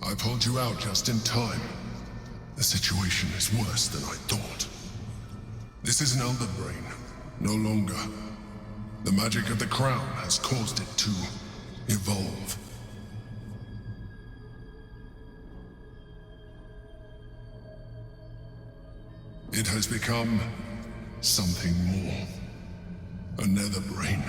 I pulled you out just in time. The situation is worse than I thought. This is an elder brain, no longer. The magic of the crown has caused it to evolve. It has become something more. A nether brain.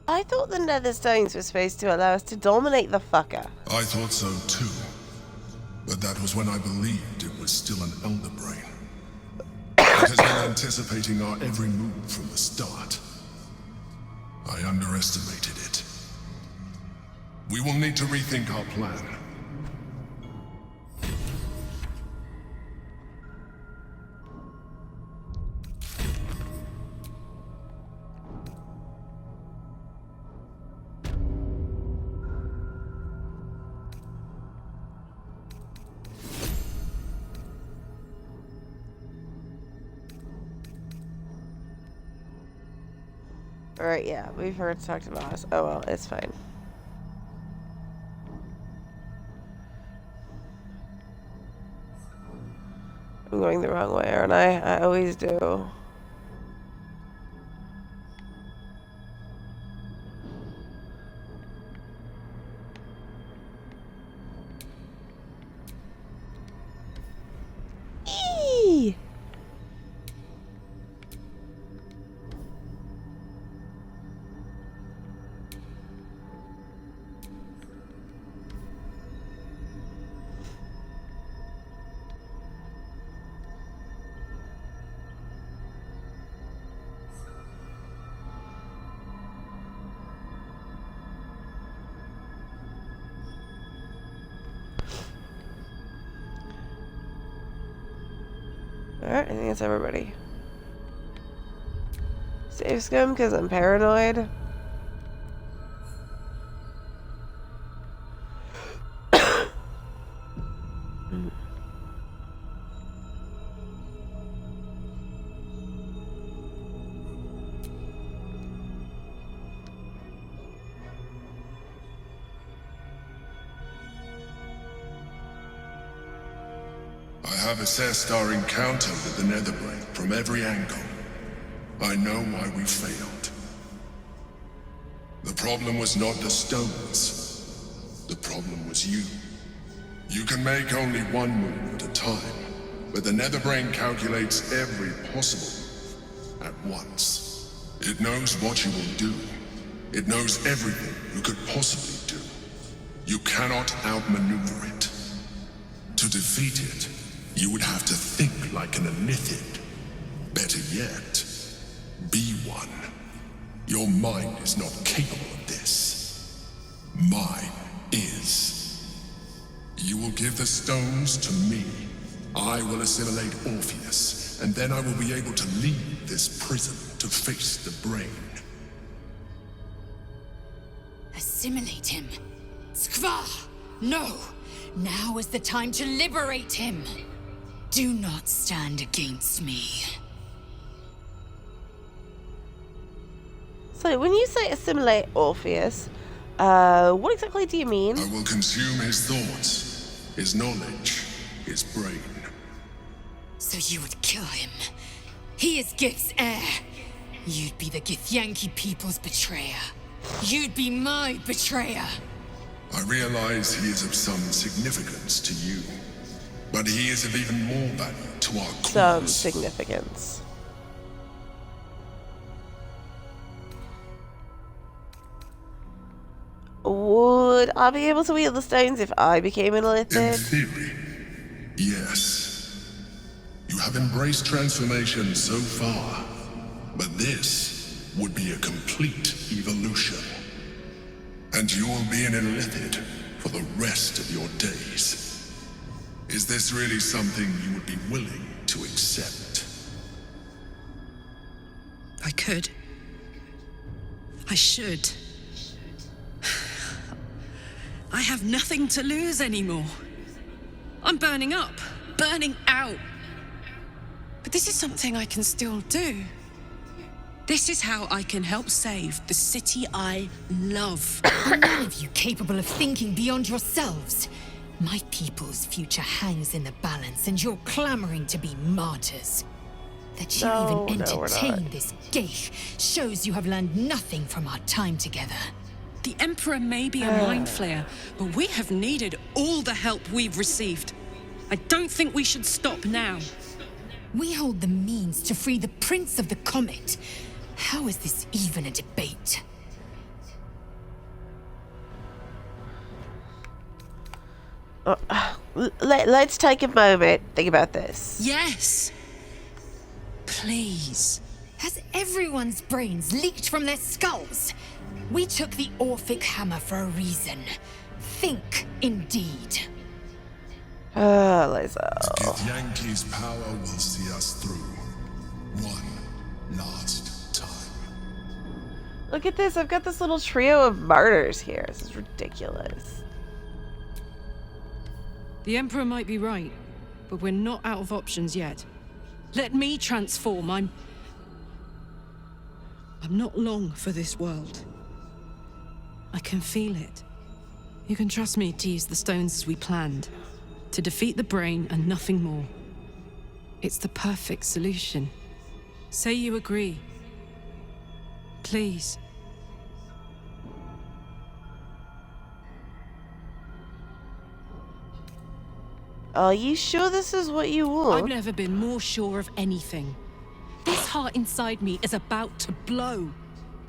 I thought the nether stones were supposed to allow us to dominate the fucker. I thought so too. But that was when I believed it was still an elder brain. It has been anticipating our every move from the start. I underestimated it. We will need to rethink our plan. Alright, yeah, we've heard talked about us. Oh well, it's fine. I'm going the wrong way, aren't I? I always do. Eee! Alright, I think that's everybody. Safe scum because I'm paranoid. I have assessed our encounter with the Netherbrain from every angle. I know why we failed. The problem was not the stones. The problem was you. You can make only one move at a time, but the Netherbrain calculates every possible move at once. It knows what you will do. It knows everything you could possibly do. You cannot outmaneuver it. To defeat it, you would have to think like an Elithid. Better yet, be one. Your mind is not capable of this. Mine is. You will give the stones to me. I will assimilate Orpheus, and then I will be able to leave this prison to face the brain. Assimilate him? Skva! No! Now is the time to liberate him! Do not stand against me. So, when you say assimilate Orpheus, what exactly do you mean? I will consume his thoughts, his knowledge, his brain. So you would kill him? He is Gith's heir. You'd be the Githyanki people's betrayer. You'd be my betrayer. I realize he is of some significance to you, but he is of even more value to our cause. Some significance. Would I be able to wield the stones if I became an In Elithid? theory, yes. You have embraced transformation so far, but this would be a complete evolution. And you will be an Elithid for the rest of your days. Is this really something you would be willing to accept? I could. I should. I have nothing to lose anymore. I'm burning up, burning out. But this is something I can still do. This is how I can help save the city I love. Are none of you capable of thinking beyond yourselves? My people's future hangs in the balance, and you're clamoring to be martyrs. That you No, even no, we're entertain not. this geich shows you have learned nothing from our time together. The Emperor may be a mind flayer, but we have needed all the help we've received. I don't think we should stop now. We hold the means to free the Prince of the Comet. How is this even a debate? Let's take a moment. Think about this. Yes. Please. Has everyone's brains leaked from their skulls? We took the Orphic hammer for a reason. Think, indeed. Liza. Githyanki's power will see us through. One last time. Look at this. I've got this little trio of martyrs here. This is ridiculous. The Emperor might be right, but we're not out of options yet. Let me transform. I'm not long for this world. I can feel it. You can trust me to use the stones as we planned. To defeat the brain and nothing more. It's the perfect solution. Say you agree. Please. Are you sure this is what you want? I've never been more sure of anything. This heart inside me is about to blow.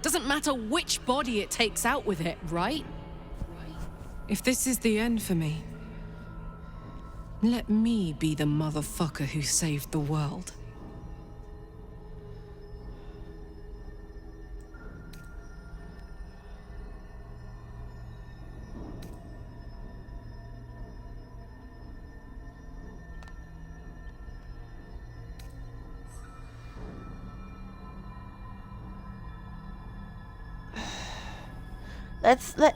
Doesn't matter which body it takes out with it, right? If this is the end for me, let me be the motherfucker who saved the world.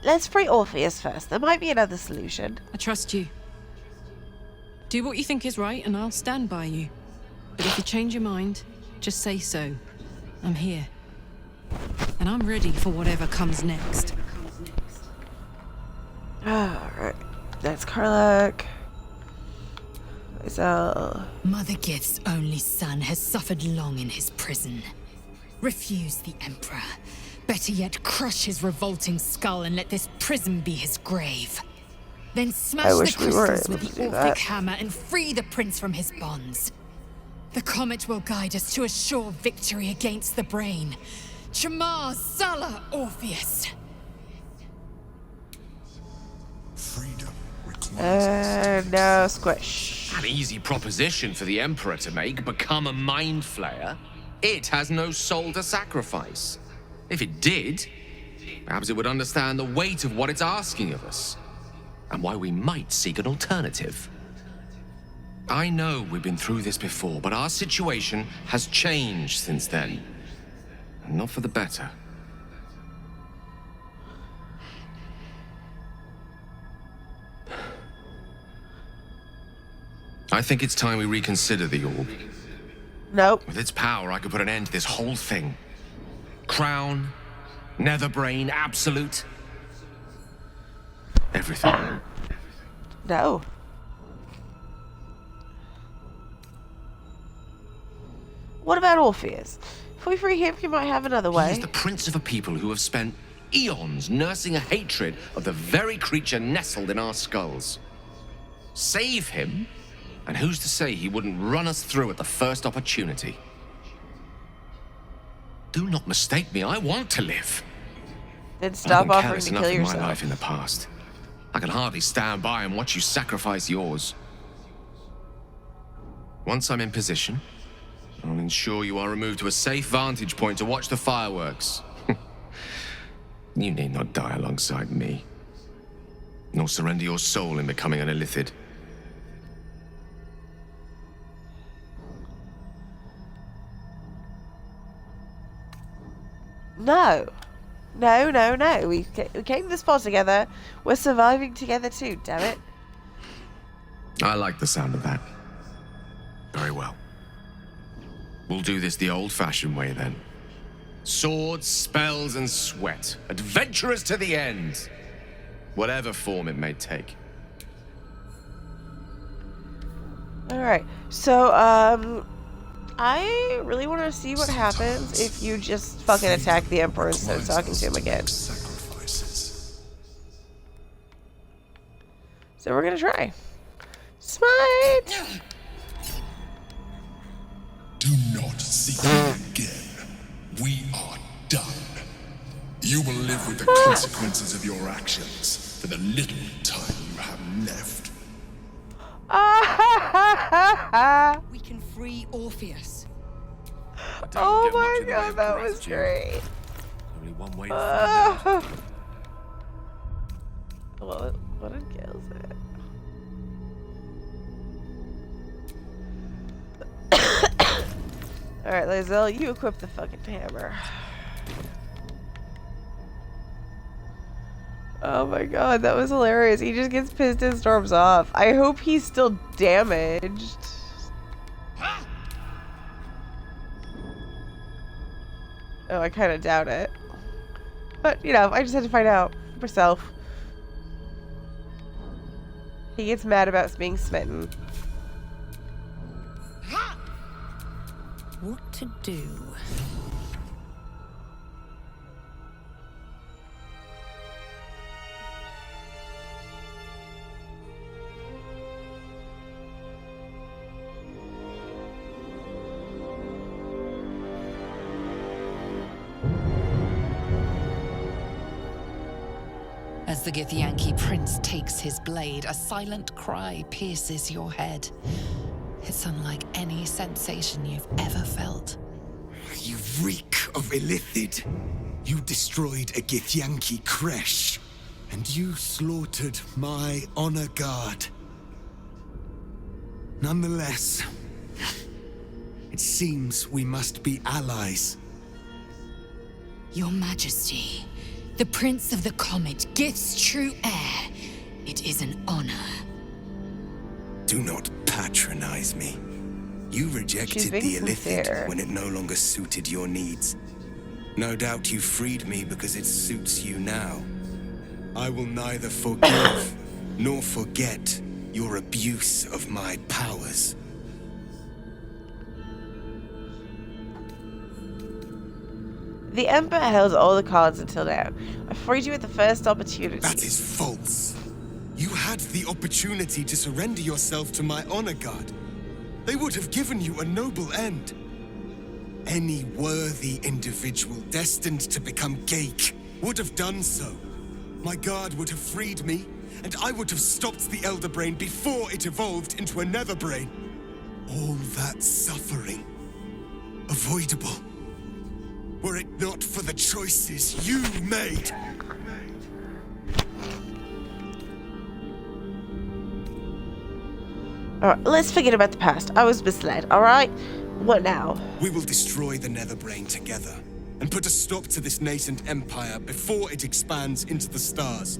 Let's free Orpheus first. There might be another solution. I trust you. Do what you think is right and I'll stand by you. But if you change your mind, just say so. I'm here. And I'm ready for whatever comes next. Alright. That's Karlach. So, Mother Gith's only son has suffered long in his prison. Refuse the Emperor. Better yet, crush his revolting skull and let this prison be his grave. Then smash the wish we were crystals able with to the do that. Orphic hammer and free the prince from his bonds. The comet will guide us to a sure victory against the brain. Chamar Zala Orpheus. Freedom requires no squish. An easy proposition for the Emperor to make, become a mind flayer. It has no soul to sacrifice. If it did, perhaps it would understand the weight of what it's asking of us, and why we might seek an alternative. I know we've been through this before, but our situation has changed since then, and not for the better. I think it's time we reconsider the orb. Nope. With its power, I could put an end to this whole thing. Crown, Netherbrain, Absolute. Everything. No. What about Orpheus? If we free him, he might have another way. He is the prince of a people who have spent eons nursing a hatred of the very creature nestled in our skulls. Save him, and who's to say he wouldn't run us through at the first opportunity? Do not mistake me, I want to live. Then I've stop been offering careless to enough kill in my yourself. life in the past. I can hardly stand by and watch you sacrifice yours. Once I'm in position, I'll ensure you are removed to a safe vantage point to watch the fireworks. You need not die alongside me, nor surrender your soul in becoming an illithid. No. No, no, no. We came this far together. We're surviving together too, damn it. I like the sound of that. Very well. We'll do this the old-fashioned way then. Swords, spells, and sweat. Adventurous to the end. Whatever form it may take. Alright, so, I really want to see what happens if you just fucking attack the Emperor instead of talking to him again. Sacrifices. So we're gonna try. Smite! Do not seek me again. We are done. You will live with the consequences of your actions for the little time you have left. We can free Orpheus. Oh my god, that was great. Only one way to find out. Well, what did Gale say? Alright, Lae'zel, you equip the fucking hammer. Oh my god, that was hilarious. He just gets pissed and storms off. I hope he's still damaged. Oh, I kind of doubt it. But, you know, I just had to find out for myself. He gets mad about being smitten. What to do? As the Githyanki prince takes his blade, a silent cry pierces your head. It's unlike any sensation you've ever felt. You reek of Illithid. You destroyed a Githyanki creche, and you slaughtered my honor guard. Nonetheless, it seems we must be allies. Your Majesty, the Prince of the Comet, Gith's true heir. It is an honor. Do not patronize me. You rejected being the Illithid sincere. when it no longer suited your needs. No doubt you freed me because it suits you now. I will neither forgive nor forget your abuse of my powers. The Emperor held all the cards until now. I freed you at the first opportunity. That is false. You had the opportunity to surrender yourself to my honor guard. They would have given you a noble end. Any worthy individual destined to become Geik would have done so. My guard would have freed me, and I would have stopped the Elder Brain before it evolved into a Nether Brain. All that suffering, avoidable, were it not for the choices you made. Alright, let's forget about the past. I was misled, alright? What now? We will destroy the Nether Brain together, and put a stop to this nascent empire before it expands into the stars.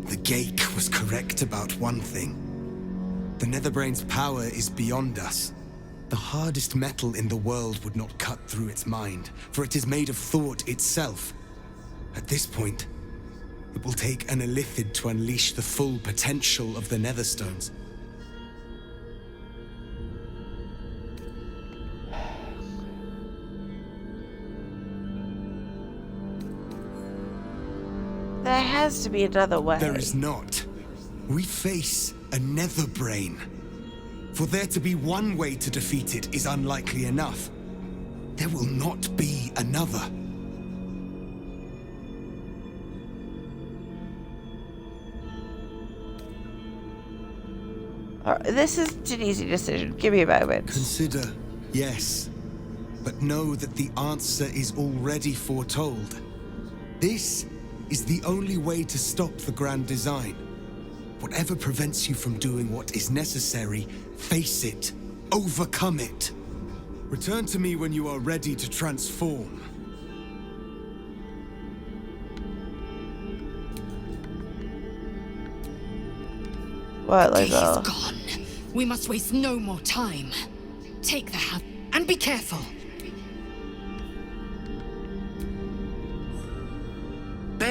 The Geik was correct about one thing. The Nether Brain's power is beyond us. The hardest metal in the world would not cut through its mind, for it is made of thought itself. At this point, it will take an Illithid to unleash the full potential of the Netherstones. There has to be another way. There is not. We face a Nether Brain. For there to be one way to defeat it is unlikely enough. There will not be another. Alright, this is an easy decision. Give me a moment. Consider, yes. But know that the answer is already foretold. This is the only way to stop the grand design. Whatever prevents you from doing what is necessary, face it. Overcome it. Return to me when you are ready to transform. What, He is Lae'zel? gone. We must waste no more time. Take the hat and be careful.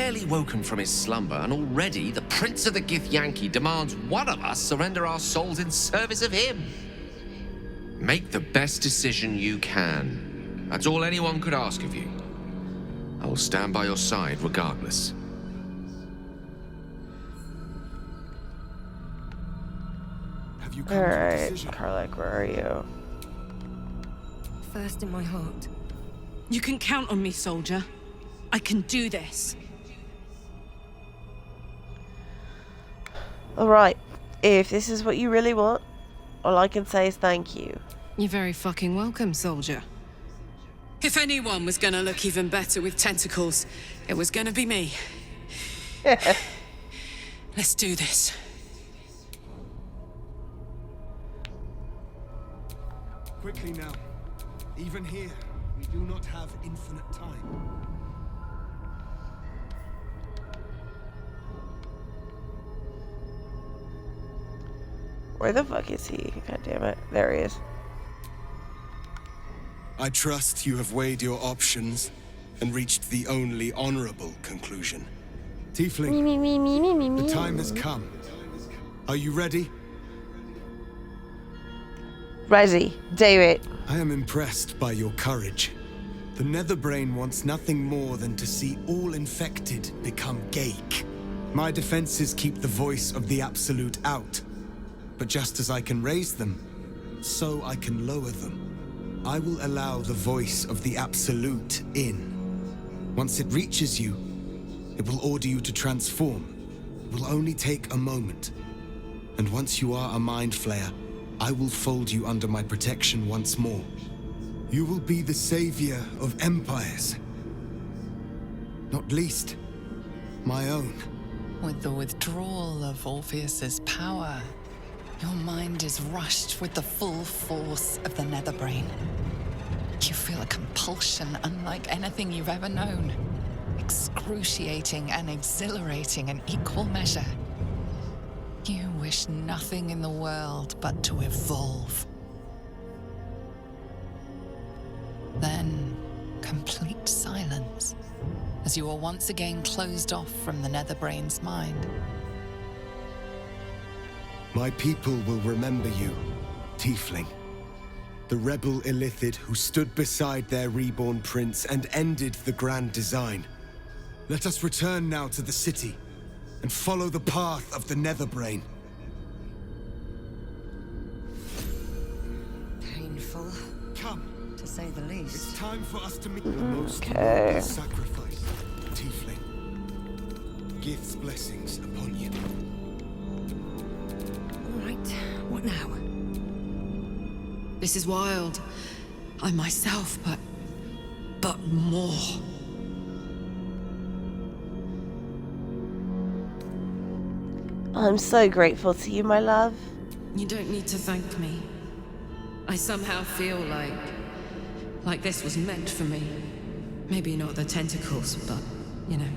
barely woken from his slumber, and already the Prince of the Githyanki demands one of us surrender our souls in service of him. Make the best decision you can. That's all anyone could ask of you. I will stand by your side regardless. Have you come to a Alright, decision? Karlach, where are you? First in my heart. You can count on me, soldier. I can do this. Alright, if this is what you really want, all I can say is thank you. You're very fucking welcome, soldier. If anyone was gonna look even better with tentacles, it was gonna be me. Let's do this. Quickly now. Even here, we do not have infinite time. Where the fuck is he? God damn it. There he is. I trust you have weighed your options and reached the only honorable conclusion. Tiefling, the time has come. Are you ready? Ready. Do it. I am impressed by your courage. The Netherbrain wants nothing more than to see all infected become Gaik. My defenses keep the voice of the Absolute out. But just as I can raise them, so I can lower them. I will allow the voice of the Absolute in. Once it reaches you, it will order you to transform. It will only take a moment. And once you are a Mind Flayer, I will fold you under my protection once more. You will be the savior of empires. Not least, my own. With the withdrawal of Orpheus's power, your mind is rushed with the full force of the Netherbrain. You feel a compulsion unlike anything you've ever known. Excruciating and exhilarating in equal measure. You wish nothing in the world but to evolve. Then, complete silence, as you are once again closed off from the Netherbrain's mind. My people will remember you, Tiefling. The rebel Illithid who stood beside their reborn prince and ended the grand design. Let us return now to the city and follow the path of the Netherbrain. Painful, Come, to say the least. it's time for us to meet the most Okay. noble sacrifice, Tiefling. Gith's blessings upon you. All right, what now? This is wild. I'm myself, but more. I'm so grateful to you, my love. You don't need to thank me. I somehow feel like this was meant for me. Maybe not the tentacles, but, you know,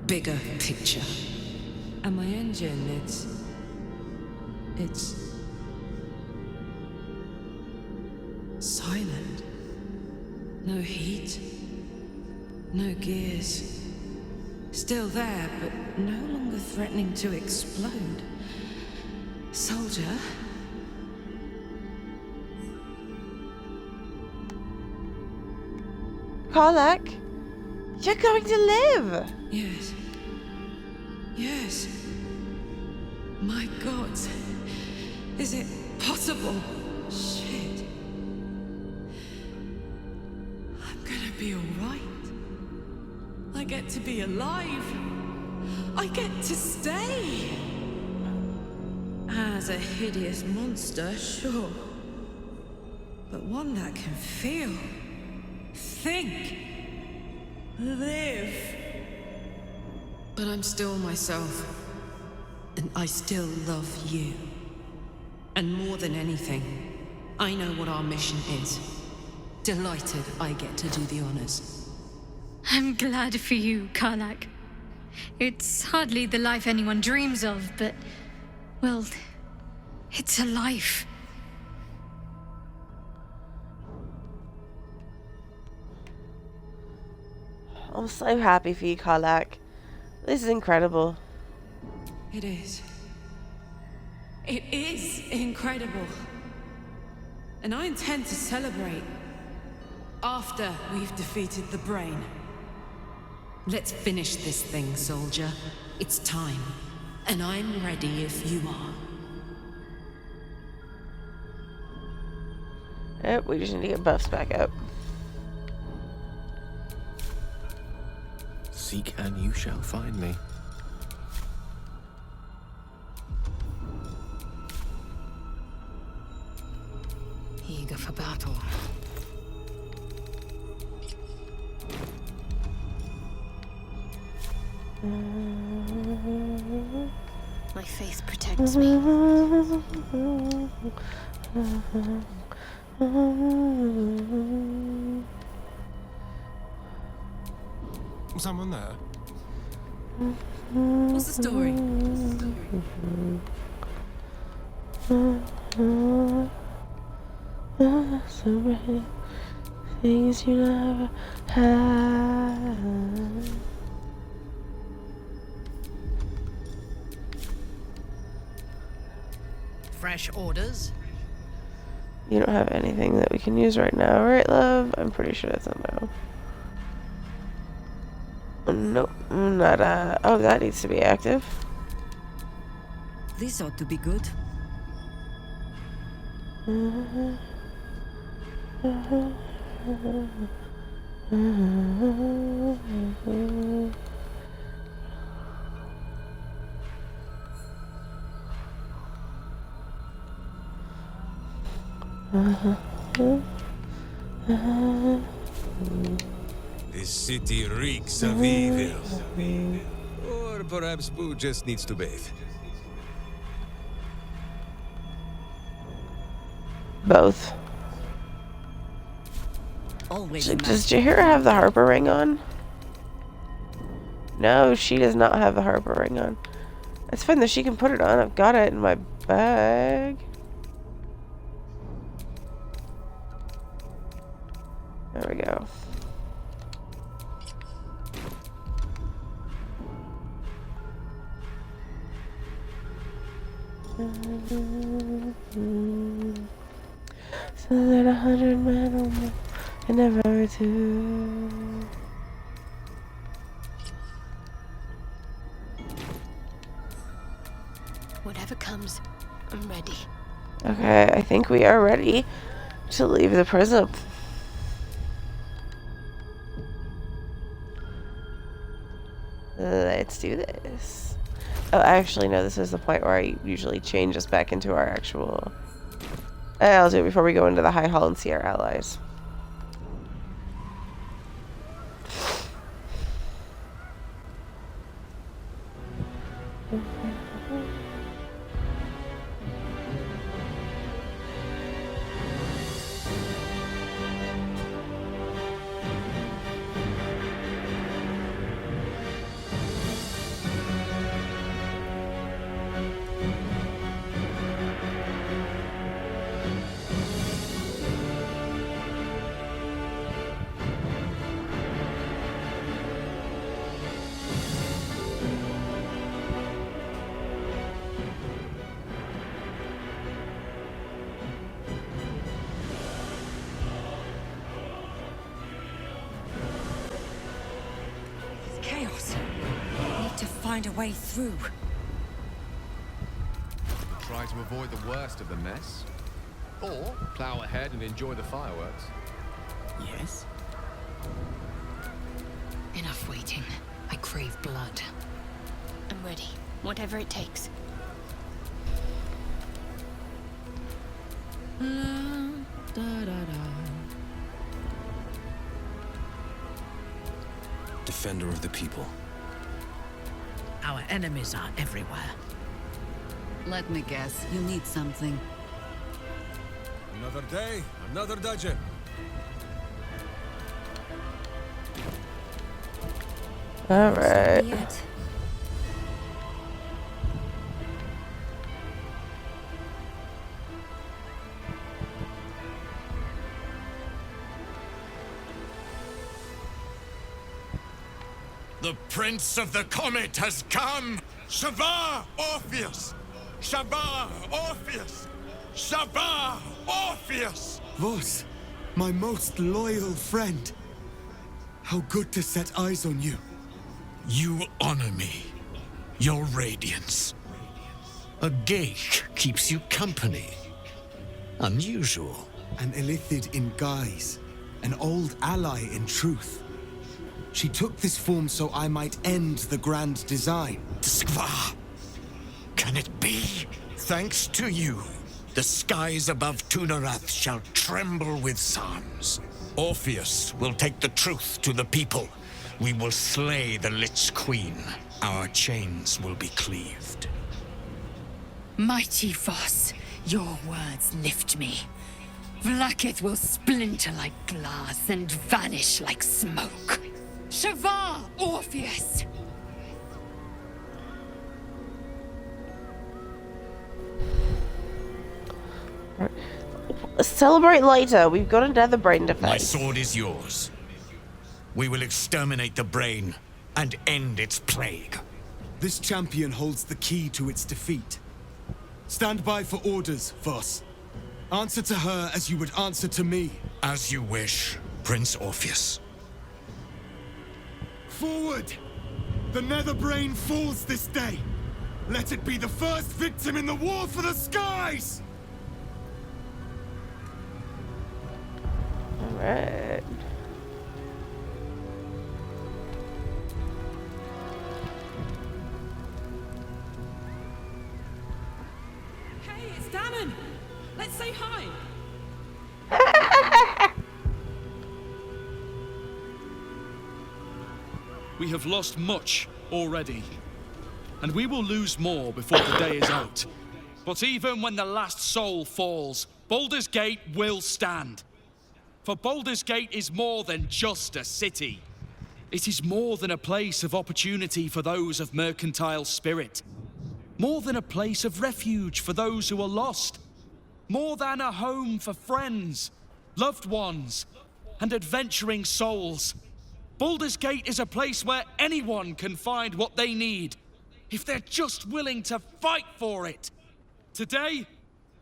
bigger picture. And my engine, it's silent. No heat. No gears. Still there, but no longer threatening to explode. Soldier? Karlach, you're going to live. Yes. Yes. My God. Is it possible? Shit. I'm gonna be alright. I get to be alive. I get to stay. As a hideous monster, sure. But one that can feel, think, live. But I'm still myself. And I still love you. And more than anything, I know what our mission is. Delighted I get to do the honors. I'm glad for you, Karlach. It's hardly the life anyone dreams of, but, well, it's a life. I'm so happy for you, Karlach. This is incredible. It is. It is incredible. And I intend to celebrate after we've defeated the brain. Let's finish this thing, soldier. It's time. And I'm ready if you are. Yep, we just need to get buffs back up. Seek and you shall find me. Eager for battle. My faith protects me. Someone there? What's the story? So many things you never had. Fresh orders? You don't have anything that we can use right now, right, love? I'm pretty sure that's a no. Nope, not oh, that needs to be active. This ought to be good. This city reeks of evil. Or perhaps Boo just needs to bathe. Both. Always Does Jaheira have the Harper ring on? No, she does not have the Harper ring on. It's fine though, she can put it on. I've got it in my bag. There we go. So that 100 men or more can never do. Whatever comes, I'm ready. Okay, I think we are ready to leave the prison. Let's do this. Oh, actually, no, this is the point where I usually change us back into our actual... I'll do it before we go into the High Hall and see our allies. Chaos. Need to find a way through. Try to avoid the worst of the mess. Or plow ahead and enjoy the fireworks. Yes? Enough waiting. I crave blood. I'm ready. Whatever it takes. Defender of the people. Our enemies are everywhere. Let me guess, you need something. Another day, another dungeon. All right. Yet. The Prince of the Comet has come! Shavar Orpheus! Shavar Orpheus! Shavar Orpheus! Vos, my most loyal friend. How good to set eyes on you. You honor me. Your radiance. A geik keeps you company. Unusual. An Illithid in guise. An old ally in truth. She took this form so I might end the grand design. Skva! Can it be? Thanks to you, the skies above Tunarath shall tremble with psalms. Orpheus will take the truth to the people. We will slay the Lich Queen. Our chains will be cleaved. Mighty Voss, your words lift me. Vlaakith will splinter like glass and vanish like smoke. Shavar Orpheus! Celebrate later. We've got another brain to My face. sword is yours. We will exterminate the brain and end its plague. This champion holds the key to its defeat. Stand by for orders, Voss. Answer to her as you would answer to me. As you wish, Prince Orpheus. Forward! The Netherbrain falls this day. Let it be the first victim in the war for the skies! Alright. Hey, it's Damon! Let's say hi! We have lost much already, and we will lose more before the day is out. But even when the last soul falls, Baldur's Gate will stand. For Baldur's Gate is more than just a city. It is more than a place of opportunity for those of mercantile spirit. More than a place of refuge for those who are lost. More than a home for friends, loved ones, and adventuring souls. Baldur's Gate is a place where anyone can find what they need, if they're just willing to fight for it. Today,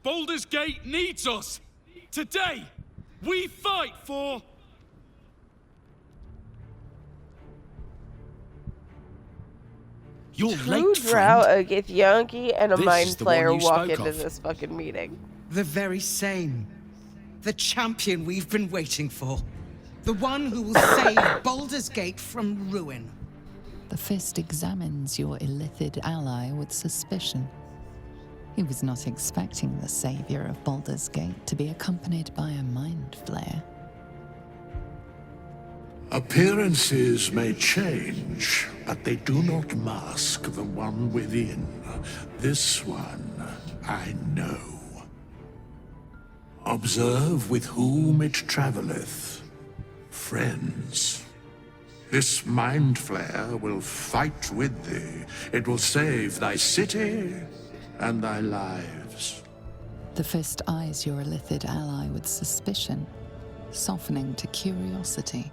Baldur's Gate needs us. Today, we fight for... You're Two late, Drow, friend. a Githyanki, and a This Mind is the one Flayer you walk spoke into of. this fucking meeting. The very same. The champion we've been waiting for. The one who will save Baldur's Gate from ruin. The Fist examines your Illithid ally with suspicion. He was not expecting the savior of Baldur's Gate to be accompanied by a mind flayer. Appearances may change, but they do not mask the one within. This one, I know. Observe with whom it travelleth. Friends. This mind flare will fight with thee. It will save thy city and thy lives. The Fist eyes your Illithid ally with suspicion, softening to curiosity.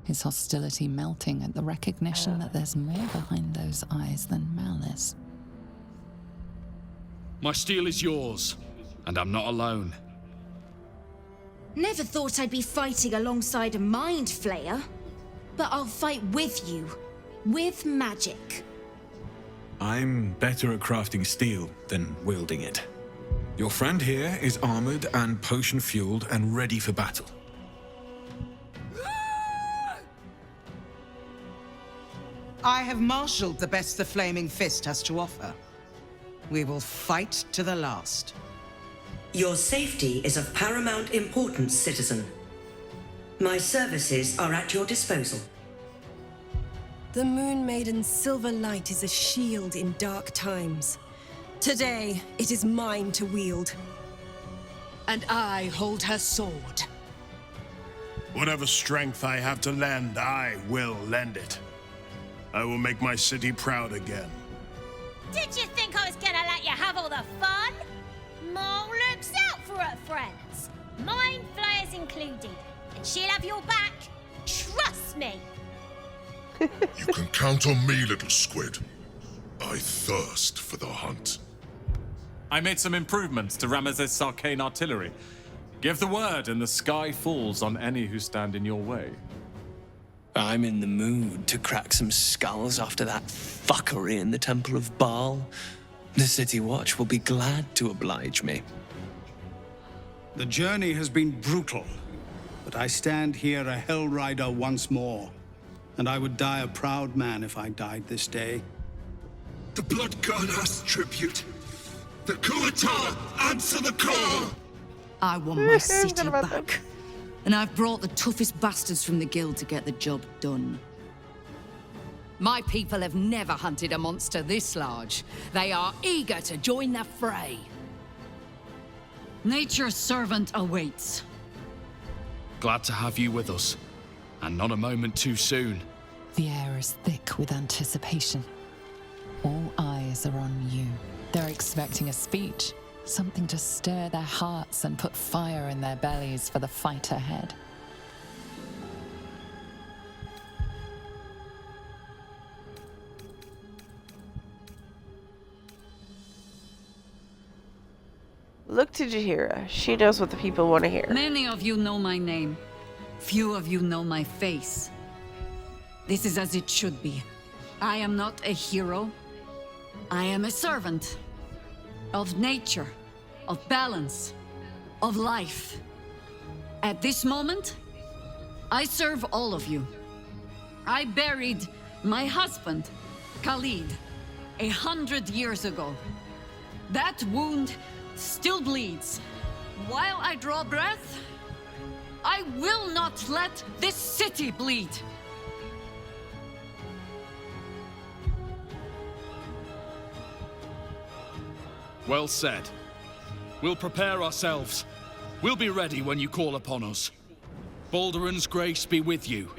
His hostility melting at the recognition that there's more behind those eyes than malice. My steel is yours, and I'm not alone. Never thought I'd be fighting alongside a mind flayer. But I'll fight with you. With magic. I'm better at crafting steel than wielding it. Your friend here is armored and potion-fueled and ready for battle. I have marshaled the best the Flaming Fist has to offer. We will fight to the last. Your safety is of paramount importance, citizen. My services are at your disposal. The Moon Maiden's silver light is a shield in dark times. Today, it is mine to wield. And I hold her sword. Whatever strength I have to lend, I will lend it. I will make my city proud again. Did you think I was gonna let you have all the fun? Mole looks out for her friends. Mind flayers included. And she'll have your back. Trust me. You can count on me, little squid. I thirst for the hunt. I made some improvements to Ramesses' arcane artillery. Give the word and the sky falls on any who stand in your way. I'm in the mood to crack some skulls after that fuckery in the Temple of Baal. The City Watch will be glad to oblige me. The journey has been brutal, but I stand here a Hell Rider once more, and I would die a proud man if I died this day. The Blood God asks tribute. The Kuatar answer the call! I want my city back. And I've brought the toughest bastards from the guild to get the job done. My people have never hunted a monster this large. They are eager to join the fray. Nature's servant awaits. Glad to have you with us, and not a moment too soon. The air is thick with anticipation. All eyes are on you. They're expecting a speech, something to stir their hearts and put fire in their bellies for the fight ahead. Look to Jaheira. She knows what the people want to hear. Many of you know my name. Few of you know my face. This is as it should be. I am not a hero. I am a servant of nature, of balance, of life. At this moment, I serve all of you. I buried my husband, Khalid, 100 years ago. That wound still bleeds. While I draw breath, I will not let this city bleed. Well said. We'll prepare ourselves. We'll be ready when you call upon us. Balduran's grace be with you.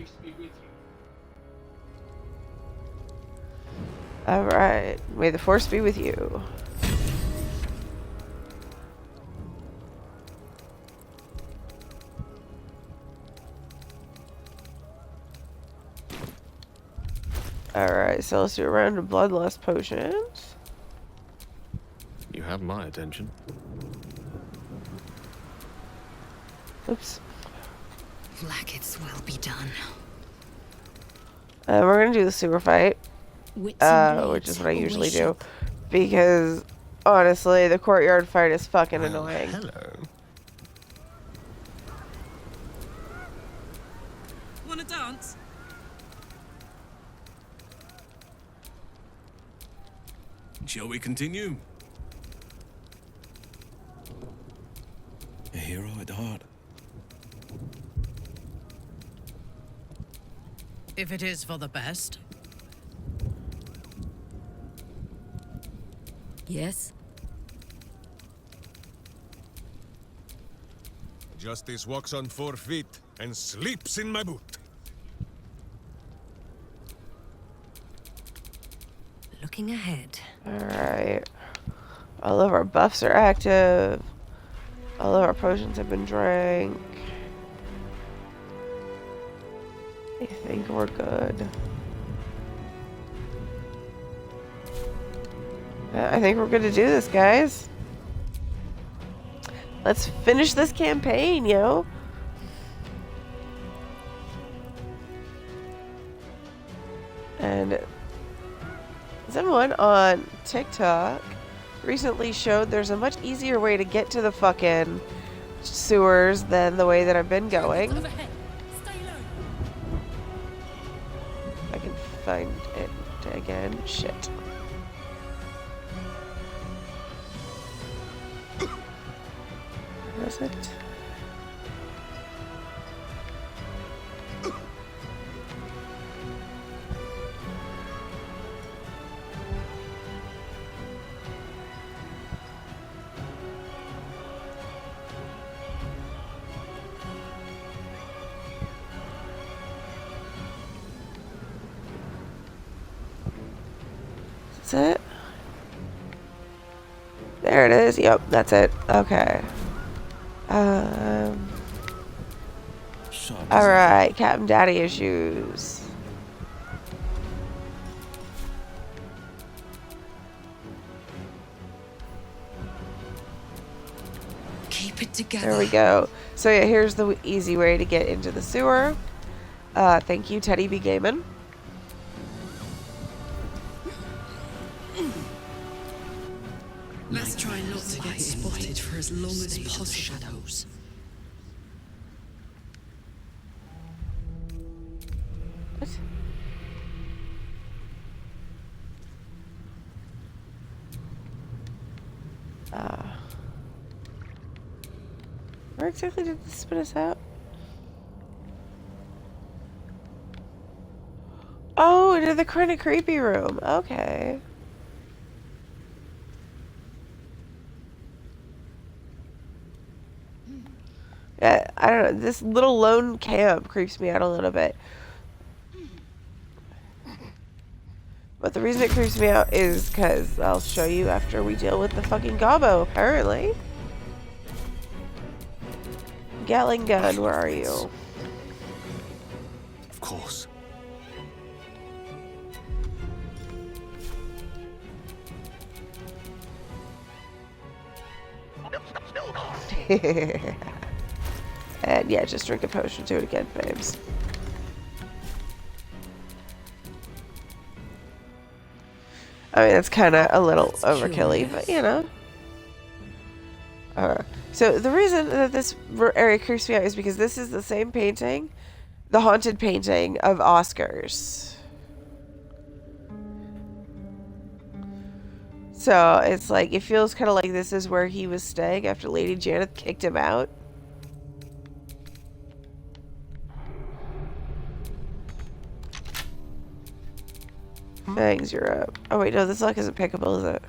Alright. May the force be with you. Alright, so let's do a round of bloodlust potions. You have my attention. Oops. Like it's well be done. We're gonna do the sewer fight. Wits and Which is blades what I usually always do. Because, honestly, the courtyard fight is fucking annoying. Hello. Wanna dance? Shall we continue? A hero at heart. If it is for the best. Yes? Justice walks on 4 feet and sleeps in my boot. Looking ahead. Alright. All of our buffs are active. All of our potions have been drank. I think we're good. I think we're good to do this, guys. Let's finish this campaign, yo. And someone on TikTok recently showed there's a much easier way to get to the fucking sewers than the way that I've been going. I can find it again. Shit. Where is it? That's it? There it is. Yep, that's it. Okay. Alright, Captain Daddy issues. keep it together. There we go. So yeah, here's the easy way to get into the sewer. Thank you, Teddy B. Gaiman. Let's try not to get spotted for as long as possible. Shadows. What? Where exactly did this spit us out? Oh, into the kind of creepy room. Okay. Yeah, I don't know. This little lone camp creeps me out a little bit. But the reason it creeps me out is because I'll show you after we deal with the fucking gobbo, apparently. Gatling gun, where are you? Of course. And yeah, just drink a potion, do it again, babes. I mean, that's kind of a little overkill-y, but you know. So the reason that this area creeps me out is because this is the same painting, the haunted painting of Oscar's. So it's like, it feels kind of like this is where he was staying after Lady Janet kicked him out. Fangs, you're up. Oh wait, no, this luck isn't pickable, is it?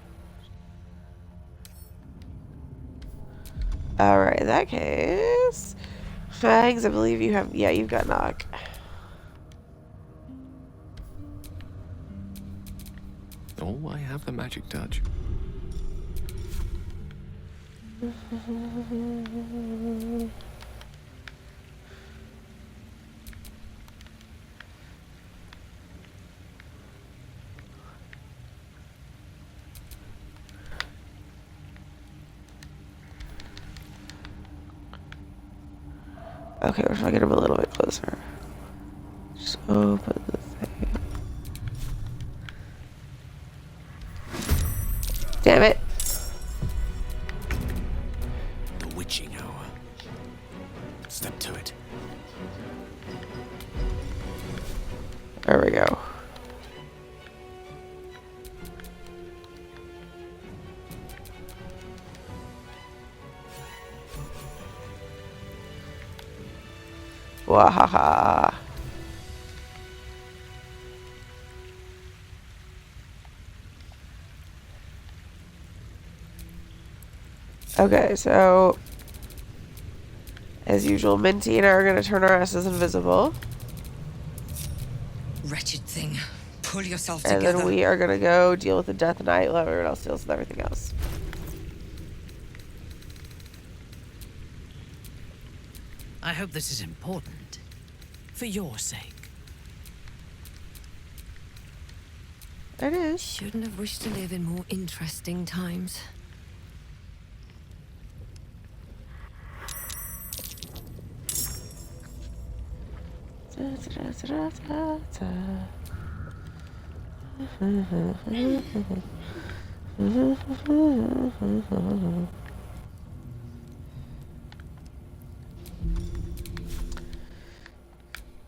Alright, in that case... Fangs, I believe you have... Yeah, you've got knock. Oh, I have the magic touch. Okay, we're trying to get him a little bit closer. Just open the thing. Damn it. The witching hour. Step to it. There we go. Wahaha. Okay, so as usual, Minty and I are going to turn our asses invisible. Wretched thing. Pull yourself And together. then we are going to go deal with the Death Knight, while everyone else deals with everything else. I hope this is important. For your sake. It is. Shouldn't have wished to live in more interesting times.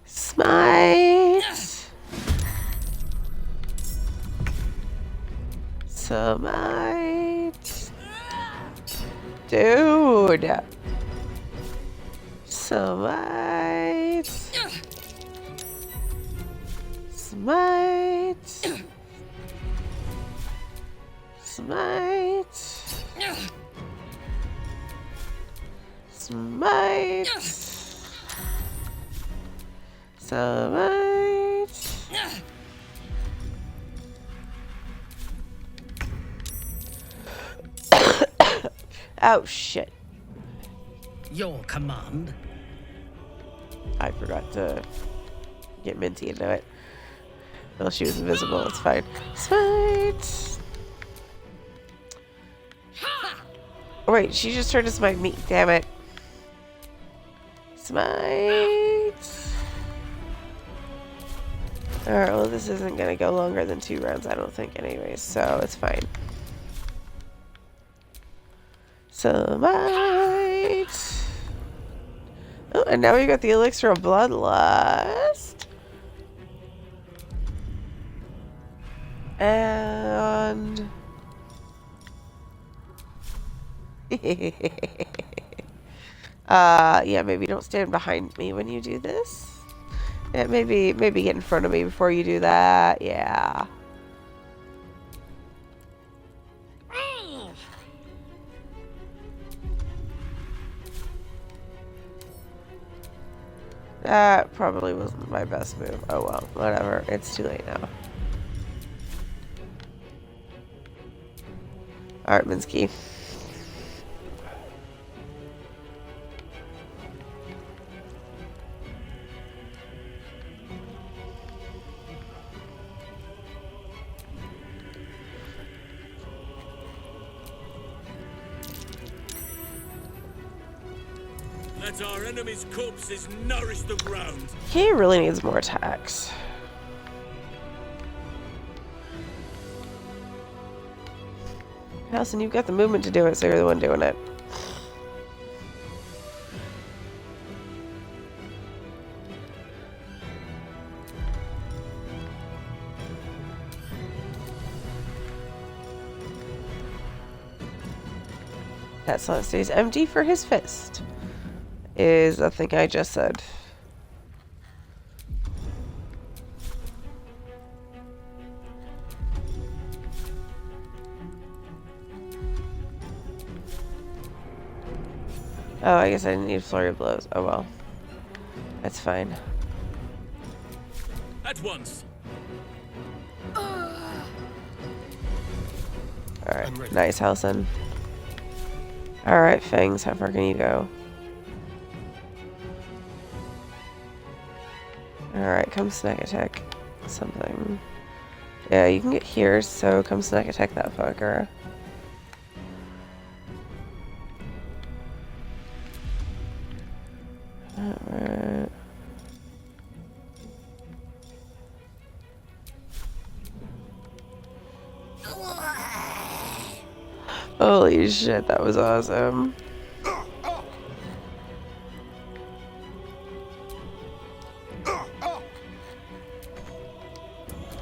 Smite. Smite. Dude. Smite. Smite. Smite. Smite. Smite. Oh shit. Your command. I forgot to get Minty into it. Well, she was invisible, it's fine. Smite! Oh, wait, she just tried to smite me. Damn it. Smite. Alright, well, this isn't gonna go longer than 2 rounds, I don't think, anyways, so it's fine. Smite. Oh, and now we got the elixir of bloodlust. And yeah, maybe don't stand behind me when you do this. Yeah, maybe get in front of me before you do that. Yeah. That probably wasn't my best move. Oh well, whatever. It's too late now. Alright, Minsky. Let our enemy's corpses nourish the ground. He really needs more attacks. Nelson, you've got the movement to do it, so you're the one doing it. That slot stays empty for his fist. Is the thing I just said. Oh, I guess I didn't need flurry of blows. Oh well. That's fine. At once. Alright, nice, Halson. Alright, Fangs, how far can you go? Alright, come snack attack something. Yeah, you can get here, so come snack attack that fucker. Alright. Holy shit, that was awesome.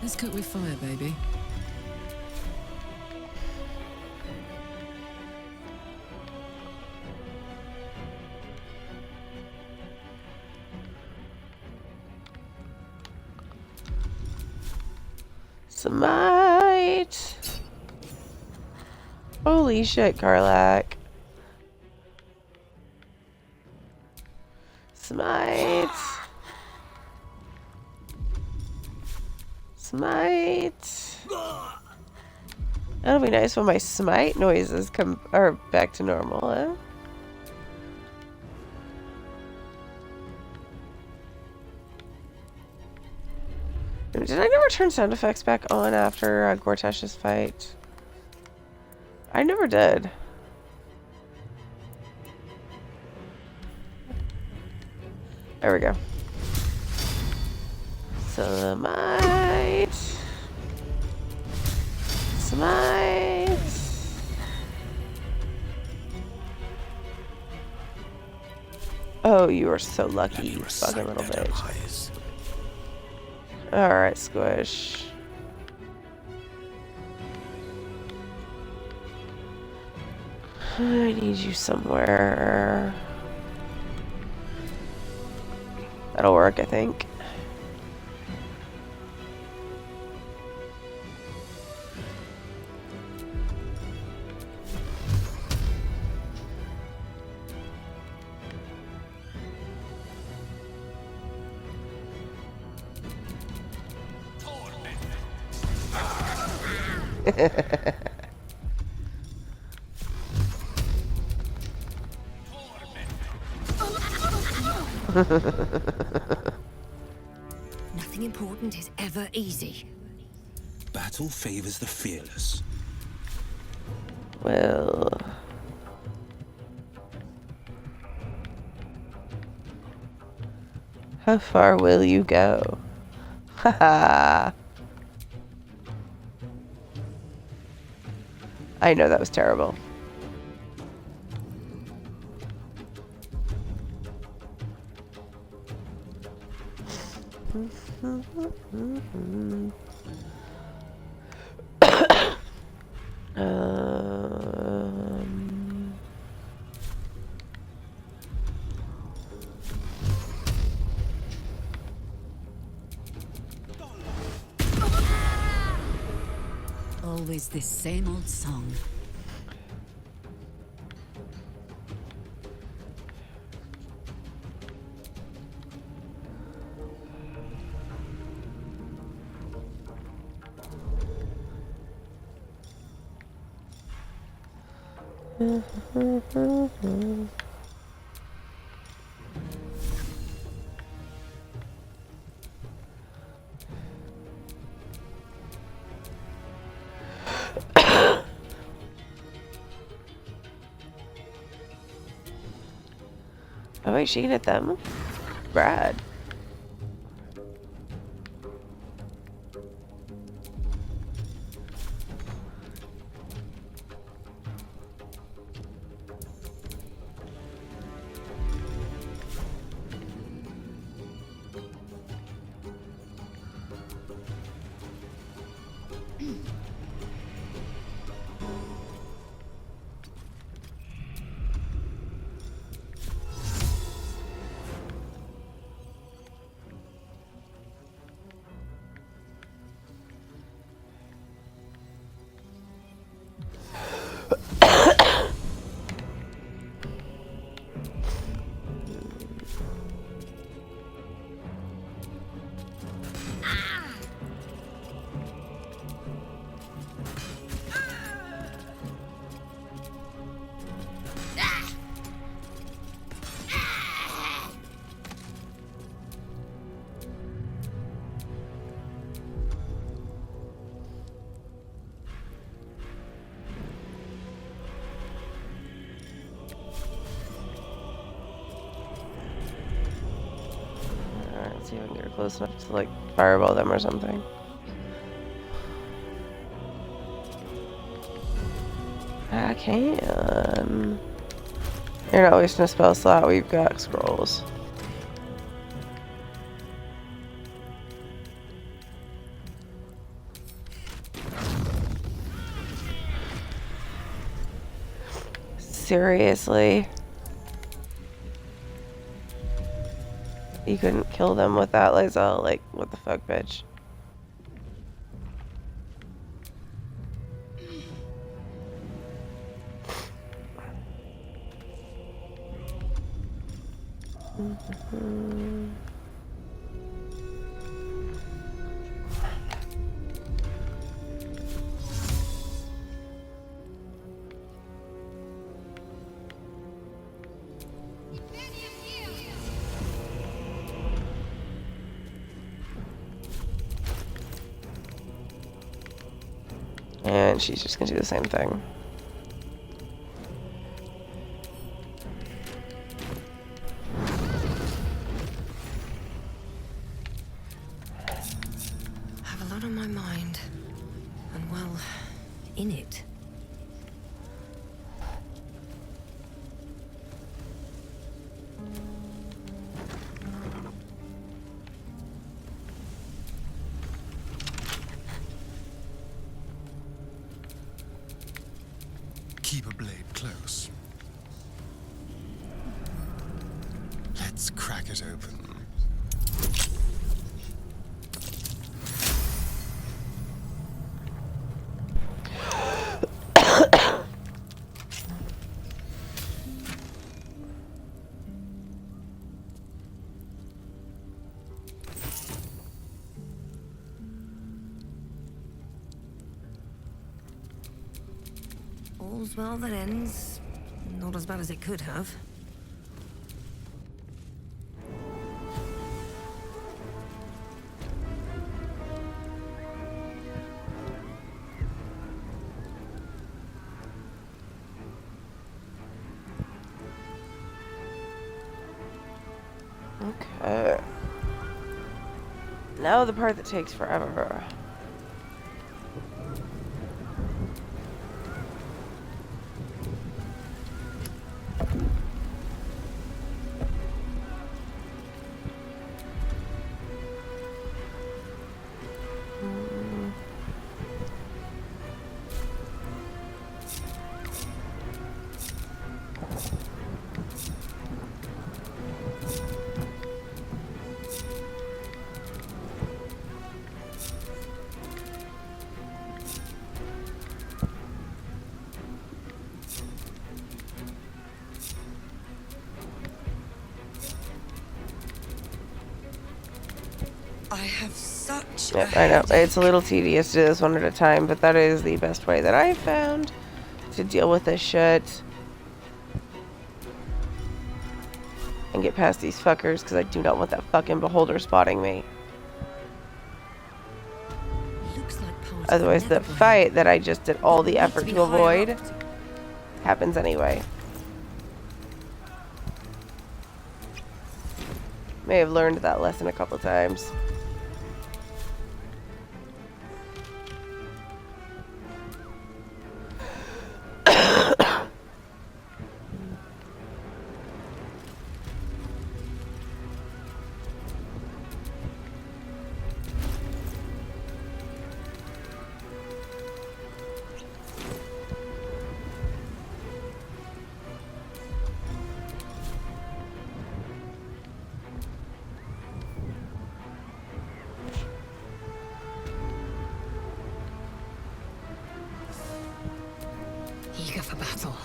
Let's cook with fire, baby. Smite! Holy shit, Karlach. Smite! Smite! That'll be nice when my smite noises are back to normal, huh? Did I never turn sound effects back on after Gortash's fight? I never did. There we go. Smite. Smite. Oh, you are so lucky, you fucking little bitch. Alright, Squish. I need you somewhere. That'll work, I think. Nothing important is ever easy. Battle favors the fearless. Well, How far will you go? Haha. I know that was terrible. Always this same old song. Oh wait, she can hit them? Brad. Let's see if I can get her close enough to like fireball them or something. I can. You're not wasting a spell slot, we've got scrolls. Seriously? You couldn't kill them with that laser? Like, what the fuck, bitch? And she's just gonna do the same thing. I have a lot on my mind. And well, in it. Keep a blade close. Let's crack it open. All's well that ends. Not as bad as it could have. Okay. Now the part that takes forever. I have such Yep, I know. It's a little tedious to do this one at a time, but that is the best way that I've found to deal with this shit. And get past these fuckers, because I do not want that fucking beholder spotting me. Otherwise, the fight that I just did all the effort to avoid happens anyway. May have learned that lesson a couple times. Eager for battle.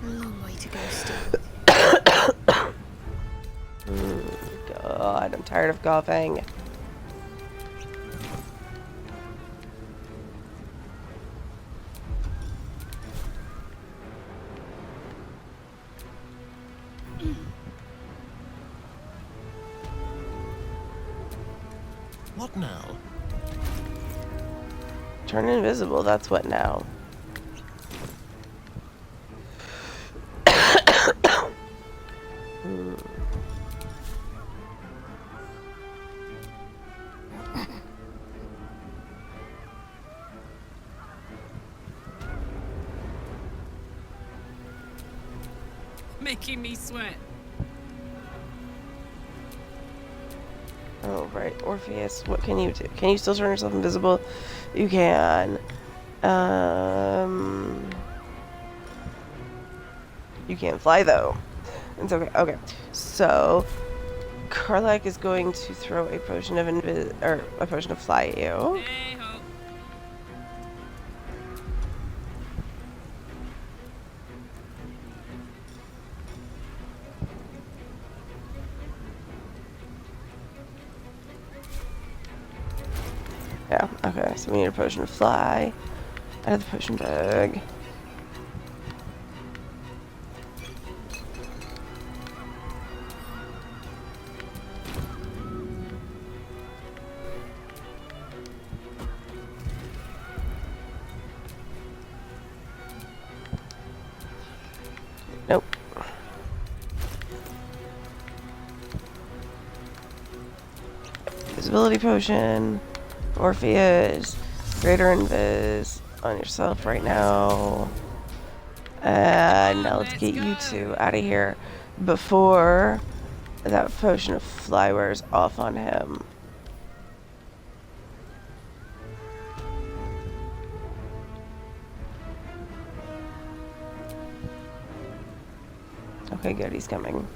A long way to go still. God, I'm tired of coughing. What now? Turn invisible, that's what now. Making me sweat. Oh, right. Orpheus, what can you do? Can you still turn yourself invisible? You can. You can't fly, though. It's okay. Okay. So, Karlach is going to throw a potion of a potion of fly at you. Yeah, okay, so we need a potion of fly out of the potion bag. Nope. Visibility potion. Orpheus, greater invis on yourself right now. And now let's get you two out of here before that potion of fly wears off on him. Okay, good, he's coming.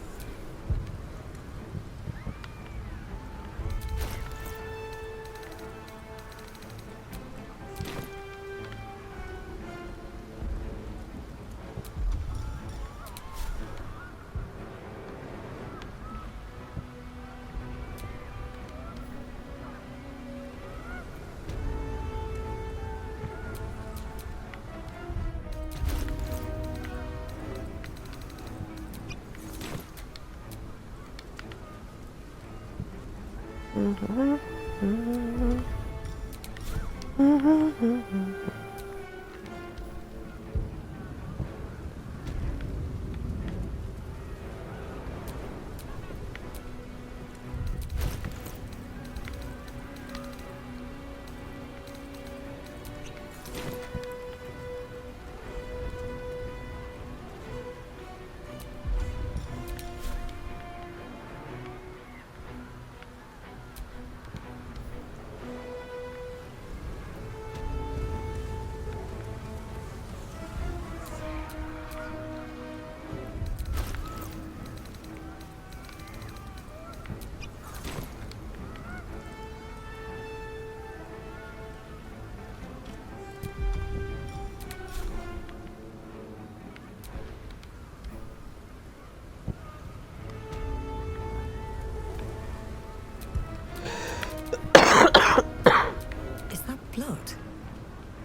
Is that blood?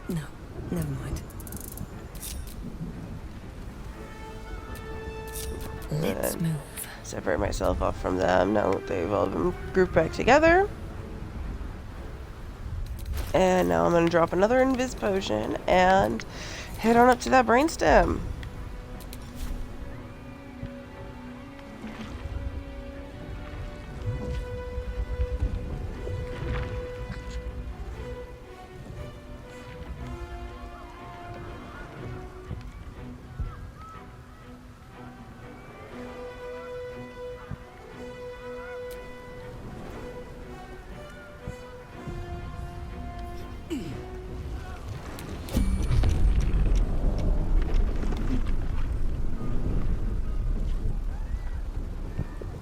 No, never mind. Let's move. Separate myself off from them. Now they've all been grouped back together. And now I'm going to drop another invis potion and head on up to that brainstem.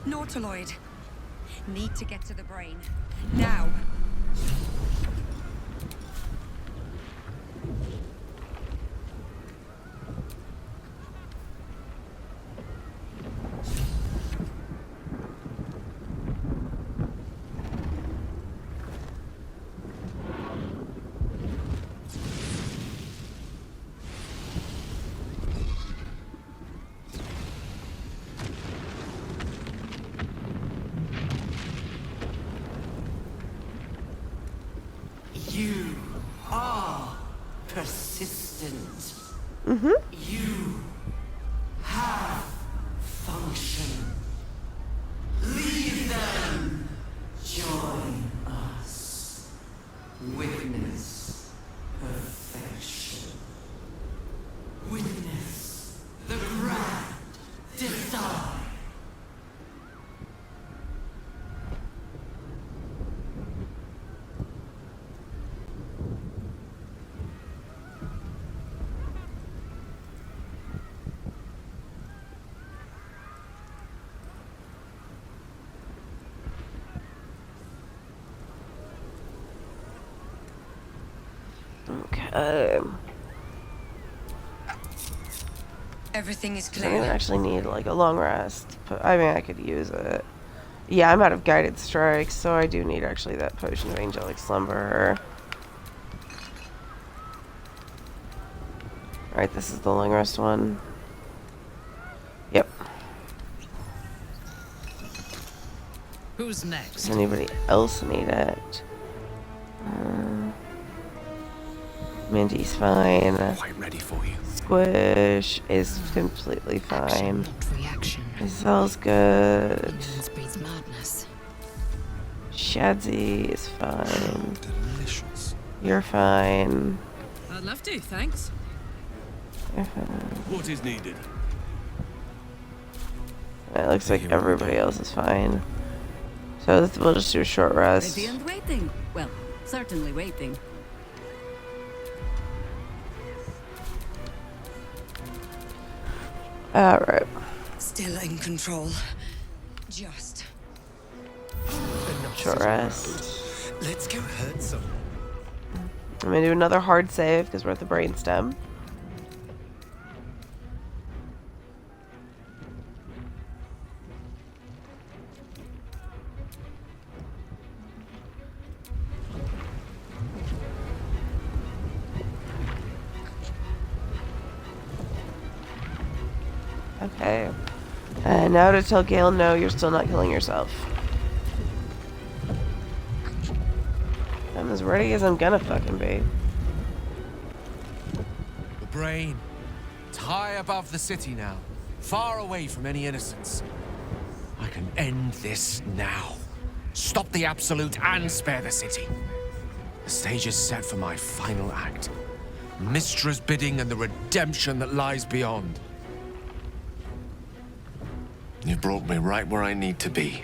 Nautiloid. Need to get to the brain. Now. You are persistent. Mm-hmm. You have function. Leave them. Join us. Witness perfection. Witness the grand design. Okay. Everything is So clear. I actually need like a long rest. But I mean, I could use it. Yeah, I'm out of guided strikes, so I do need actually that potion of angelic slumber. Alright, this is the long rest one. Yep. Who's next? Does anybody else need it? Mindy's fine. Quite ready for you. Squish is completely fine. Iselle's good. Madness. Shadzy is fine. Delicious. You're fine. I'd love to, thanks. You're fine. What is needed? It looks like everybody else is fine. So we'll just do a short rest. Ready and waiting. Well, certainly waiting. Alright. Still in control. Just. Short rest. Let's go hurt some. I'm gonna do another hard save because we're at the brainstem. Okay. And now to tell Gale, no, you're still not killing yourself. As ready as I'm gonna fucking be. The brain. It's high above the city now, far away from any innocence. I can end this now. Stop the Absolute and spare the city. The stage is set for my final act. Mystra's bidding and the redemption that lies beyond. You've brought me right where I need to be.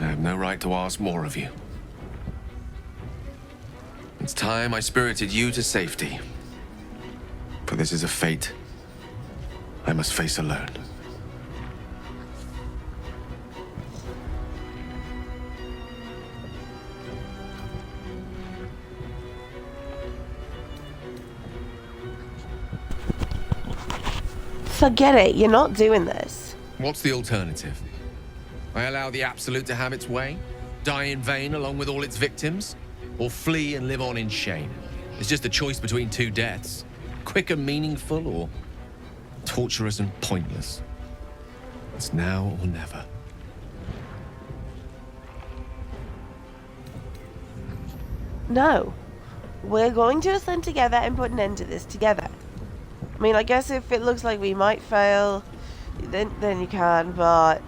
I have no right to ask more of you. It's time I spirited you to safety. For this is a fate I must face alone. Forget it, you're not doing this. What's the alternative? I allow the Absolute to have its way? Die in vain along with all its victims? Or flee and live on in shame? It's just a choice between two deaths. Quick and meaningful, or torturous and pointless. It's now or never. No. We're going to ascend together and put an end to this together. I mean, I guess if it looks like we might fail, then you can, but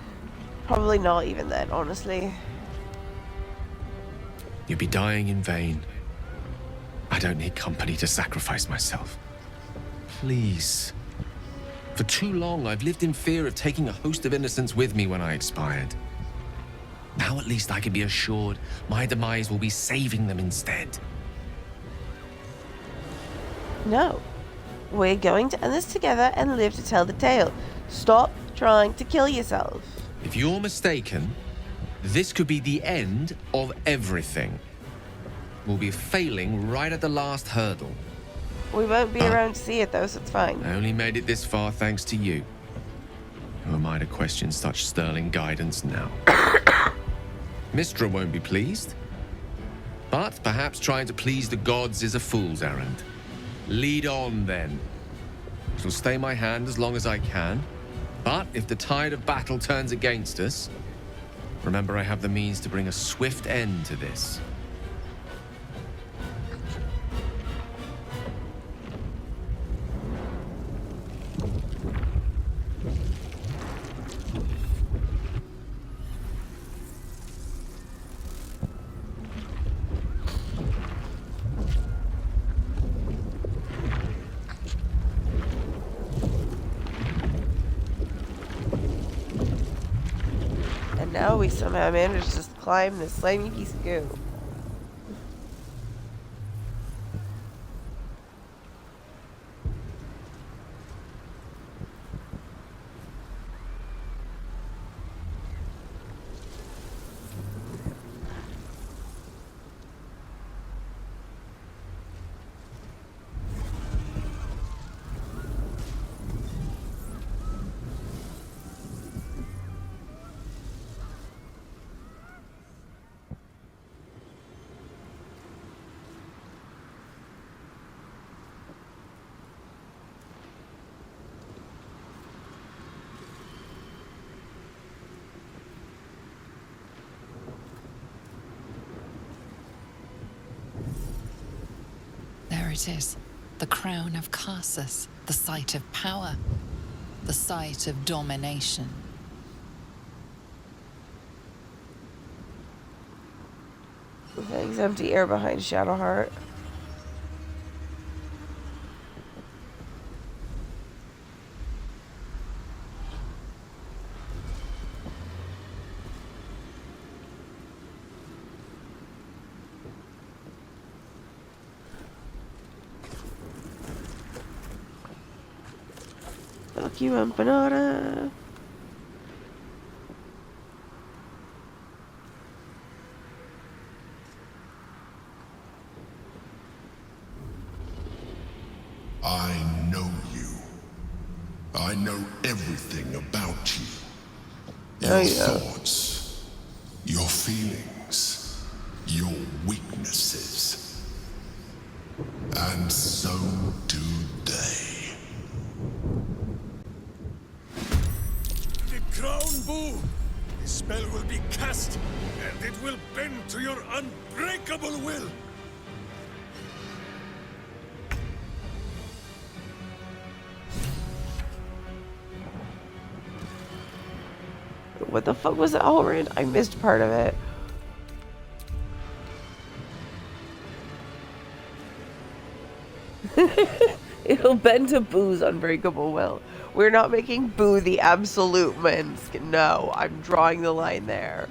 probably not even then, honestly. You'd be dying in vain. I don't need company to sacrifice myself. Please. For too long, I've lived in fear of taking a host of innocents with me when I expired. Now at least I can be assured my demise will be saving them instead. No. We're going to end this together and live to tell the tale. Stop trying to kill yourself. If you're mistaken, this could be the end of everything. We'll be failing right at the last hurdle. We won't be around to see it though, so it's fine. I only made it this far thanks to you. Who am I to question such sterling guidance now? Mystra won't be pleased. But perhaps trying to please the gods is a fool's errand. Lead on, then. It'll stay my hand as long as I can. But if the tide of battle turns against us, remember I have the means to bring a swift end to this. Now we somehow managed to just climb this slimy piece of goo. It is the crown of Karsus, the site of power, the site of domination. Thanks, empty air behind Shadowheart. Fuck you, empanada. I know you. I know everything about you. Your thoughts, your feelings, your weaknesses. And so do they. Crown bow! The spell will be cast, and it will bend to your unbreakable unbreakable will. What the fuck was Alred? I missed part of it. It'll bend to Boo's unbreakable will. We're not making Boo the absolute Minsk. No, I'm drawing the line there.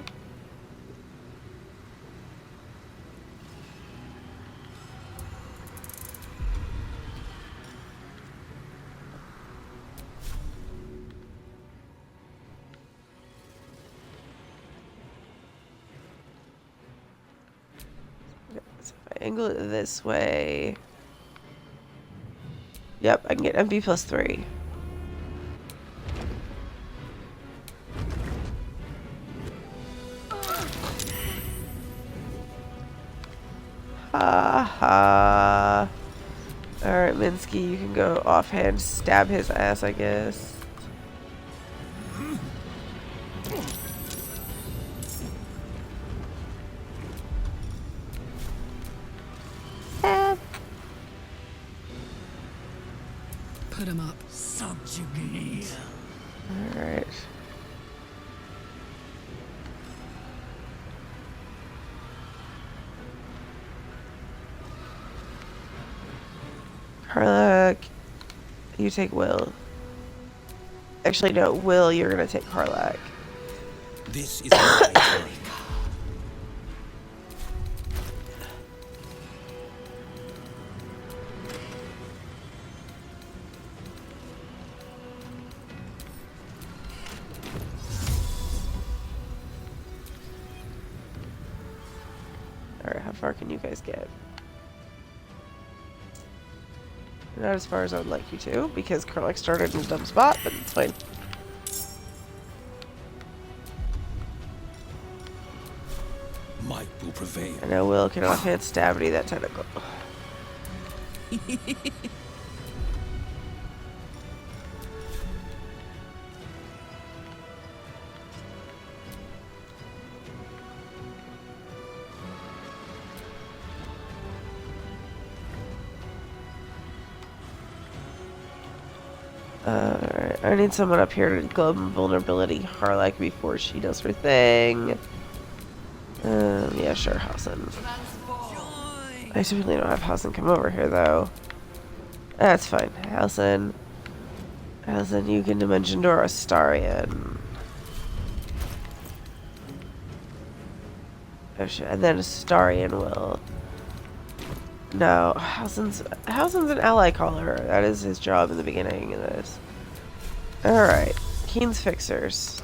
So if I angle it this way... Yep, I can get MP plus 3. Ha ha. Alright, Minsky, you can go offhand, stab his ass, I guess. Put him up. Subjugate. Alright. Karlach, you take Will. Actually, no, Will, you're gonna take Karlach. This is my turn. Alright, how far can you guys get? Not as far as I would like you to, because Karlach started in a dumb spot, but it's fine. Might will prevail. I know Will can offhand stab me that tentacle. Alright, I need someone up here to globe vulnerability Karlach before she does her thing. Yeah, sure, Hausen. I typically don't have Hausen come over here, though. That's fine. Hausen, you can Dimension Door Astarion. Oh shit, and then Astarion will. No, Hausen's an ally caller. That is his job in the beginning of this. Alright, Keen's Fixers.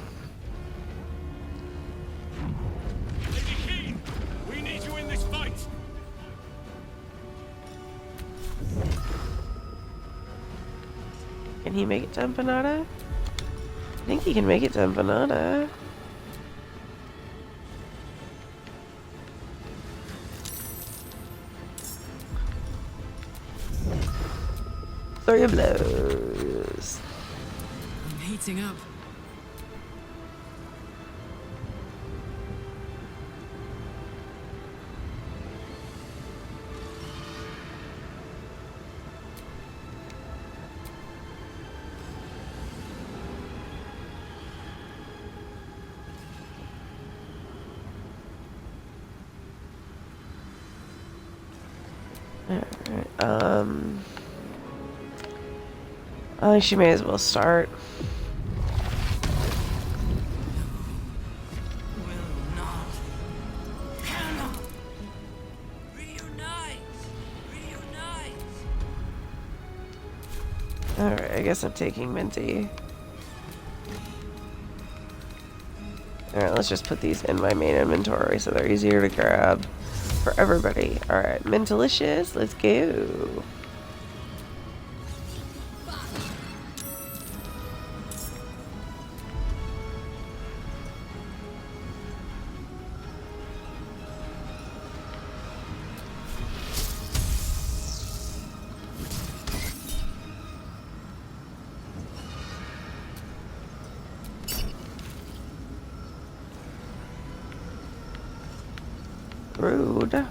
We need you in this fight. Can he make it to Empanada? I think he can make it to Empanada. Three blows. I'm heating up. Alright, I think she may as well start. Alright, I guess I'm taking Minty. Alright, let's just put these in my main inventory so they're easier to grab for everybody. Alright, Mentalicious, let's go. Rude.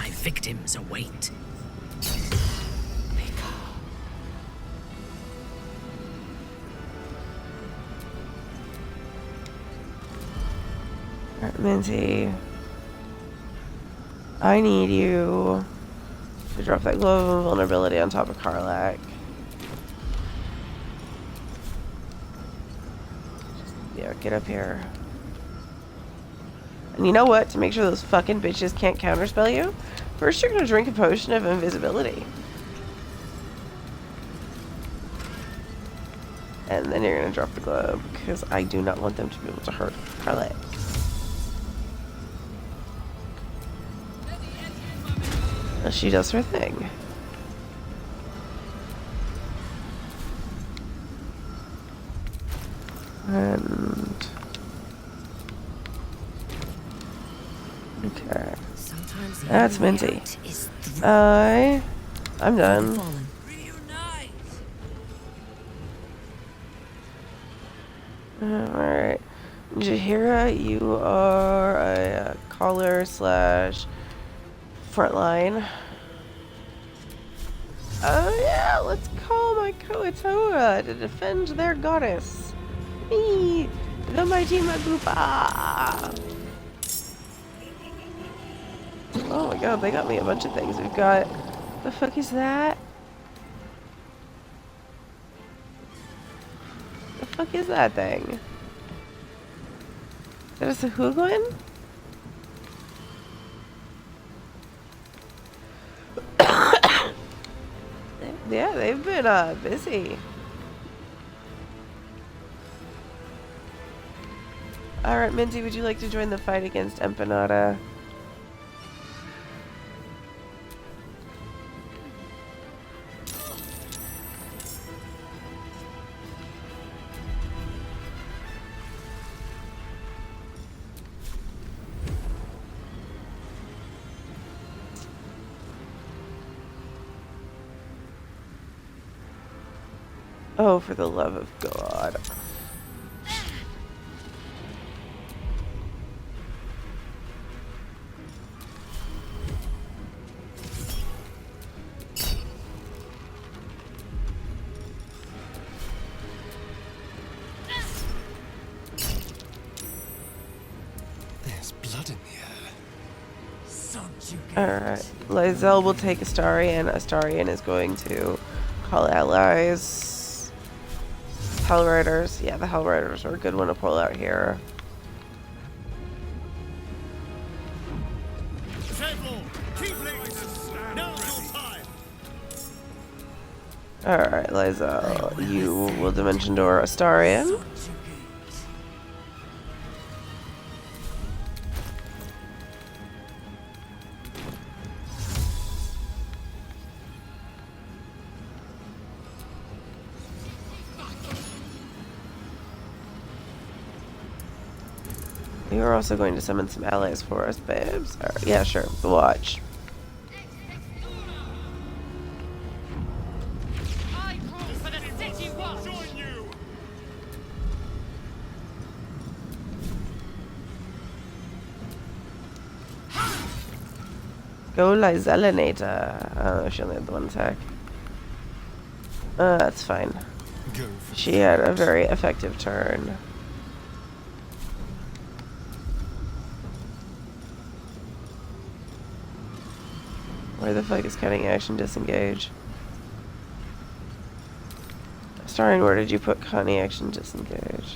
My victims await. Alright, Minty. I need you to drop that glove of invulnerability on top of Karlach. Yeah, get up here. And you know what? To make sure those fucking bitches can't counterspell you, first you're gonna drink a potion of invisibility. And then you're gonna drop the glove, because I do not want them to be able to hurt Karlach. Well, she does her thing. And okay, that's Minty. I'm done. Alright. Jaheira, you are a caller / frontline. Oh yeah, let's call my Koatoa to defend their goddess. Me, the mighty Magrupa. Oh my god, they got me a bunch of things. We've got, the fuck is that? The fuck is that thing? Is that a Sahuagin? Yeah, they've been busy. Alright, Minty, would you like to join the fight against Empanada? Oh, for the love of God. There's blood in the air. Alright. Lysel will take Astarion. Astarion is going to call allies. Hellriders. Yeah, the Hellriders are a good one to pull out here. Alright, Lysel, you will Dimension Door Astarion. You are also going to summon some allies for us, babes. Yeah, sure. The Watch. Go Lyselinator. Oh, she only had the one attack. That's fine. She had a very effective turn. Where the fuck is cutting action disengage? Starring, where did you put cutting action disengage?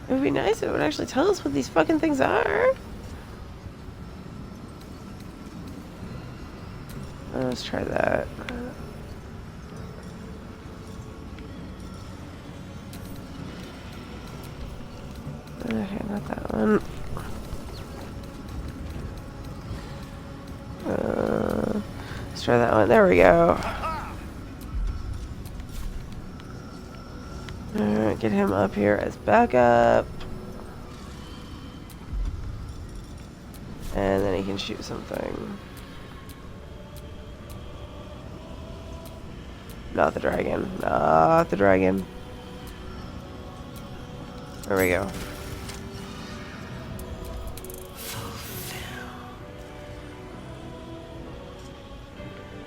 It would be nice if it would actually tell us what these fucking things are. Let's try that. Okay, not that one. Let's try that one. There we go. Alright, get him up here as backup. And then he can shoot something. Not the dragon. Not the dragon. There we go.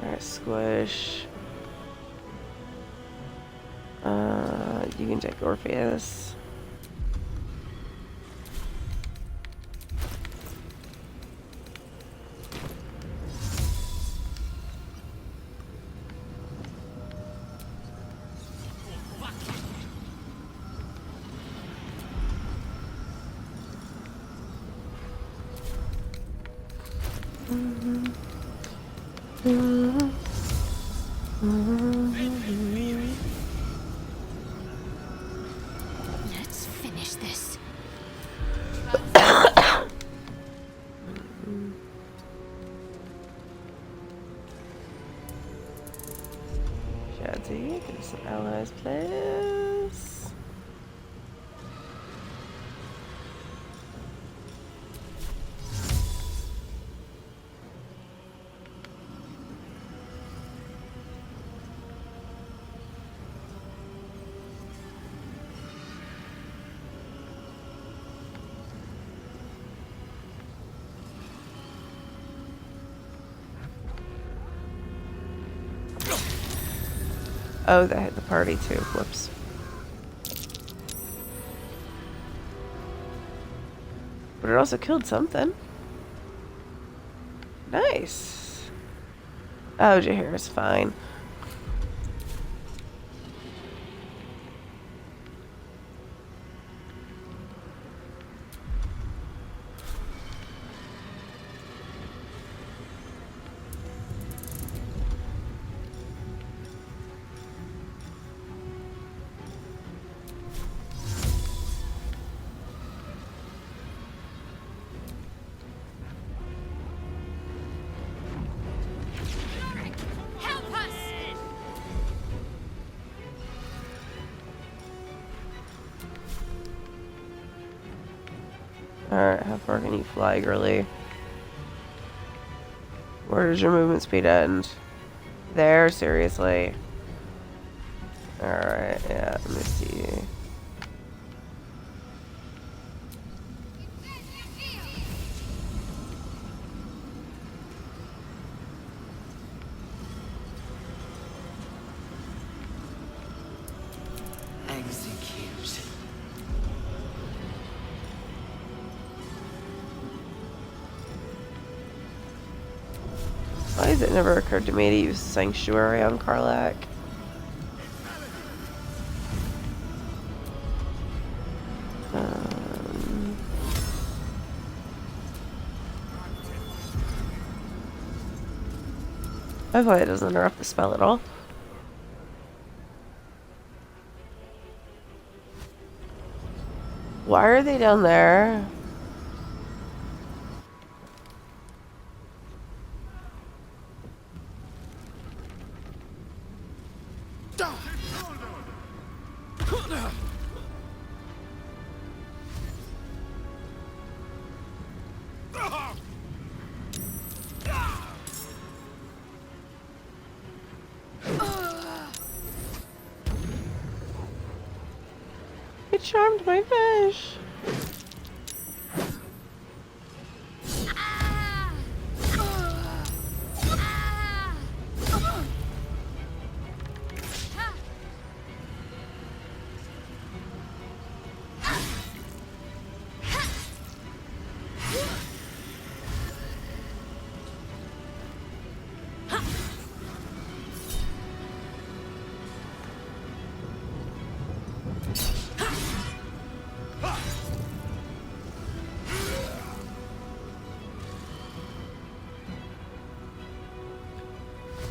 Alright, squish. You can take Orpheus. Let's finish this. Shadzy, get some allies, please. Oh, that hit the party too. Whoops. But it also killed something. Nice. Oh, Jaheira's fine. Help us! Alright, how far can you fly, girly? Where does your movement speed end? There, seriously. Alright, yeah, let me see. Execute. Why has it never occurred to me to use Sanctuary on Karlach? Hopefully it doesn't interrupt the spell at all. Why are they down there? It charmed my fish.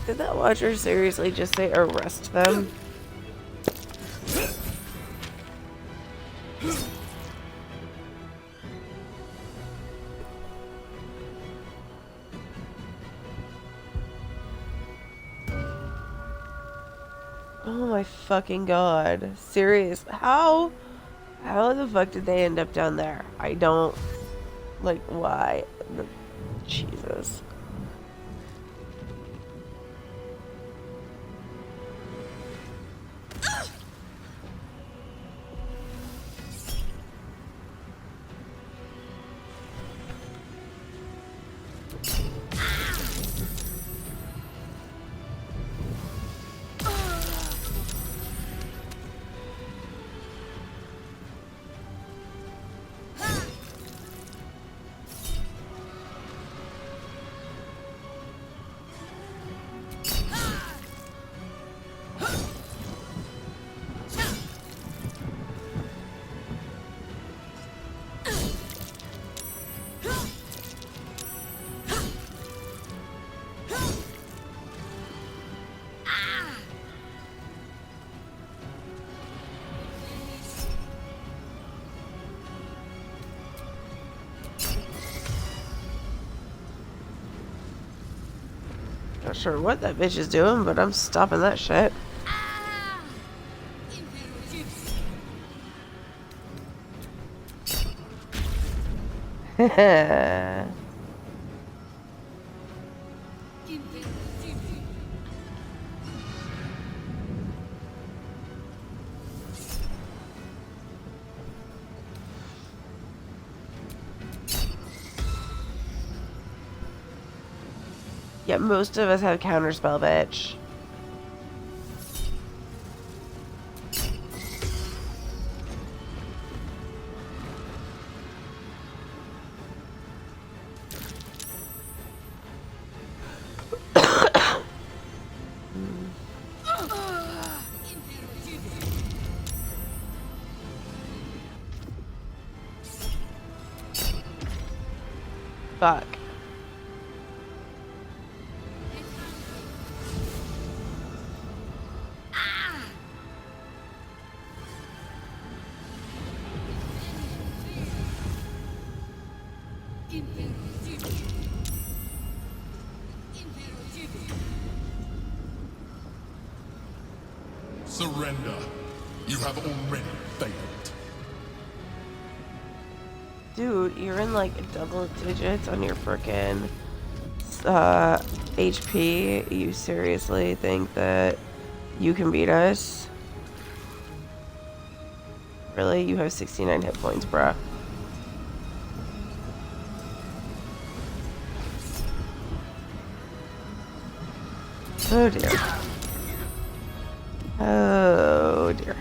Did that watcher seriously just say arrest them? Oh my fucking god. Serious. How the fuck did they end up down there? I don't... Like, why? Jesus. Not sure what that bitch is doing, but I'm stopping that shit. Yeah, most of us have counterspell, bitch. Fuck. Surrender. You have already failed. Dude, you're in like double digits on your frickin' HP. You seriously think that you can beat us? Really? You have 69 hit points, bruh. Oh dear. Oh dear.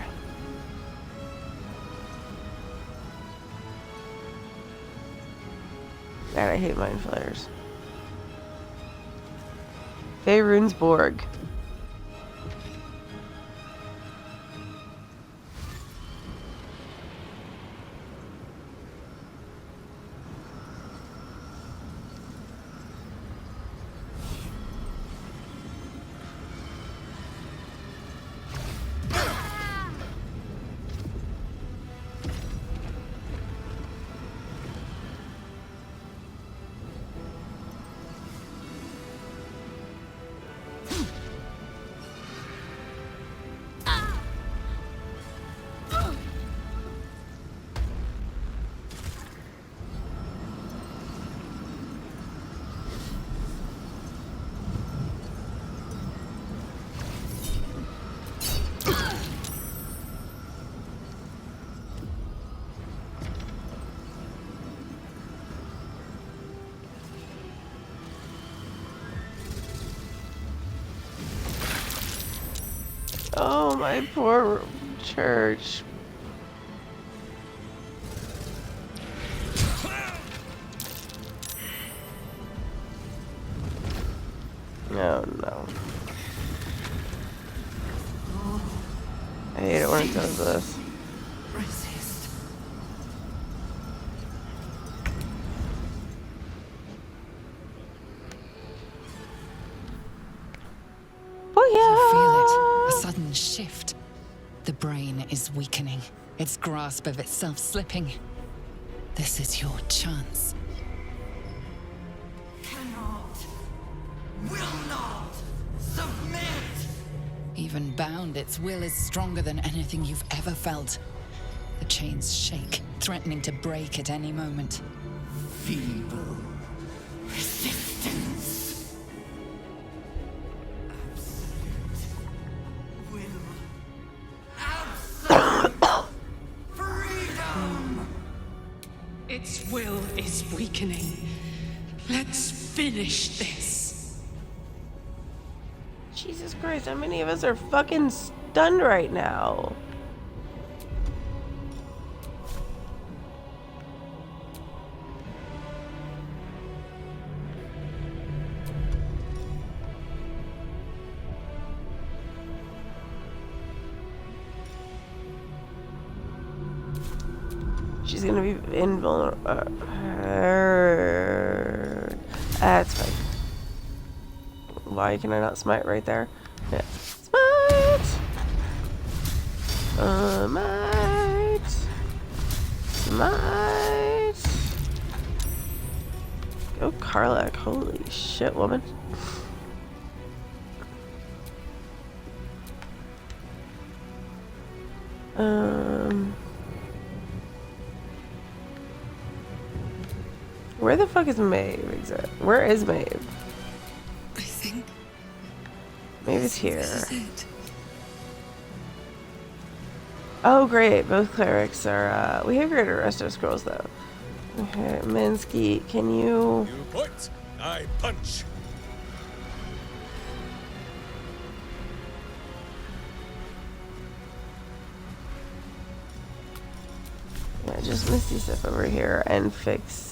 God, I hate mind flayers. Faerun's Borg. Oh, my poor church. No, no. I hate it when it does this. Resist. You feel it, a sudden shift. The brain is weakening, its grasp of itself slipping. This is your chance. Cannot. Will not. Submit. Even bound, its will is stronger than anything you've ever felt. The chains shake, threatening to break at any moment. Feeble. Resistance. Absolute will. Absolute freedom. Its will is weakening. Let's finish this. Jesus Christ, how many of us are fucking stunned right now? She's gonna be invulnerable. That's fine. Why can I not smite right there? Yeah. Smite! Smite! Smite! Go Karlach. Holy shit, woman. Where the fuck is Maeve exactly? Where is Maeve? I think Maeve is here. this is it. Oh great, both clerics are we have greater resto scrolls though. Okay, Minsky, can you You point, I punch. yeah, just Misty step over here and fix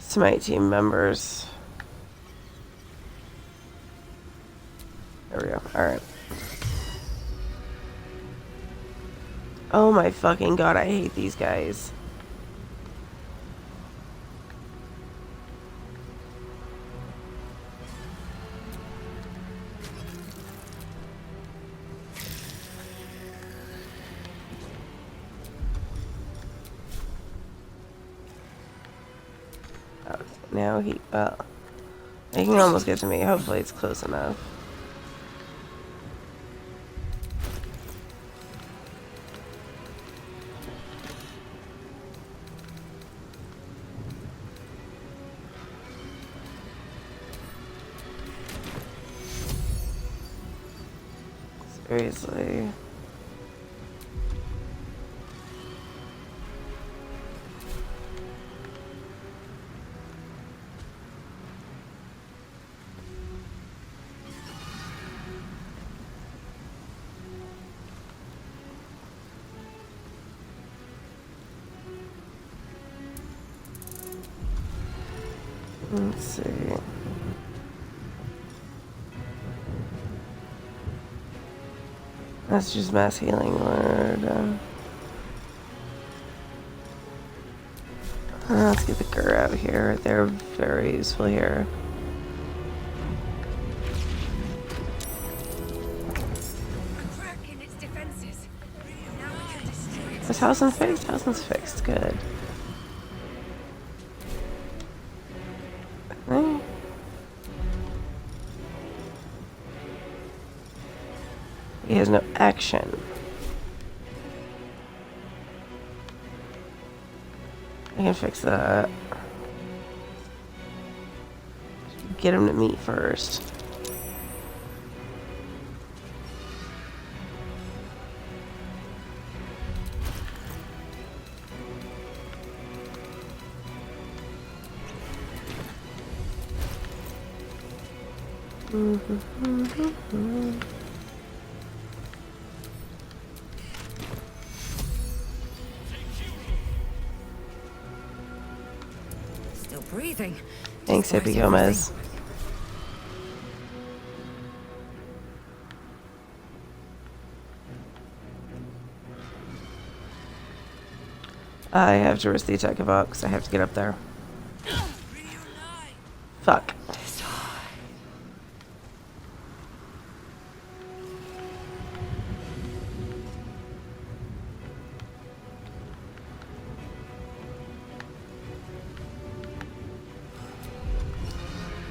Smite team members. There we go. Alright. Oh my fucking god, I hate these guys. Okay, now he can almost get to me. Hopefully it's close enough. Seriously. Let's see. That's just mass healing word. Let's get the Gur out here. They're very useful here. Is Housen's fixed? Housen's fixed. Good. Okay. He has no action. I can fix that. Get him to meet first. Still breathing. Thanks, Hippie Gomez. I have to risk the attack of up because I have to get up there. Fuck.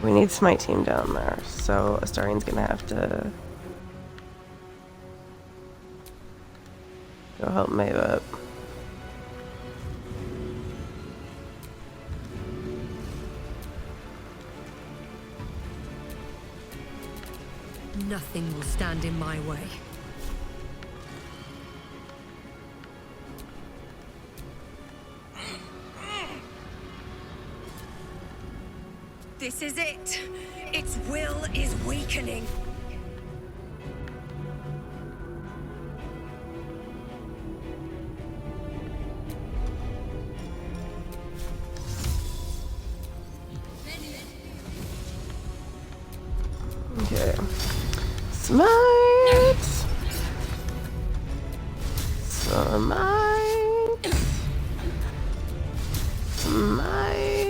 We need Smite team down there, so Astarian's gonna have to go help Maeve up. Nothing will stand in my way. This is it. Its will is weakening. Okay. Smite! Smite! Smite!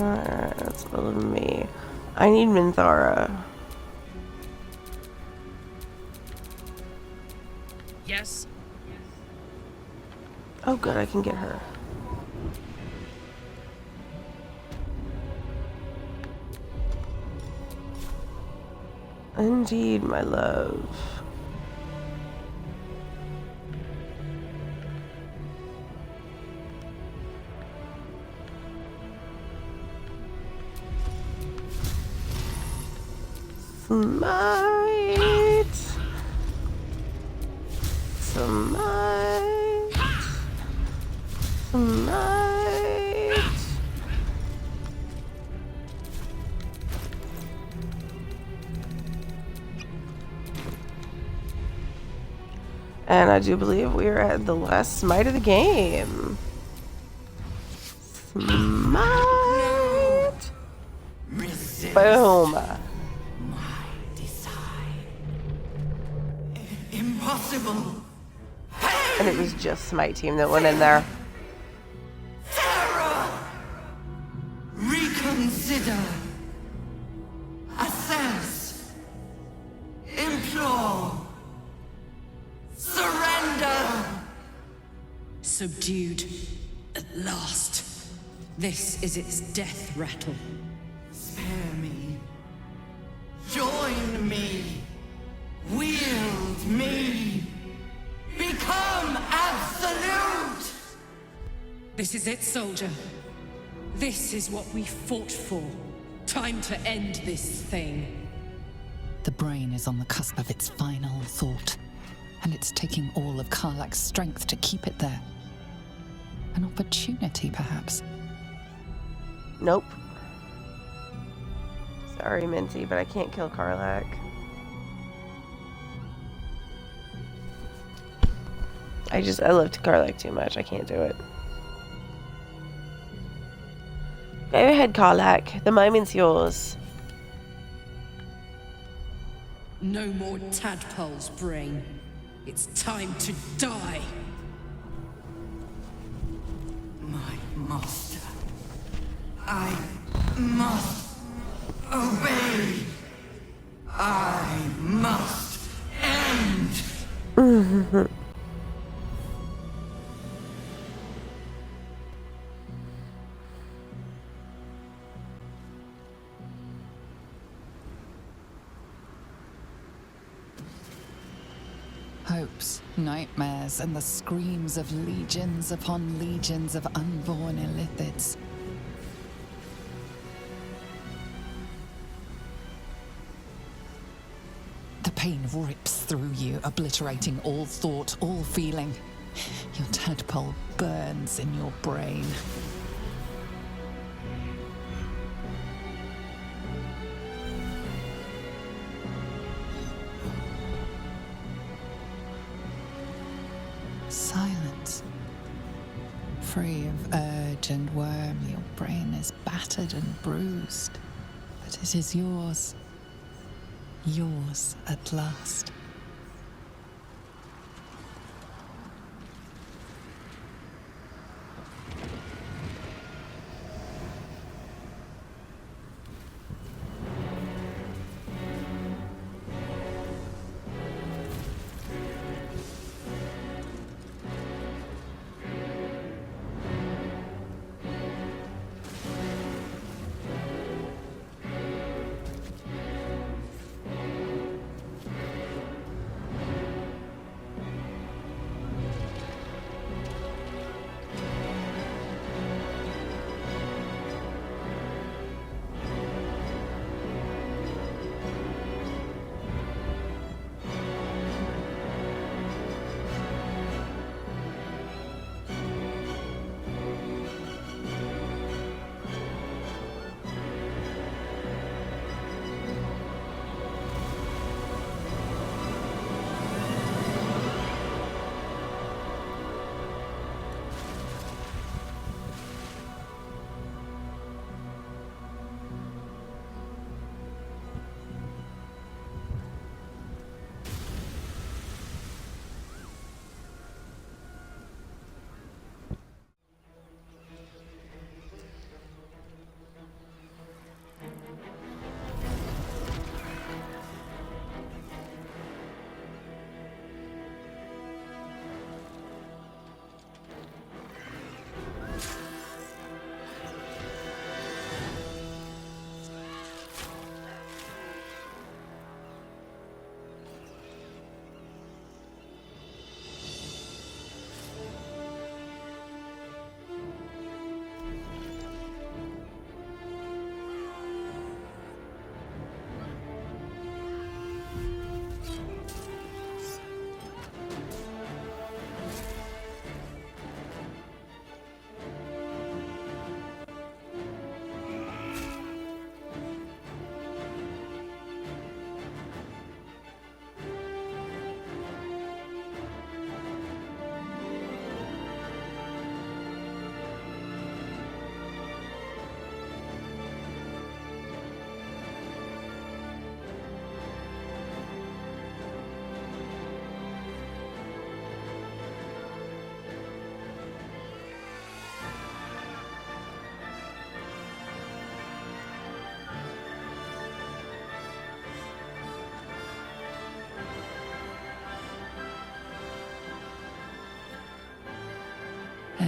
Alright, that's all of me. I need Minthara. Yes? Oh good, I can get her. Indeed, my love. Smite. Smite. Smite. And I do believe we are at the last smite of the game. Smite. Boom. Impossible. And it was just Smite Team that went in there. Terror. Reconsider. Assess. Implore. Surrender. Subdued. At last. This is its death rattle. Spare me. Join me. Wield me. Become absolute. This is it, soldier. This is what we fought for. Time to end this thing. The brain is on the cusp of its final thought, and it's taking all of Karlach's strength to keep it there. An opportunity, perhaps. Nope. Sorry, Minty, but I can't kill Karlach. I loved Karlach too much. I can't do it. Go ahead, Karlach. The moment's yours. No more tadpoles, brain. It's time to die. My master. I must obey. I must end. Hopes, nightmares, and the screams of legions upon legions of unborn illithids. The pain rips through you, obliterating all thought, all feeling. Your tadpole burns in your brain. Silence. Free of urge and worm, your brain is battered and bruised, but it is yours. Yours at last.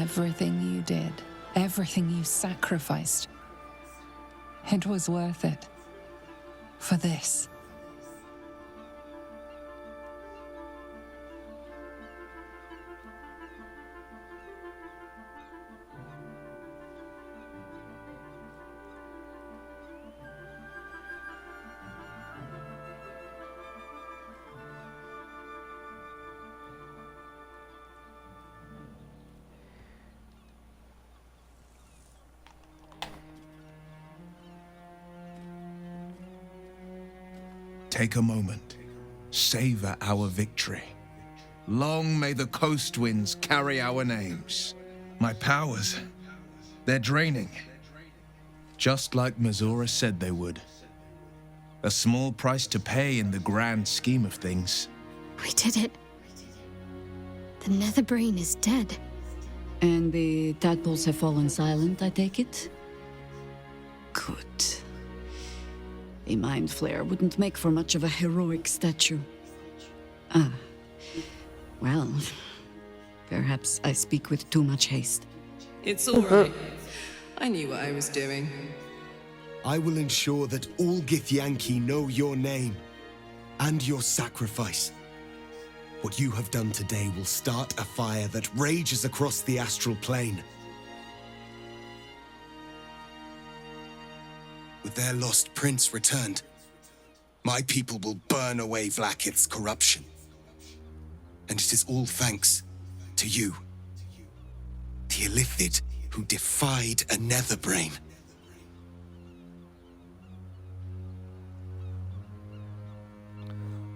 Everything you did, everything you sacrificed, it was worth it. For this. Take a moment. Savor our victory. Long may the coast winds carry our names. My powers, they're draining. Just like Mazora said they would. A small price to pay in the grand scheme of things. We did it. The Netherbrain is dead. And the tadpoles have fallen silent, I take it? Good. A mind flayer wouldn't make for much of a heroic statue. Ah. Well, perhaps I speak with too much haste. It's all right. I knew what I was doing. I will ensure that all Githyanki know your name and your sacrifice. What you have done today will start a fire that rages across the astral plane. With their lost prince returned, my people will burn away Vlaakith's corruption. And it is all thanks to you, the Illithid who defied a Netherbrain.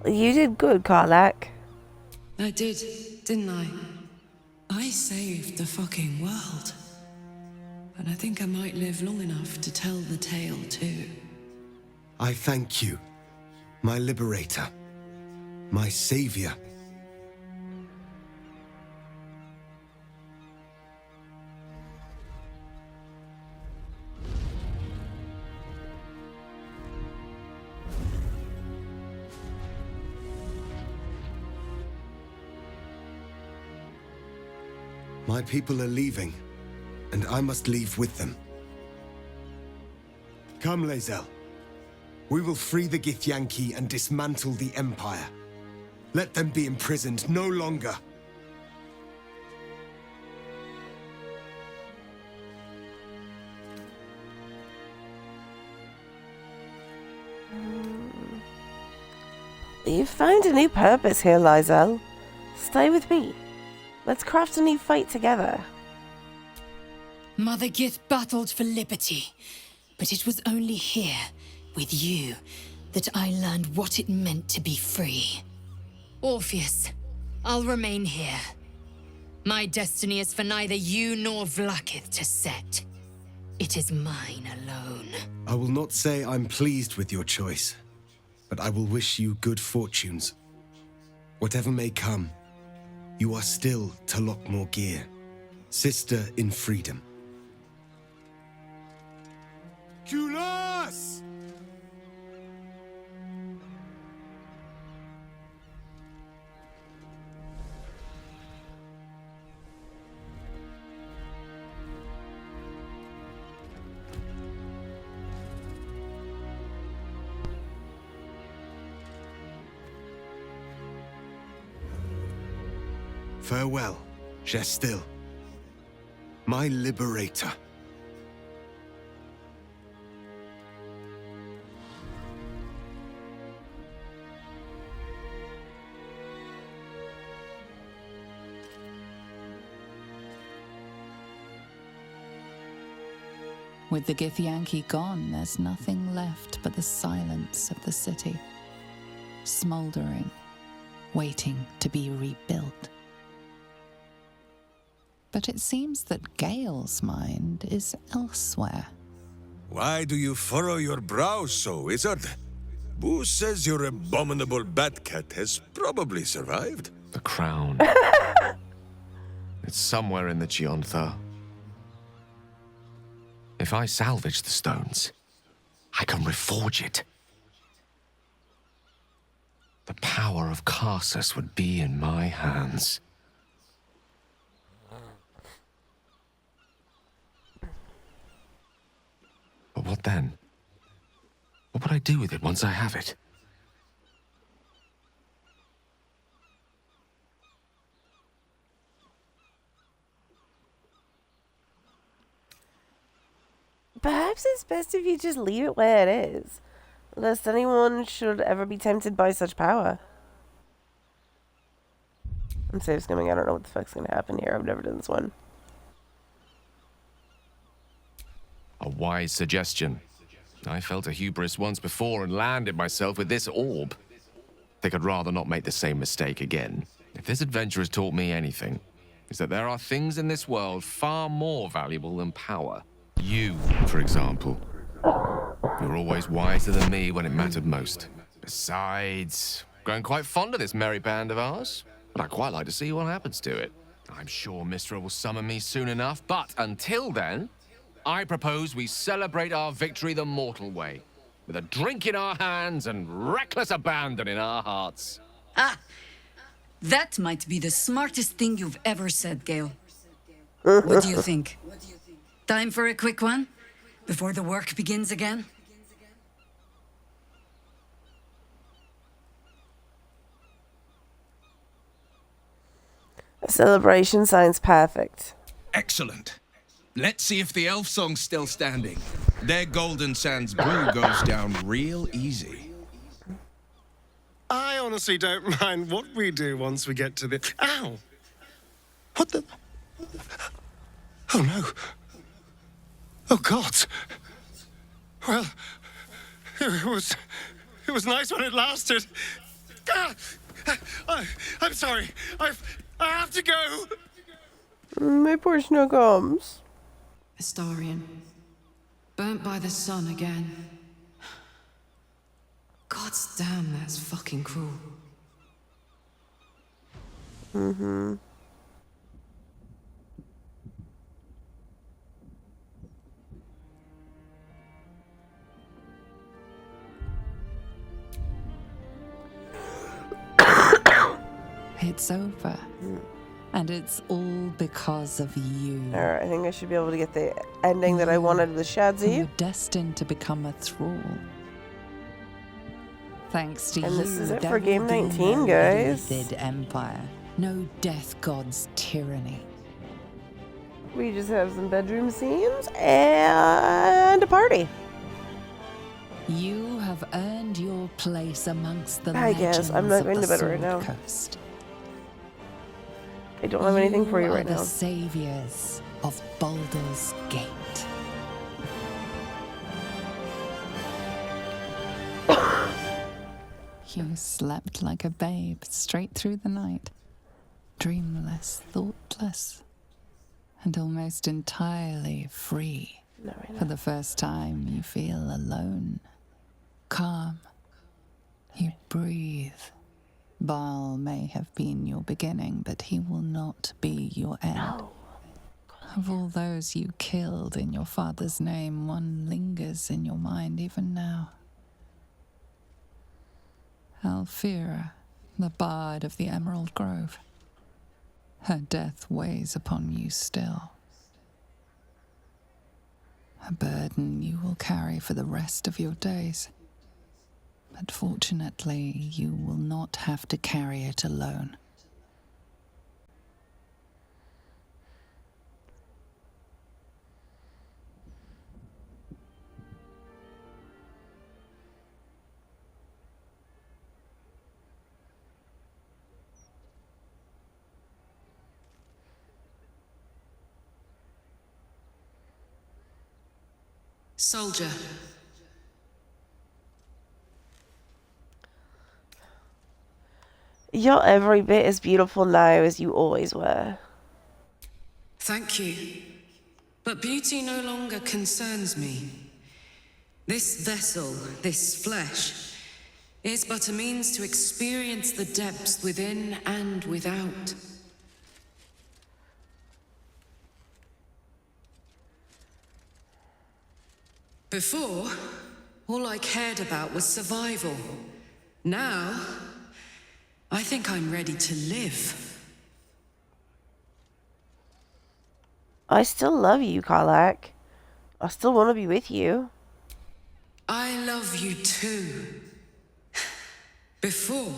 You did good, Karlach. I did, didn't I? I saved the fucking world. And I think I might live long enough to tell the tale too. I thank you, my liberator, my savior. My people are leaving, and I must leave with them. Come, Lae'zel. We will free the Githyanki and dismantle the Empire. Let them be imprisoned no longer. You've found a new purpose here, Lae'zel. Stay with me. Let's craft a new fight together. Mother Gith battled for liberty, but it was only here, with you, that I learned what it meant to be free. Orpheus, I'll remain here. My destiny is for neither you nor Vlaakith to set. It is mine alone. I will not say I'm pleased with your choice, but I will wish you good fortunes. Whatever may come, you are still Talok Morgir, sister in freedom. Kulas! Farewell, Gestil, my liberator. With the Githyanki gone, there's nothing left but the silence of the city, smoldering, waiting to be rebuilt. But it seems that Gale's mind is elsewhere. Why do you furrow your brow so, wizard? Boo says your abominable bat-cat has probably survived. The crown. It's somewhere in the Giontha. If I salvage the stones, I can reforge it. The power of Karsus would be in my hands. then? What would I do with it once I have it? Perhaps it's best if you just leave it where it is, lest anyone should ever be tempted by such power. I'm safe skimming. I don't know what the fuck's gonna happen here. I've never done this one. A wise suggestion. I felt a hubris once before and landed myself with this orb. Think I'd rather not make the same mistake again. If this adventure has taught me anything, it's that there are things in this world far more valuable than power. You, for example. You were always wiser than me when it mattered most. Besides, grown quite fond of this merry band of ours, but I'd quite like to see what happens to it. I'm sure Mistra will summon me soon enough, but until then, I propose we celebrate our victory the mortal way, with a drink in our hands and reckless abandon in our hearts. Ah! That might be the smartest thing you've ever said, Gale. What do you think? Time for a quick one? Before the work begins again? A celebration sounds perfect. Excellent. Let's see if the elf song's still standing. Their Golden Sands brew goes down real easy. I honestly don't mind what we do once we get to the... Ow! What the... Oh, no. Oh, God. Well, it was nice when it lasted. Ah! I'm sorry. I have to go. My poor Snookums. Astarion. Burnt by the sun again. God's damn, that's fucking cruel. Mm-hmm. It's over. And it's all because of you. Alright, I think I should be able to get the ending that I wanted with Shadzi. You're destined to become a thrall. Thanks to you, and this is it there for Game will be 19, no guys. Elithid Empire. No death god's tyranny. We just have some bedroom scenes and a party. You have earned your place amongst the I guess I'm not going to bed right now. Coast. I don't have anything for you right now. now. The saviors of Baldur's Gate. You slept like a babe straight through the night, dreamless, thoughtless, and almost entirely free. For the first time, you feel alone, calm. You breathe. Baal may have been your beginning, but he will not be your end. No. Of all those you killed in your father's name, one lingers in your mind even now. Alfira, the bard of the Emerald Grove. Her death weighs upon you still. A burden you will carry for the rest of your days. But fortunately, you will not have to carry it alone. Soldier. You're every bit as beautiful now as you always were. Thank you. But beauty no longer concerns me. This vessel, this flesh, is but a means to experience the depths within and without. Before, all I cared about was survival. Now, I think I'm ready to live. I still love you, Karlach. I still want to be with you. love you too. Before,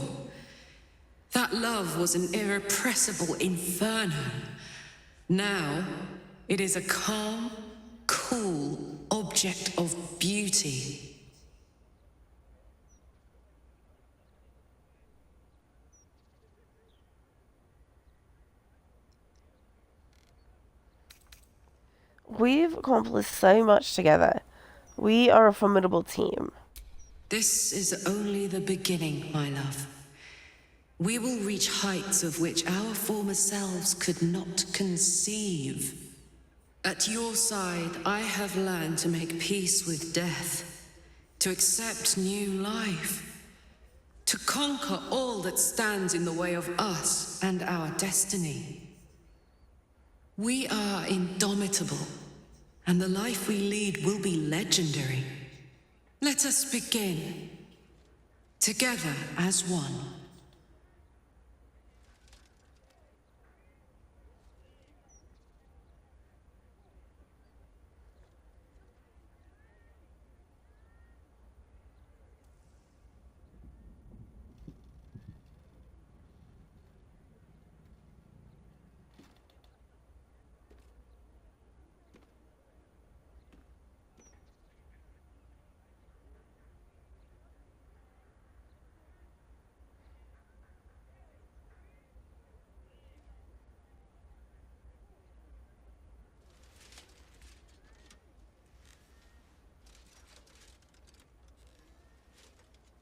that love was an irrepressible inferno. Now, it is a calm, cool object of beauty. We've accomplished so much together. We are a formidable team. This is only the beginning, my love. We will reach heights of which our former selves could not conceive. At your side, I have learned to make peace with death, to accept new life, to conquer all that stands in the way of us and our destiny. We are indomitable, and the life we lead will be legendary. Let us begin, together as one.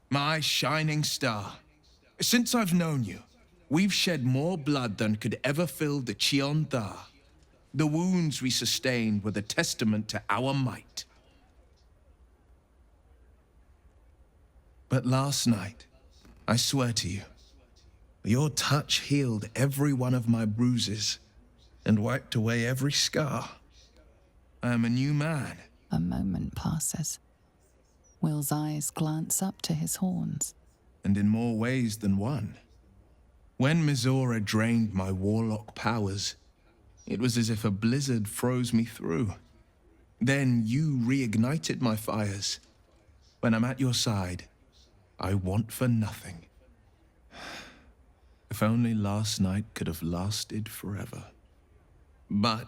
My shining star. Since I've known you, we've shed more blood than could ever fill the Cheon Tha. The wounds we sustained were the testament to our might. But last night, I swear to you, your touch healed every one of my bruises and wiped away every scar. I am a new man. A moment passes. Will's eyes glance up to his horns. And in more ways than one. When Mizora drained my warlock powers, it was as if a blizzard froze me through. Then you reignited my fires. When I'm at your side, I want for nothing. If only last night could have lasted forever. But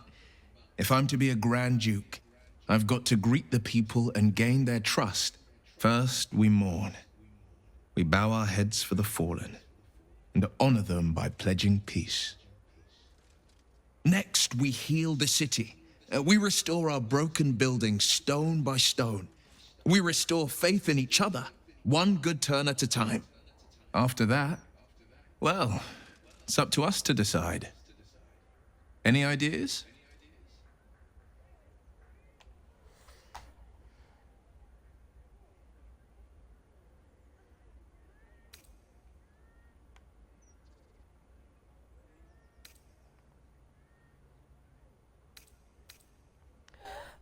if I'm to be a Grand Duke, I've got to greet the people and gain their trust. First, we mourn. We bow our heads for the fallen and honor them by pledging peace. Next, we heal the city. We restore our broken buildings stone by stone. We restore faith in each other, one good turn at a time. After that, well, it's up to us to decide. Any ideas?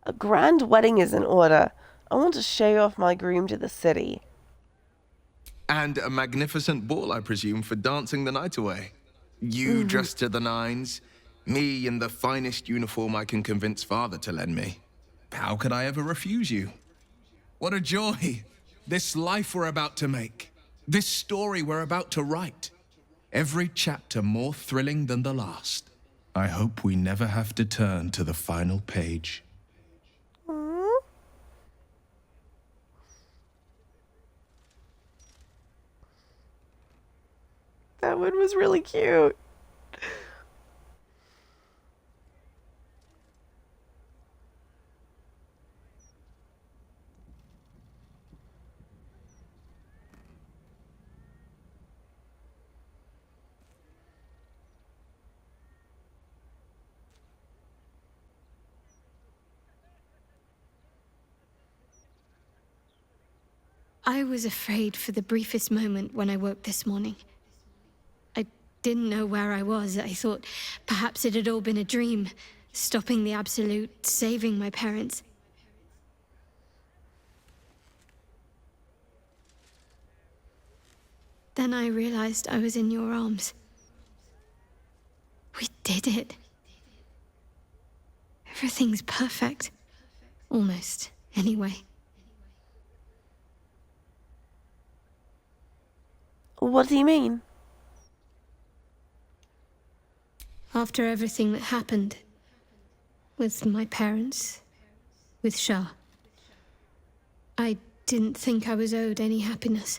A grand wedding is in order. I want to show off my groom to the city. And a magnificent ball, I presume, for dancing the night away. You dressed to the nines, me in the finest uniform I can convince father to lend me. How could I ever refuse you? What a joy! This life we're about to make. This story we're about to write. Every chapter more thrilling than the last. I hope we never have to turn to the final page. That one was really cute. I was afraid for the briefest moment when I woke this morning. I didn't know where I was. I thought perhaps it had all been a dream, stopping the Absolute, saving my parents. Then I realized I was in your arms. We did it. Everything's perfect. Almost, anyway. What do you mean? After everything that happened with my parents, with Shah, I didn't think I was owed any happiness.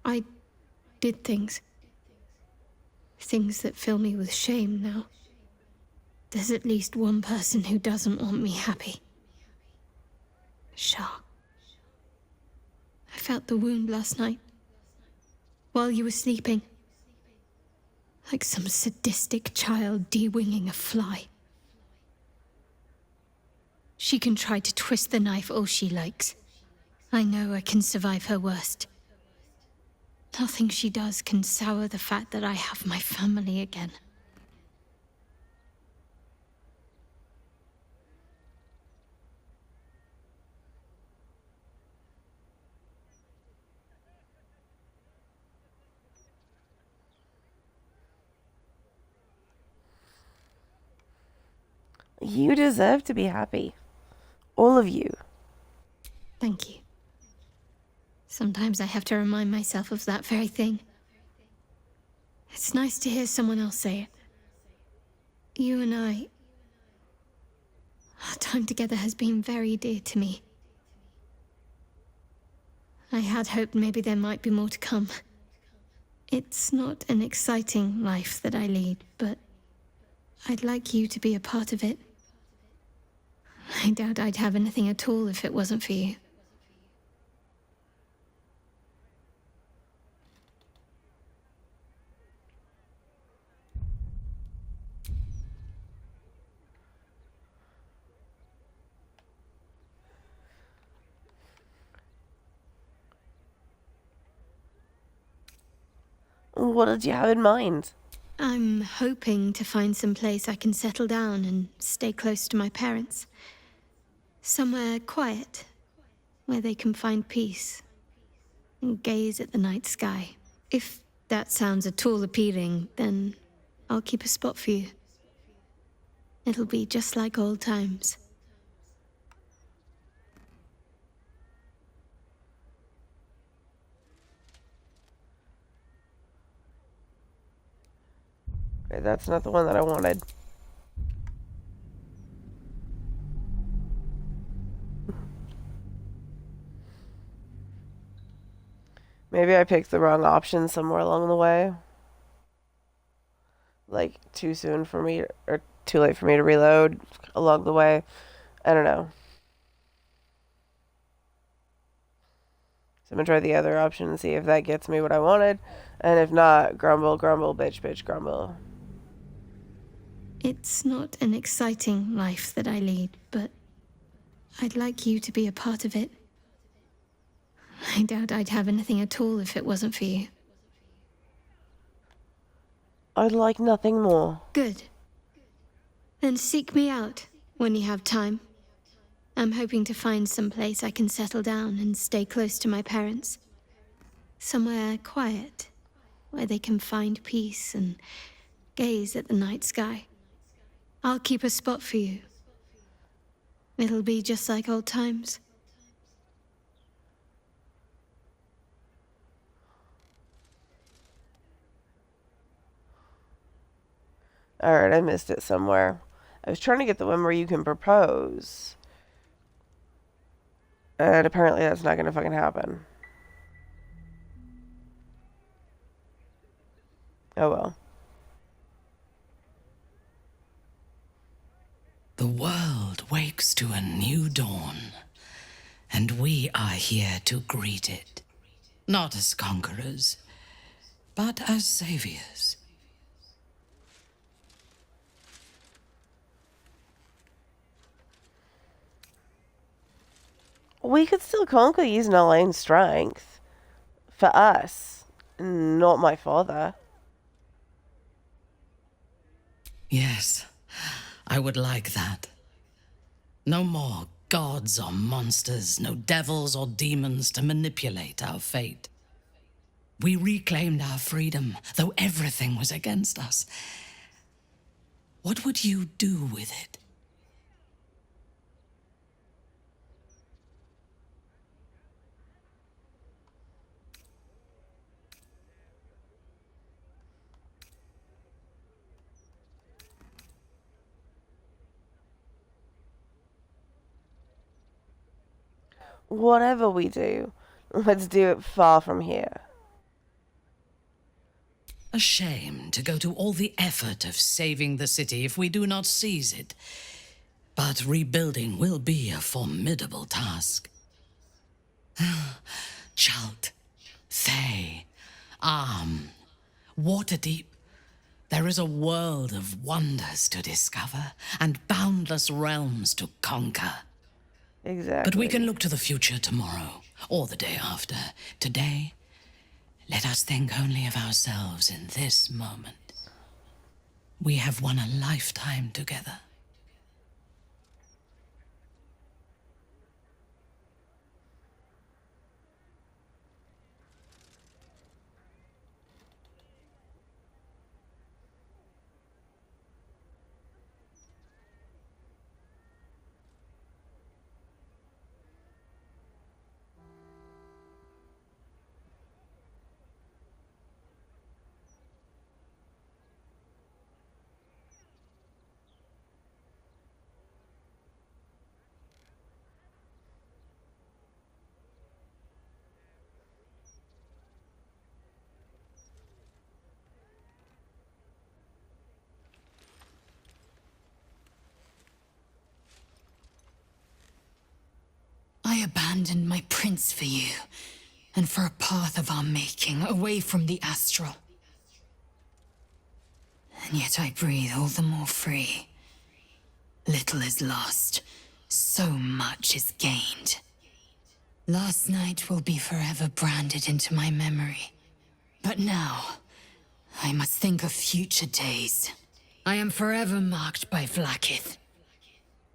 I did things that fill me with shame now. There's at least one person who doesn't want me happy. Shah. I felt the wound last night, while you were sleeping. Like some sadistic child de-winging a fly. She can try to twist the knife all she likes. I know I can survive her worst. Nothing she does can sour the fact that I have my family again. You deserve to be happy. All of you. Thank you. Sometimes I have to remind myself of that very thing. It's nice to hear someone else say it. You and I... Our time together has been very dear to me. I had hoped maybe there might be more to come. It's not an exciting life that I lead, but I'd like you to be a part of it. I doubt I'd have anything at all if it wasn't for you. What did you have in mind? I'm hoping to find some place I can settle down and stay close to my parents. Somewhere quiet, where they can find peace and gaze at the night sky. If that sounds at all appealing, then I'll keep a spot for you. It'll be just like old times. Okay, that's not the one that I wanted. Maybe I picked the wrong option somewhere along the way. Like, too soon for me, or too late for me to reload along the way. I don't know. So I'm gonna try the other option and see if that gets me what I wanted. And if not, grumble, grumble, bitch, bitch, grumble. It's not an exciting life that I lead, but I'd like you to be a part of it. I doubt I'd have anything at all if it wasn't for you. I'd like nothing more. Good. Then seek me out when you have time. I'm hoping to find some place I can settle down and stay close to my parents. Somewhere quiet, where they can find peace and gaze at the night sky. I'll keep a spot for you. It'll be just like old times. Alright, I missed it somewhere. I was trying to get the one where you can propose. And apparently that's not gonna fucking happen. Oh well. The world wakes to a new dawn, and we are here to greet it. Not as conquerors, but as saviors. We could still conquer using our own strength. For us. Not my father. Yes, I would like that. No more gods or monsters, no devils or demons to manipulate our fate. We reclaimed our freedom, though everything was against us. What would you do with it? whatever we do, let's do it far from here. A shame to go to all the effort of saving the city if we do not seize it. But rebuilding will be a formidable task. Chult, Thay, Waterdeep. There is a world of wonders to discover and boundless realms to conquer. Exactly. But we can look to the future tomorrow, or the day after. Today, let us think only of ourselves in this moment. We have won a lifetime together. I abandoned my prince for you, and for a path of our making, away from the astral. And yet I breathe all the more free. Little is lost, so much is gained. Last night will be forever branded into my memory. But now, I must think of future days. I am forever marked by Vlaakith.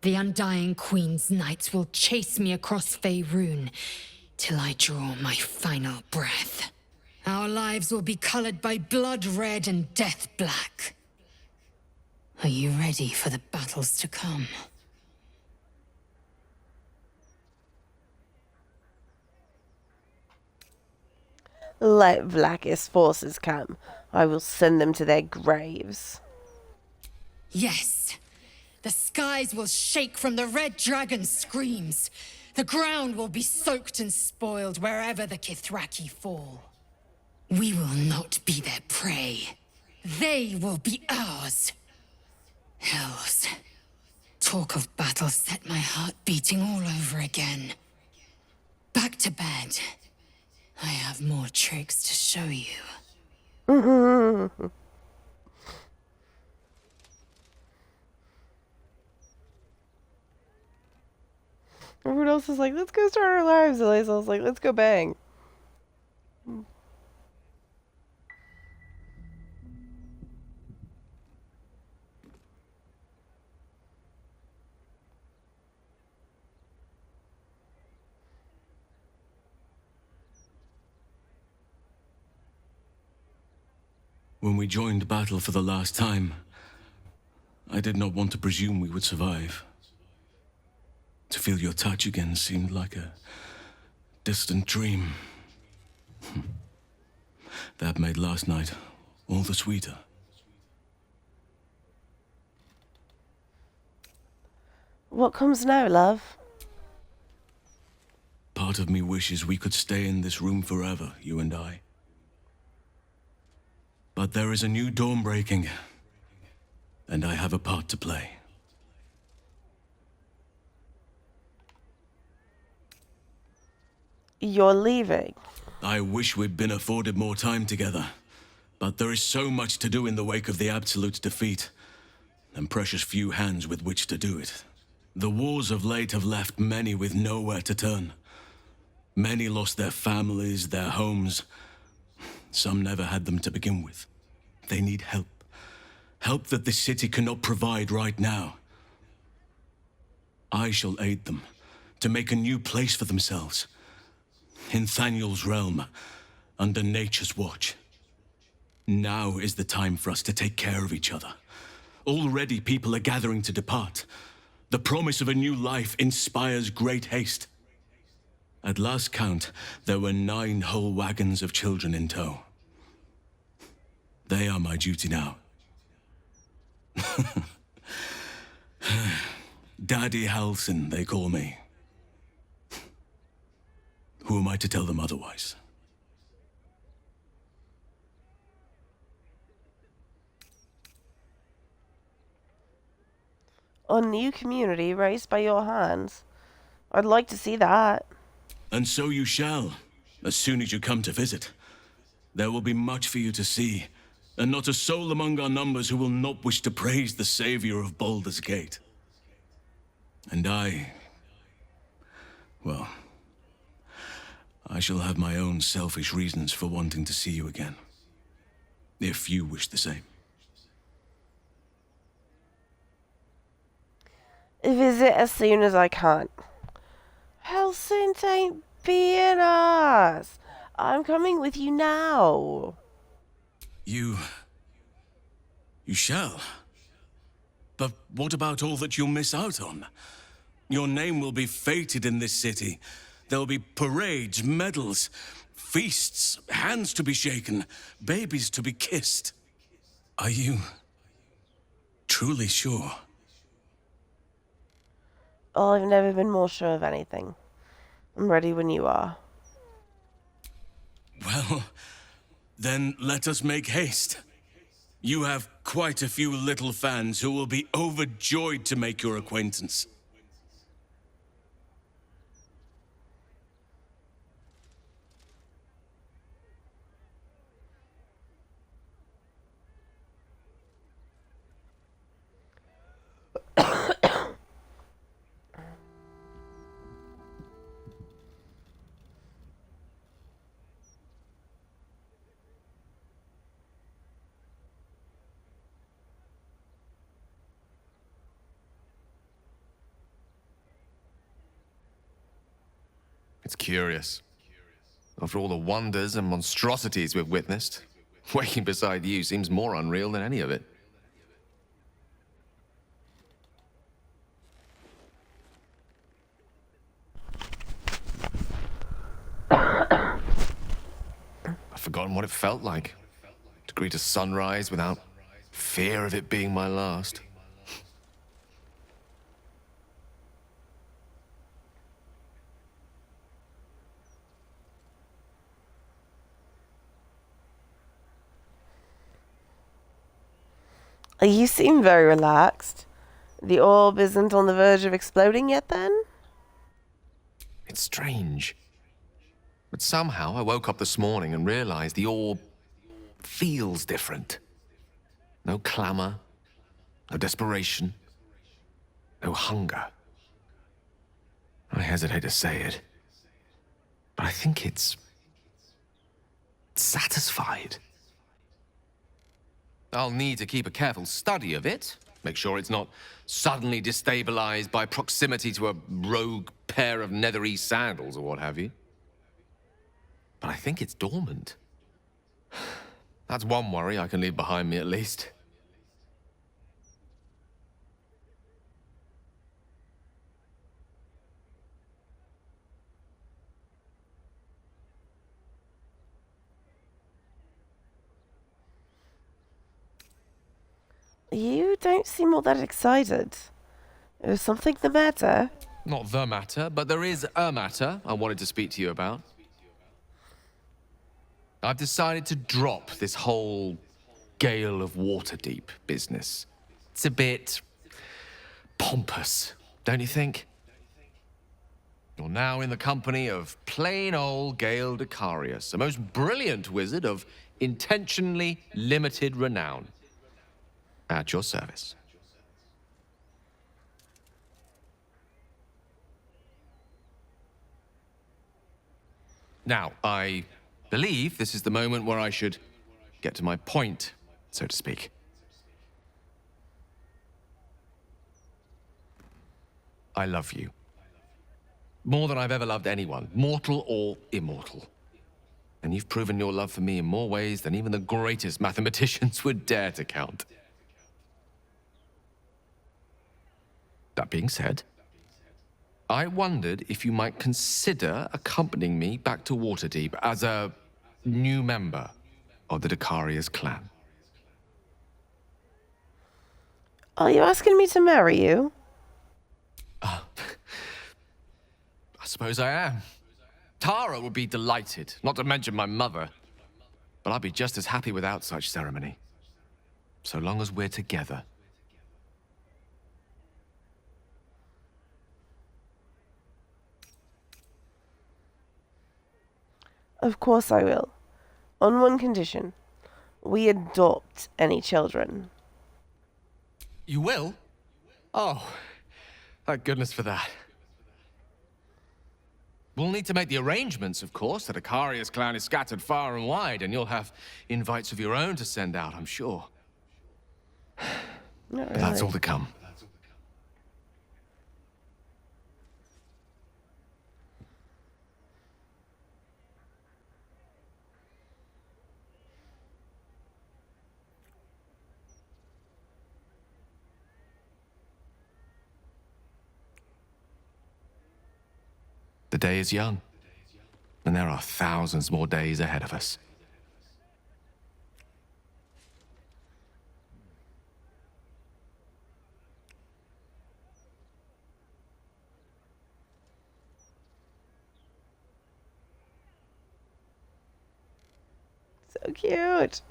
The Undying Queen's knights will chase me across Faerun till I draw my final breath. Our lives will be colored by blood red and death black. Are you ready for the battles to come? Let Vlaakith's forces come. I will send them to their graves. Yes. The skies will shake from the red dragon's screams. The ground will be soaked and spoiled wherever the Kithraki fall. We will not be their prey. They will be ours. Hells. Talk of battle set my heart beating all over again. Back to bed. I have more tricks to show you. Everyone else is like, let's go start our lives. And Lae'zel's like, let's go bang. When we joined battle for the last time, I did not want to presume we would survive. To feel your touch again seemed like a distant dream. That made last night all the sweeter. What comes now, love? Part of me wishes we could stay in this room forever, you and I. But there is a new dawn breaking, and I have a part to play. You're leaving. I wish we'd been afforded more time together, but there is so much to do in the wake of the Absolute's defeat, and precious few hands with which to do it. The wars of late have left many with nowhere to turn. Many lost their families, their homes. Some never had them to begin with. They need help. Help that this city cannot provide right now. I shall aid them to make a new place for themselves. In Thaniel's realm, under nature's watch. Now is the time for us to take care of each other. Already people are gathering to depart. The promise of a new life inspires great haste. At last count, there were 9 whole wagons of children in tow. They are my duty now. Daddy Halsin, they call me. try to tell them otherwise. A new community raised by your hands. I'd like to see that. And so you shall, as soon as you come to visit. There will be much for you to see, and not a soul among our numbers who will not wish to praise the savior of Baldur's Gate. And well, I shall have my own selfish reasons for wanting to see you again, if you wish the same. Visit as soon as I can. Hellsint ain't being us. I'm coming with you now. You shall. But what about all that you'll miss out on? Your name will be fated in this city. There'll be parades, medals, feasts, hands to be shaken, babies to be kissed. Are you truly sure? Oh, I've never been more sure of anything. I'm ready when you are. Well, then let us make haste. You have quite a few little fans who will be overjoyed to make your acquaintance. It's curious. After all the wonders and monstrosities we've witnessed, waking beside you seems more unreal than any of it. I've forgotten what it felt like to greet a sunrise without fear of it being my last. You seem very relaxed. The orb isn't on the verge of exploding yet, then? It's strange. But somehow I woke up this morning and realized the orb feels different. No clamor, no desperation, no hunger. I hesitate to say it, but I think it's satisfied. I'll need to keep a careful study of it, make sure it's not suddenly destabilized by proximity to a rogue pair of Netherese sandals or what have you. But I think it's dormant. That's one worry I can leave behind me at least. You don't seem all that excited. Is something the matter? Not the matter, but there is a matter I wanted to speak to you about. I've decided to drop this whole Gale of Waterdeep business. It's a bit pompous, don't you think? You're now in the company of plain old Gale Decarius, a most brilliant wizard of intentionally limited renown. At your service. Now, I believe this is the moment where I should get to my point, so to speak. I love you. More than I've ever loved anyone, mortal or immortal. And you've proven your love for me in more ways than even the greatest mathematicians would dare to count. That being said, I wondered if you might consider accompanying me back to Waterdeep as a new member of the Decarius clan. Are you asking me to marry you? I suppose I am. Tara would be delighted, not to mention my mother. But I'd be just as happy without such ceremony. So long as we're together. Of course I will. On one condition. We adopt any children. You will? Oh, thank goodness for that. We'll need to make the arrangements, of course. That Ikaria's clan is scattered far and wide, and you'll have invites of your own to send out, I'm sure. Not But that's really. all to come. The day is young, and there are thousands more days ahead of us. So cute.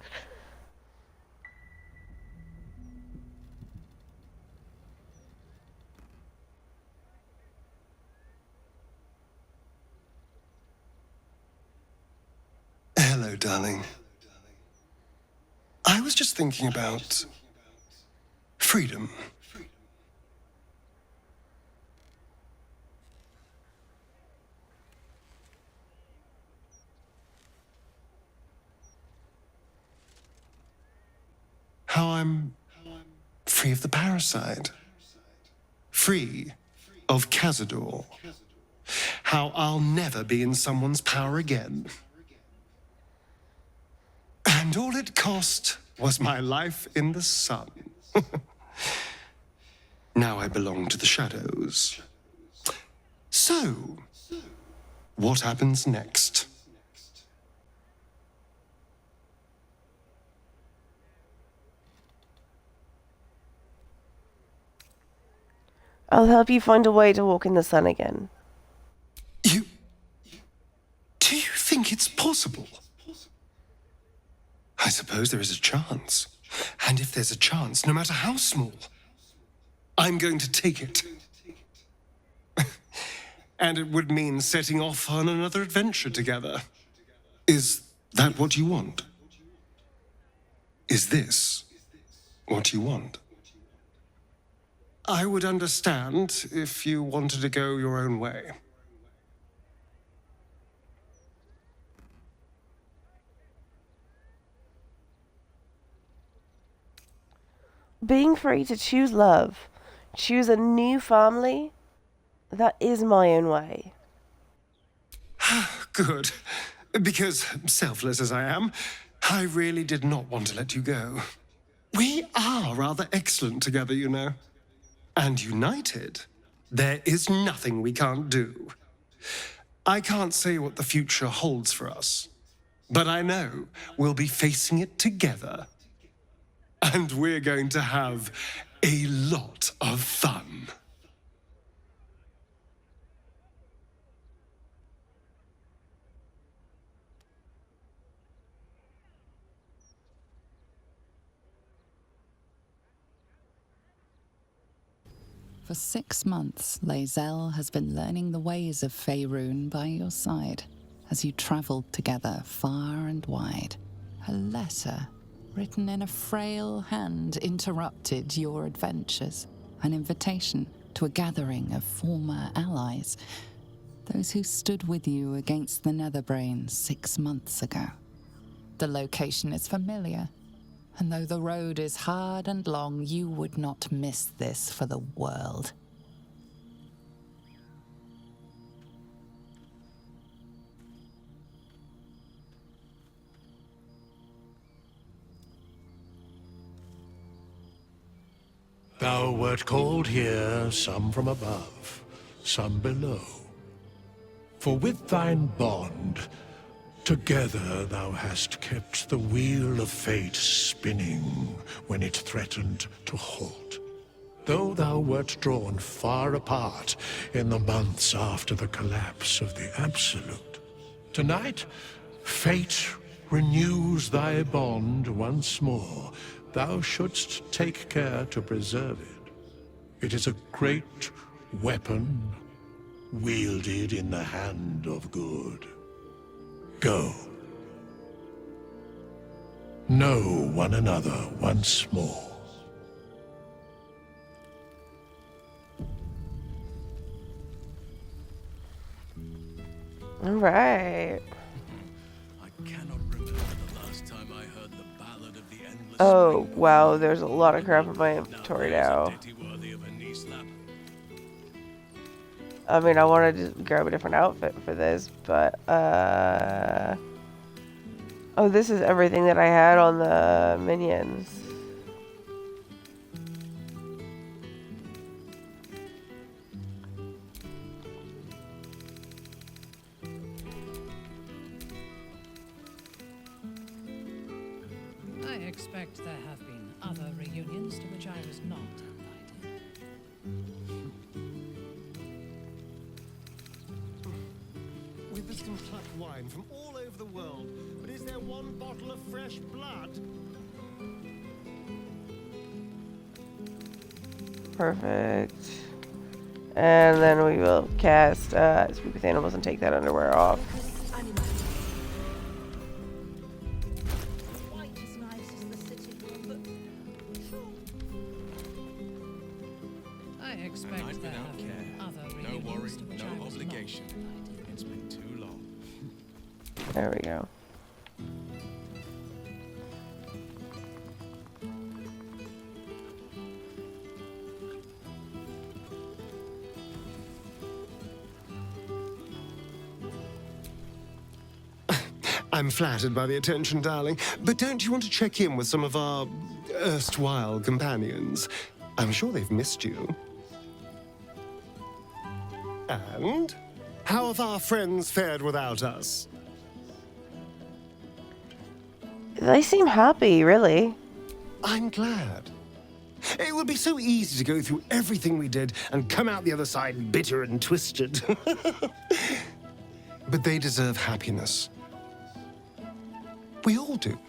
Hello, darling. I was just thinking about freedom. How I'm free of the parasite. Free of Cazador. How I'll never be in someone's power again. And all it cost was my life in the sun. Now I belong to the shadows. So, what happens next? I'll help you find a way to walk in the sun again. Do you think it's possible? I suppose there is a chance. And if there's a chance, no matter how small, I'm going to take it. And it would mean setting off on another adventure together. Is that what you want? Is this what you want? I would understand if you wanted to go your own way. Being free to choose love, choose a new family, that is my own way. Good. Because, selfless as I am, I really did not want to let you go. We are rather excellent together, you know. And united, there is nothing we can't do. I can't say what the future holds for us, but I know we'll be facing it together. And we're going to have a lot of fun. For 6 months, Lae'zel has been learning the ways of Faerun by your side as you traveled together far and wide. A letter written in a frail hand interrupted your adventures, an invitation to a gathering of former allies, those who stood with you against the Netherbrain 6 months ago. The location is familiar, and though the road is hard and long, you would not miss this for the world. Thou wert called here, some from above, some below. For with thine bond, together thou hast kept the wheel of fate spinning when it threatened to halt. Though thou wert drawn far apart in the months after the collapse of the Absolute, Tonight, fate renews thy bond once more. Thou shouldst take care to preserve it. It is a great weapon, wielded in the hand of good. Go. Know one another once more. All right. I cannot remember the last time I heard the ballad of the endless. Oh, wow, there's a lot of crap in my inventory now. I mean, I wanted to grab a different outfit for this, but, oh, this is everything that I had on the minions. I expect there have been other reunions to which I was not invited. We some plucked wine from all over the world, but is there one bottle of fresh blood? Perfect. And then we will cast Speak with Animals and take that underwear off. I expect there have been other reunions to which I was not invited. It's been too long. There we go. I'm flattered by the attention, darling, but don't you want to check in with some of our erstwhile companions? I'm sure they've missed you. And how have our friends fared without us? They seem happy, really. I'm glad. It would be so easy to go through everything we did and come out the other side bitter and twisted. But they deserve happiness. We all do.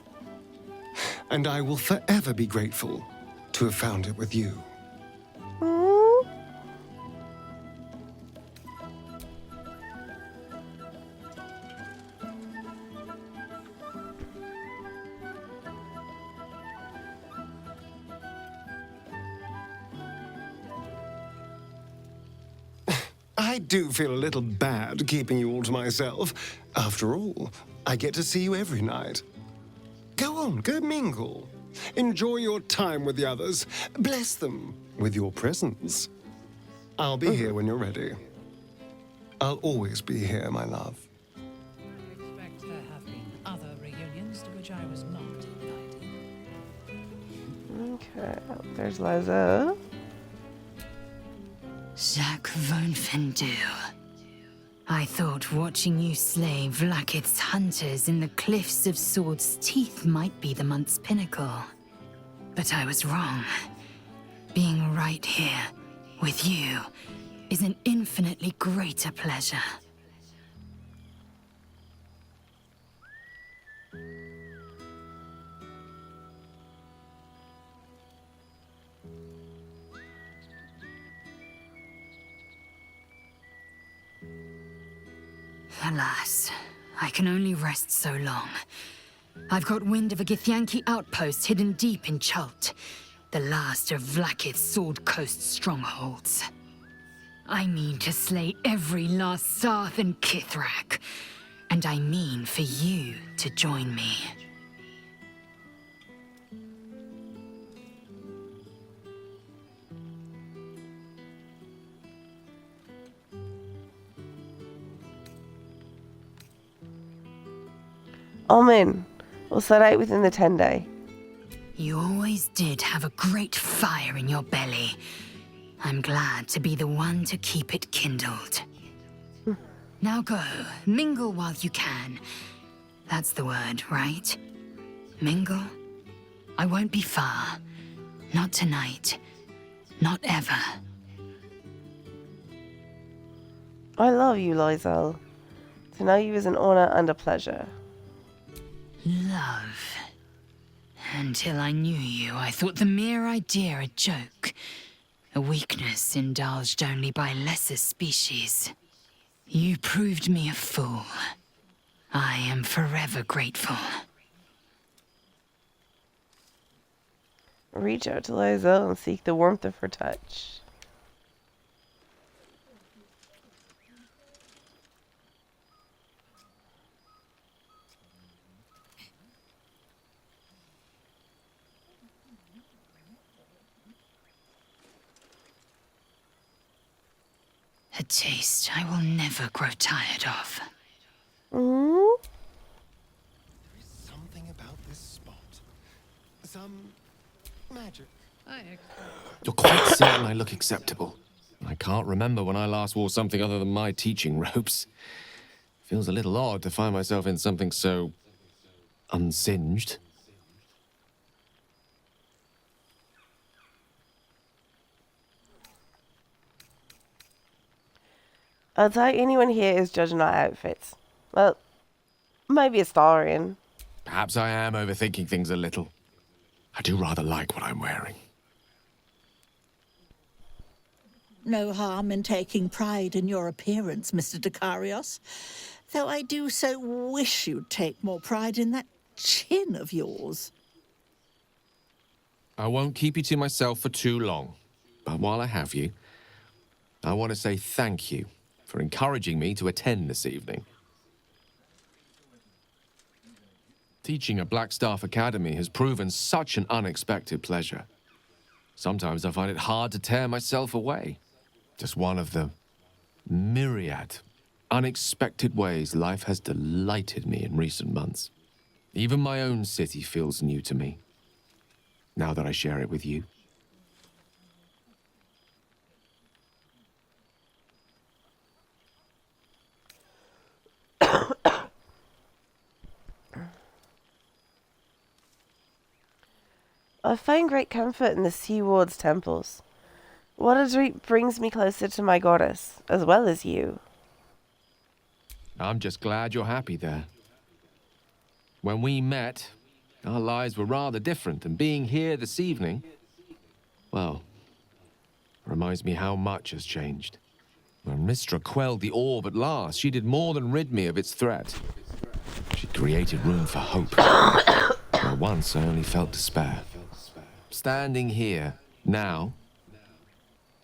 And I will forever be grateful to have found it with you. I do feel a little bad keeping you all to myself. After all, I get to see you every night. Go on, go mingle. Enjoy your time with the others. Bless them with your presence. I'll be here when you're ready. I'll always be here, my love. I expect there have been other reunions to which I was not invited. Okay, there's Liza. Jacques von Fendu. I thought watching you slay Vlaakith's hunters in the cliffs of Sword's Teeth might be the month's pinnacle. But I was wrong. Being right here, with you, is an infinitely greater pleasure. Alas, I can only rest so long. I've got wind of a Githyanki outpost hidden deep in Chult, the last of Vlaakith's Sword Coast strongholds. I mean to slay every last Sarth and Kithrak, and I mean for you to join me. Omen. We'll set out within the 10-day. You always did have a great fire in your belly. I'm glad to be the one to keep it kindled. Now go, mingle while you can. That's the word, right? Mingle? I won't be far. Not tonight. Not ever. I love you, Lizelle. To know you is an honor and a pleasure. Love. Until I knew you, I thought the mere idea a joke. A weakness indulged only by lesser species. You proved me a fool. I am forever grateful. Reach out to Lizelle and seek the warmth of her touch. A taste I will never grow tired of. Mm? Something about this spot. Some magic. You're quite certain I look acceptable. I can't remember when I last wore something other than my teaching robes. Feels a little odd to find myself in something so unsinged. I'll tell you, anyone here is judging our outfits. Well, maybe a Starian. Perhaps I am overthinking things a little. I do rather like what I'm wearing. No harm in taking pride in your appearance, Mr. Dicarios. Though I do so wish you'd take more pride in that chin of yours. I won't keep you to myself for too long. But while I have you, I want to say thank you for encouraging me to attend this evening. Teaching at Blackstaff Academy has proven such an unexpected pleasure. Sometimes I find it hard to tear myself away. Just one of the myriad unexpected ways life has delighted me in recent months. Even my own city feels new to me, now that I share it with you. I find great comfort in the Sea Ward's temples. Water Drink brings me closer to my goddess, as well as you. I'm just glad you're happy there. When we met, our lives were rather different, and being here this evening, well, reminds me how much has changed. When Mistra quelled the orb at last, she did more than rid me of its threat. She created room for hope. Where once I only felt despair. Standing here, now,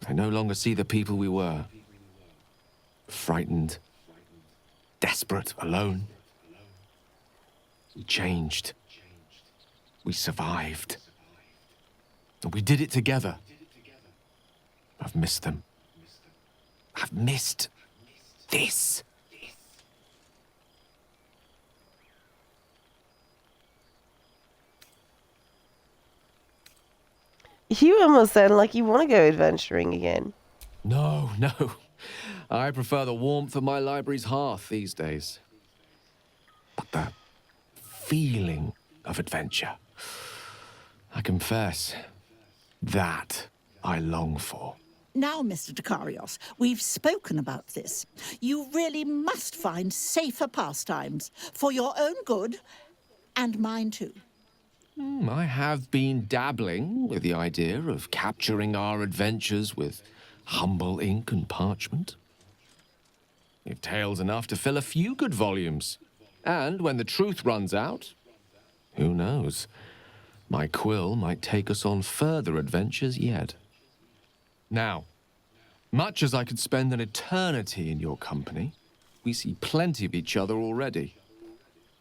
I no longer see the people we were. Frightened, desperate, alone. We changed. We survived. And we did it together. I've missed them. I've missed this. You almost sound like you want to go adventuring again. No, no. I prefer the warmth of my library's hearth these days. But the feeling of adventure, I confess, that I long for. Now, Mr. Dicarios, we've spoken about this. You really must find safer pastimes for your own good and mine too. I have been dabbling with the idea of capturing our adventures with humble ink and parchment. If tales enough to fill a few good volumes. And when the truth runs out, who knows? My quill might take us on further adventures yet. Now, much as I could spend an eternity in your company, we see plenty of each other already.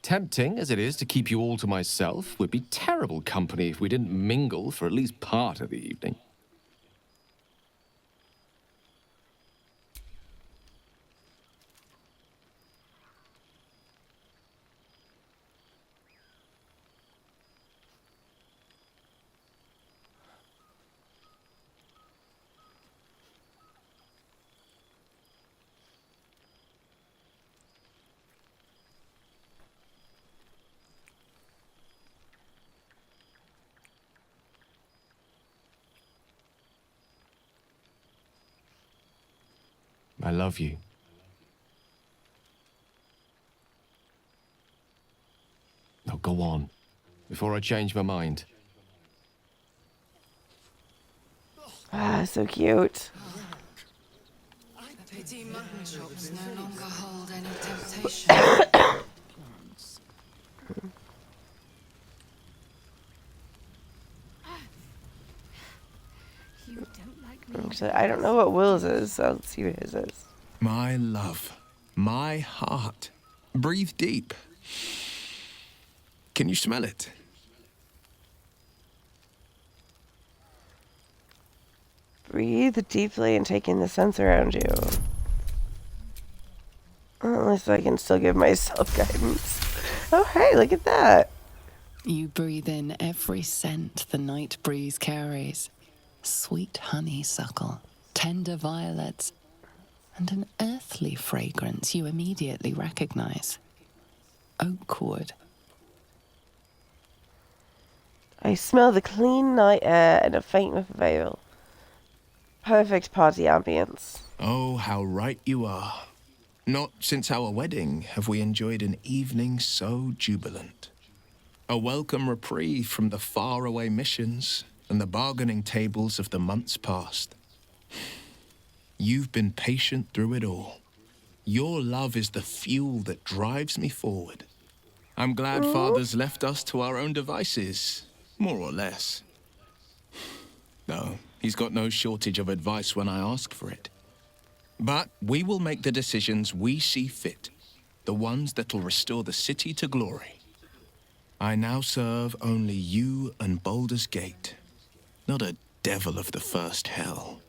Tempting as it is to keep you all to myself, would be terrible company if we didn't mingle for at least part of the evening. I love you. go on, before I change my mind. Ah, so cute. The pity mutton chops no longer hold any temptation. You don't like me. Actually, I don't know what Will's is, so let's see what his is. My love, my heart. Breathe deep. Can you smell it? Breathe deeply and take in the sense around you. Unless I can still give myself guidance. Oh, hey, look at that. You breathe in every scent the night breeze carries. Sweet honeysuckle, tender violets, and an earthly fragrance you immediately recognize. Oak wood. I smell the clean night air and a faint veil. Perfect party ambience. Oh, how right you are. Not since our wedding have we enjoyed an evening so jubilant. A welcome reprieve from the faraway missions and the bargaining tables of the months past. You've been patient through it all. Your love is the fuel that drives me forward. I'm glad Father's left us to our own devices, more or less. Though he's got no shortage of advice when I ask for it. But we will make the decisions we see fit, the ones that'll restore the city to glory. I now serve only you and Baldur's Gate, not a devil of the first hell.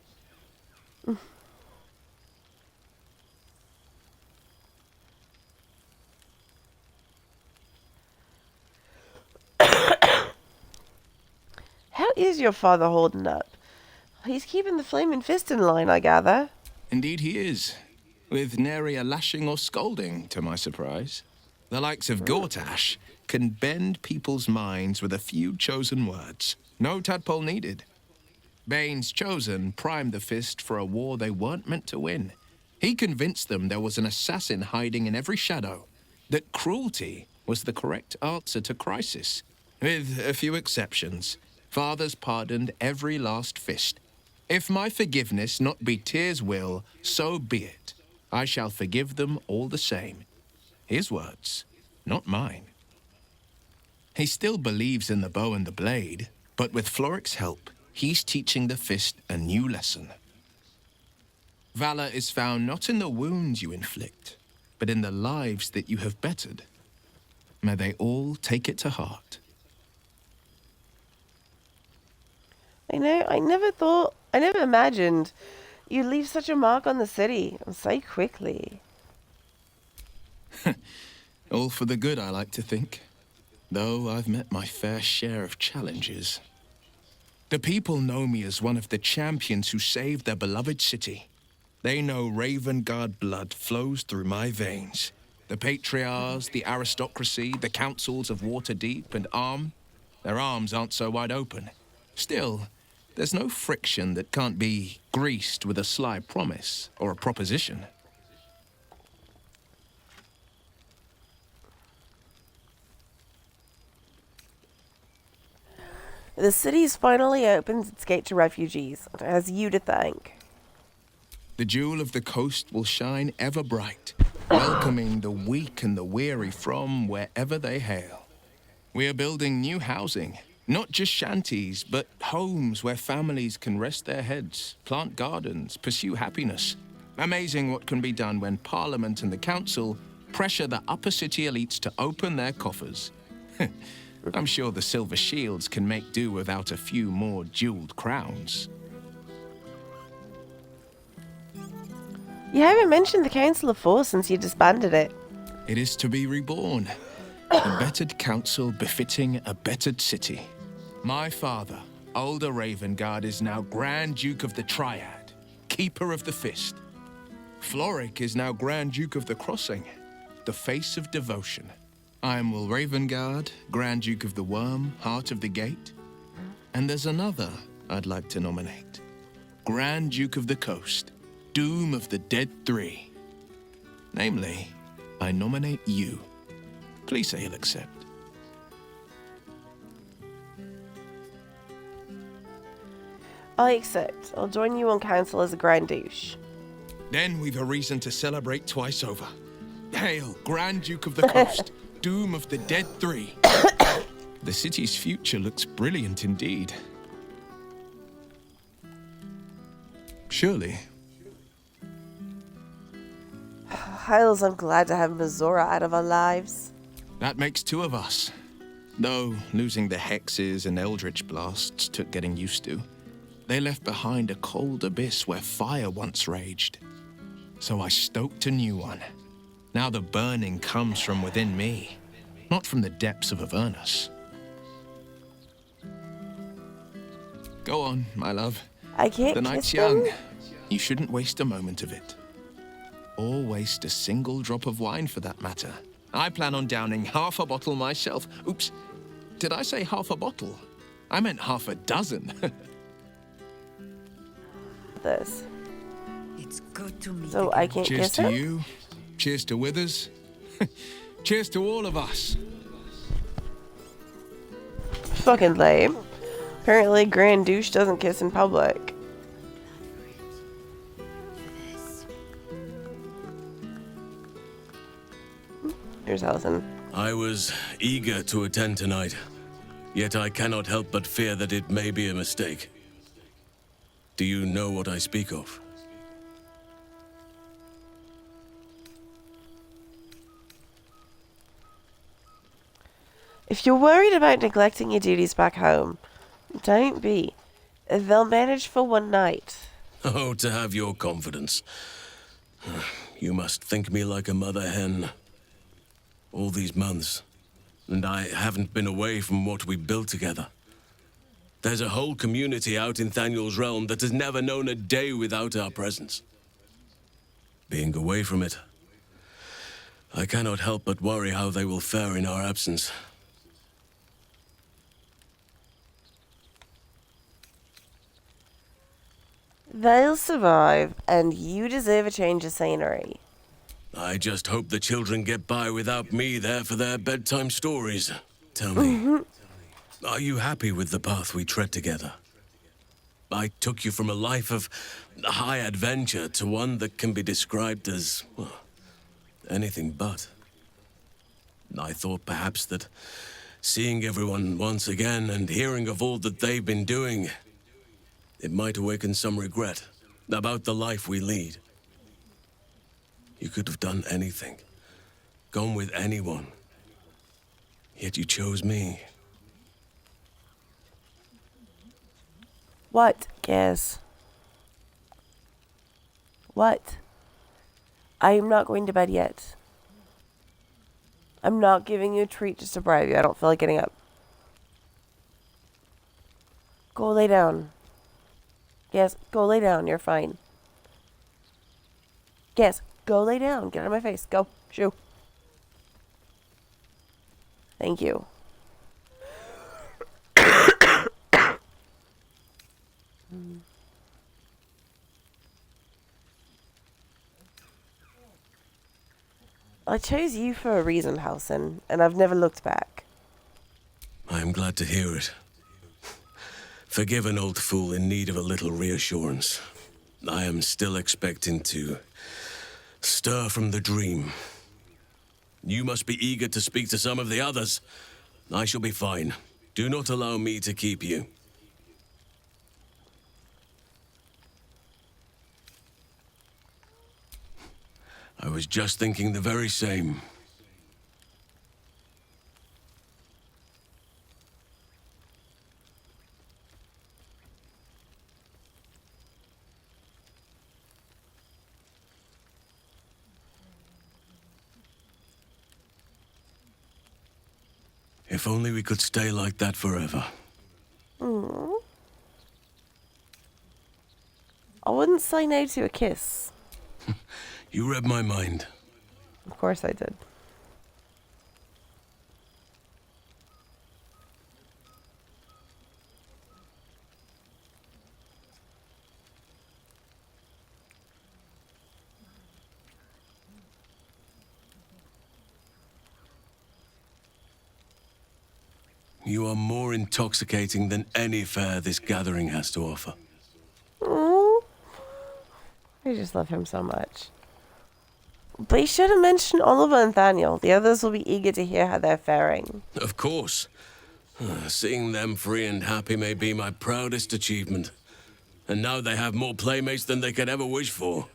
How is your father holding up? He's keeping the flaming fist in line, I gather. Indeed he is, with nary a lashing or scolding, to my surprise. The likes of Gortash can bend people's minds with a few chosen words. No tadpole needed. Bane's Chosen primed the fist for a war they weren't meant to win. He convinced them there was an assassin hiding in every shadow, that cruelty was the correct answer to crisis. With a few exceptions, Father's pardoned every last fist. If my forgiveness not be Tyr's will, so be it. I shall forgive them all the same. His words, not mine. He still believes in the bow and the blade, but with Floric's help, he's teaching the fist a new lesson. Valor is found not in the wounds you inflict, but in the lives that you have bettered. May they all take it to heart. I know, I never imagined you'd leave such a mark on the city so quickly. All for the good, I like to think. Though I've met my fair share of challenges. The people know me as one of the champions who saved their beloved city. They know Ravengard blood flows through my veins. The patriarchs, the aristocracy, the councils of Waterdeep and Arm, their arms aren't so wide open. Still, there's no friction that can't be greased with a sly promise or a proposition. The city's finally opens its gate to refugees. It has you to thank. The jewel of the coast will shine ever bright, welcoming the weak and the weary from wherever they hail. We are building new housing, not just shanties, but homes where families can rest their heads, plant gardens, pursue happiness. Amazing what can be done when Parliament and the Council pressure the upper city elites to open their coffers. I'm sure the Silver Shields can make do without a few more jeweled crowns. You haven't mentioned the Council of Four since you disbanded it. It is to be reborn. A bettered council befitting a bettered city. My father, older Ravengard, is now Grand Duke of the Triad, Keeper of the Fist. Floric is now Grand Duke of the Crossing, the face of devotion. I am Will Ravengard, Grand Duke of the Worm, Heart of the Gate. And there's another I'd like to nominate. Grand Duke of the Coast, Doom of the Dead Three. Namely, I nominate you. Please say you'll accept. I accept. I'll join you on council as a Grand Douche. Then we've a reason to celebrate twice over. Hail, Grand Duke of the Coast, Doom of the Dead Three. The city's future looks brilliant indeed. Surely. Hyles, I'm glad to have Mizora out of our lives. That makes two of us. Though losing the hexes and eldritch blasts took getting used to. They left behind a cold abyss where fire once raged. So I stoked a new one. Now the burning comes from within me, not from the depths of Avernus. Go on, my love. I can't The kiss night's them? young. You shouldn't waste a moment of it. Or waste a single drop of wine for that matter. I plan on downing half a bottle myself. Oops, did I say half a bottle? I meant half a dozen. This. It's good to meet So I can't Cheers kiss to him? you. Cheers to Withers. Cheers to all of us. Fucking lame. Apparently Grand Douche doesn't kiss in public. Here's Allison. I was eager to attend tonight, yet I cannot help but fear that it may be a mistake. Do you know what I speak of? If you're worried about neglecting your duties back home, don't be. They'll manage for one night. Oh, to have your confidence. You must think me like a mother hen. All these months, and I haven't been away from what we built together. There's a whole community out in Thaniel's realm that has never known a day without our presence. Being away from it, I cannot help but worry how they will fare in our absence. They'll survive, and you deserve a change of scenery. I just hope the children get by without me there for their bedtime stories. Tell me, are you happy with the path we tread together? I took you from a life of high adventure to one that can be described as, well, anything but. I thought perhaps that seeing everyone once again and hearing of all that they've been doing, it might awaken some regret about the life we lead. You could have done anything, gone with anyone, yet you chose me. What, Gaz? What? I am not going to bed yet. I'm not giving you a treat just to bribe you. I don't feel like getting up. Go lay down. Yes, go lay down. You're fine. Yes, go lay down. Get out of my face. Go. Shoo. Thank you. I chose you for a reason, Halson, and I've never looked back. I am glad to hear it. Forgive an old fool in need of a little reassurance. I am still expecting to stir from the dream. You must be eager to speak to some of the others. I shall be fine. Do not allow me to keep you. I was just thinking the very same. If only we could stay like that forever. Aww. I wouldn't say no to a kiss. You read my mind. Of course I did. You are more intoxicating than any fare this gathering has to offer. I just love him so much. Be sure to mention Oliver and Nathaniel. The others will be eager to hear how they're faring. Of course. Seeing them free and happy may be my proudest achievement. And now they have more playmates than they could ever wish for.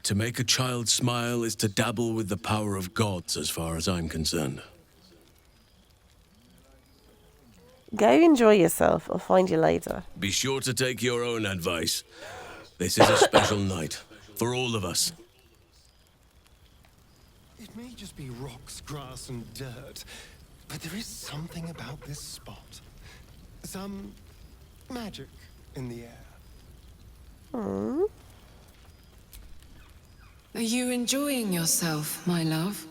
To make a child smile is to dabble with the power of gods, as far as I'm concerned. Go enjoy yourself. I'll find you later. Be sure to take your own advice. This is a special night for all of us. It may just be rocks, grass, and dirt, but there is something about this spot. Some magic in the air. Aww. Are you enjoying yourself, my love?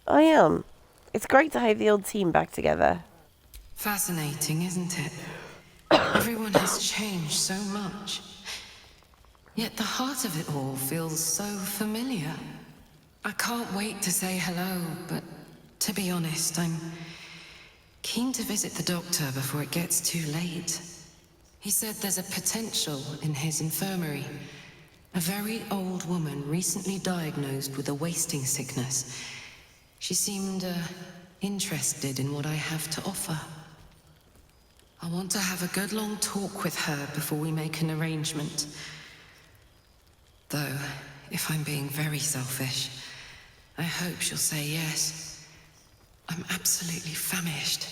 I am. It's great to have the old team back together. Fascinating, isn't it? Everyone has changed so much. Yet the heart of it all feels so familiar. I can't wait to say hello, but to be honest, I'm keen to visit the doctor before it gets too late. He said there's a potential in his infirmary. A very old woman recently diagnosed with a wasting sickness. She seemed interested in what I have to offer. I want to have a good long talk with her before we make an arrangement. Though, if I'm being very selfish, I hope she'll say yes. I'm absolutely famished,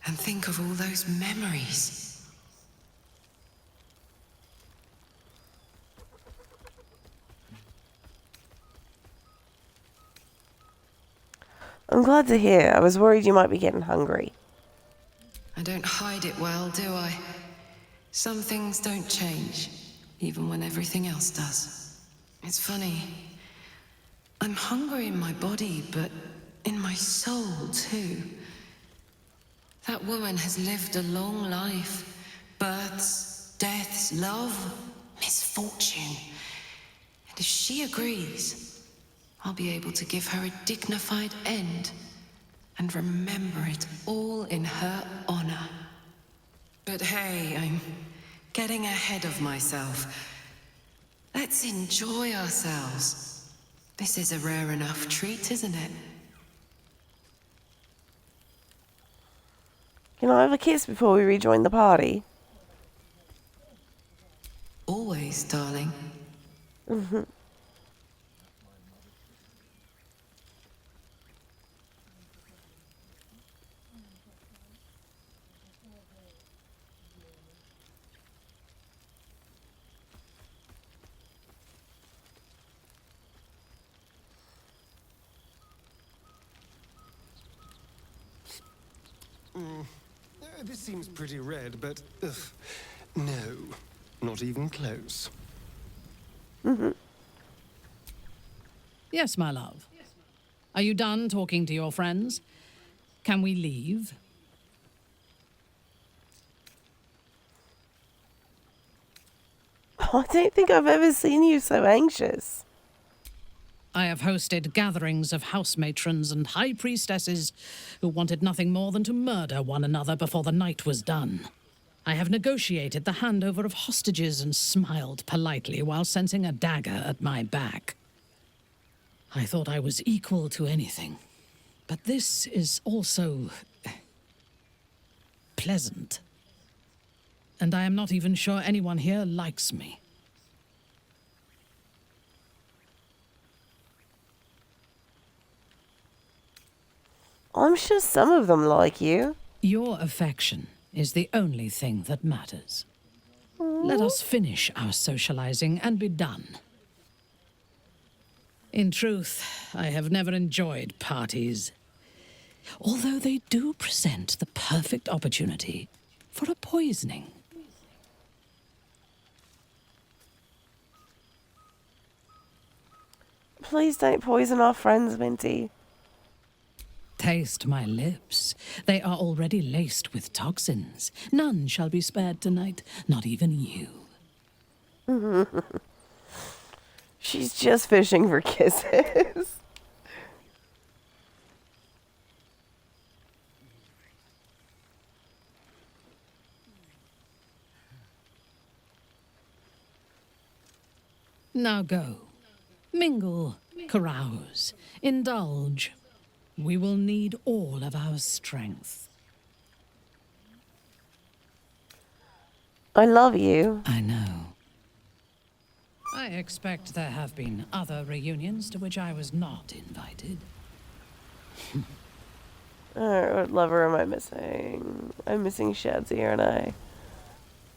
and think of all those memories. I'm glad to hear. I was worried you might be getting hungry. I don't hide it well, do I? Some things don't change, even when everything else does. It's funny. I'm hungry in my body, but in my soul, too. That woman has lived a long life. Births, deaths, love, misfortune. And if she agrees, I'll be able to give her a dignified end and remember it all in her honor. But hey, I'm getting ahead of myself. Let's enjoy ourselves. This is a rare enough treat, isn't it? Can I have a kiss before we rejoin the party? Always, darling. Mm-hmm. This seems pretty red, but no, not even close. Mm-hmm. Yes, my love. Are you done talking to your friends? Can we leave? I don't think I've ever seen you so anxious. I have hosted gatherings of house matrons and high priestesses who wanted nothing more than to murder one another before the night was done. I have negotiated the handover of hostages and smiled politely while sensing a dagger at my back. I thought I was equal to anything, but this is also pleasant. And I am not even sure anyone here likes me. I'm sure some of them like you. Your affection is the only thing that matters. Let us finish our socializing and be done. In truth, I have never enjoyed parties, although they do present the perfect opportunity for a poisoning. Please don't poison our friends, Minty. Taste my lips. They are already laced with toxins. None shall be spared tonight, not even you. She's just fishing for kisses. Now go. Mingle, carouse, indulge. We will need all of our strength. I love you. I know. I expect there have been other reunions to which I was not invited. Alright, what lover am I missing? I'm missing Shadzy, aren't I?